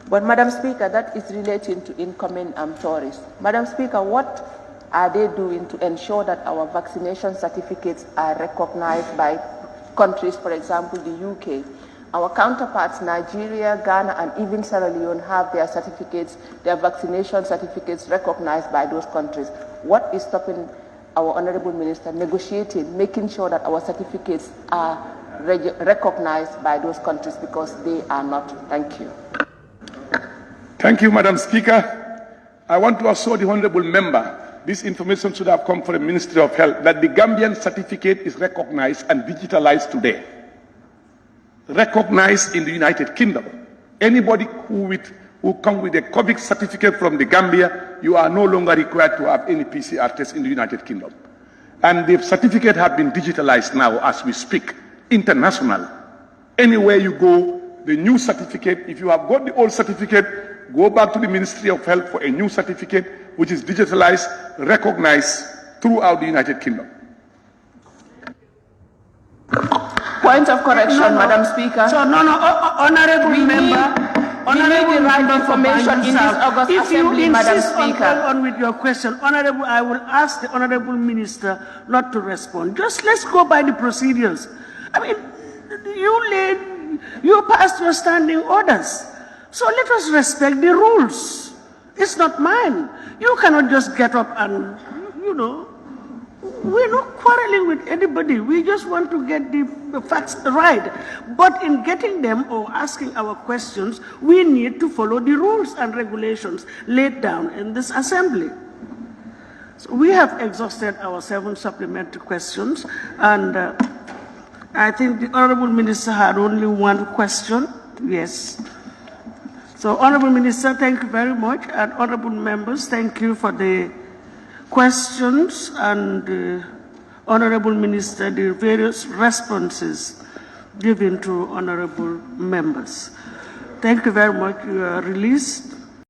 But Madam Speaker, that is relating to incoming tourists. Madam Speaker, what are they doing to ensure that our vaccination certificates are recognized by countries, for example, the UK? Our counterparts, Nigeria, Ghana, and even Sierra Leone have their certificates, their vaccination certificates recognized by those countries. What is stopping our Honorable Minister negotiating, making sure that our certificates are recognized by those countries because they are not? Thank you. Thank you, Madam Speaker. I want to assure the Honorable Member this information should have come from the Ministry of Health, that the Gambian certificate is recognized and digitalized today. Recognized in the United Kingdom. Anybody who comes with a COVID certificate from the Gambia, you are no longer required to have any PCR test in the United Kingdom. And the certificate has been digitalized now as we speak, international. Anywhere you go, the new certificate, if you have got the old certificate, go back to the Ministry of Health for a new certificate, which is digitalized, recognized throughout the United Kingdom. Point of correction, Madam Speaker. So, Honorable Member. We need the right information in this August Assembly, Madam Speaker. On with your question, Honorable, I will ask the Honorable Minister not to respond. Just let's go by the procedures. I mean, you passed your standing orders. So let us respect the rules. It's not mine. You cannot just get up and, we're not quarreling with anybody. We just want to get the facts right. But in getting them or asking our questions, we need to follow the rules and regulations laid down in this assembly. So we have exhausted our 7 supplementary questions, and I think the Honorable Minister had only 1 question. Yes. So, Honorable Minister, thank you very much, and honorable members, thank you for the questions, and Honorable Minister, the various responses given to honorable members. Thank you very much. You are released.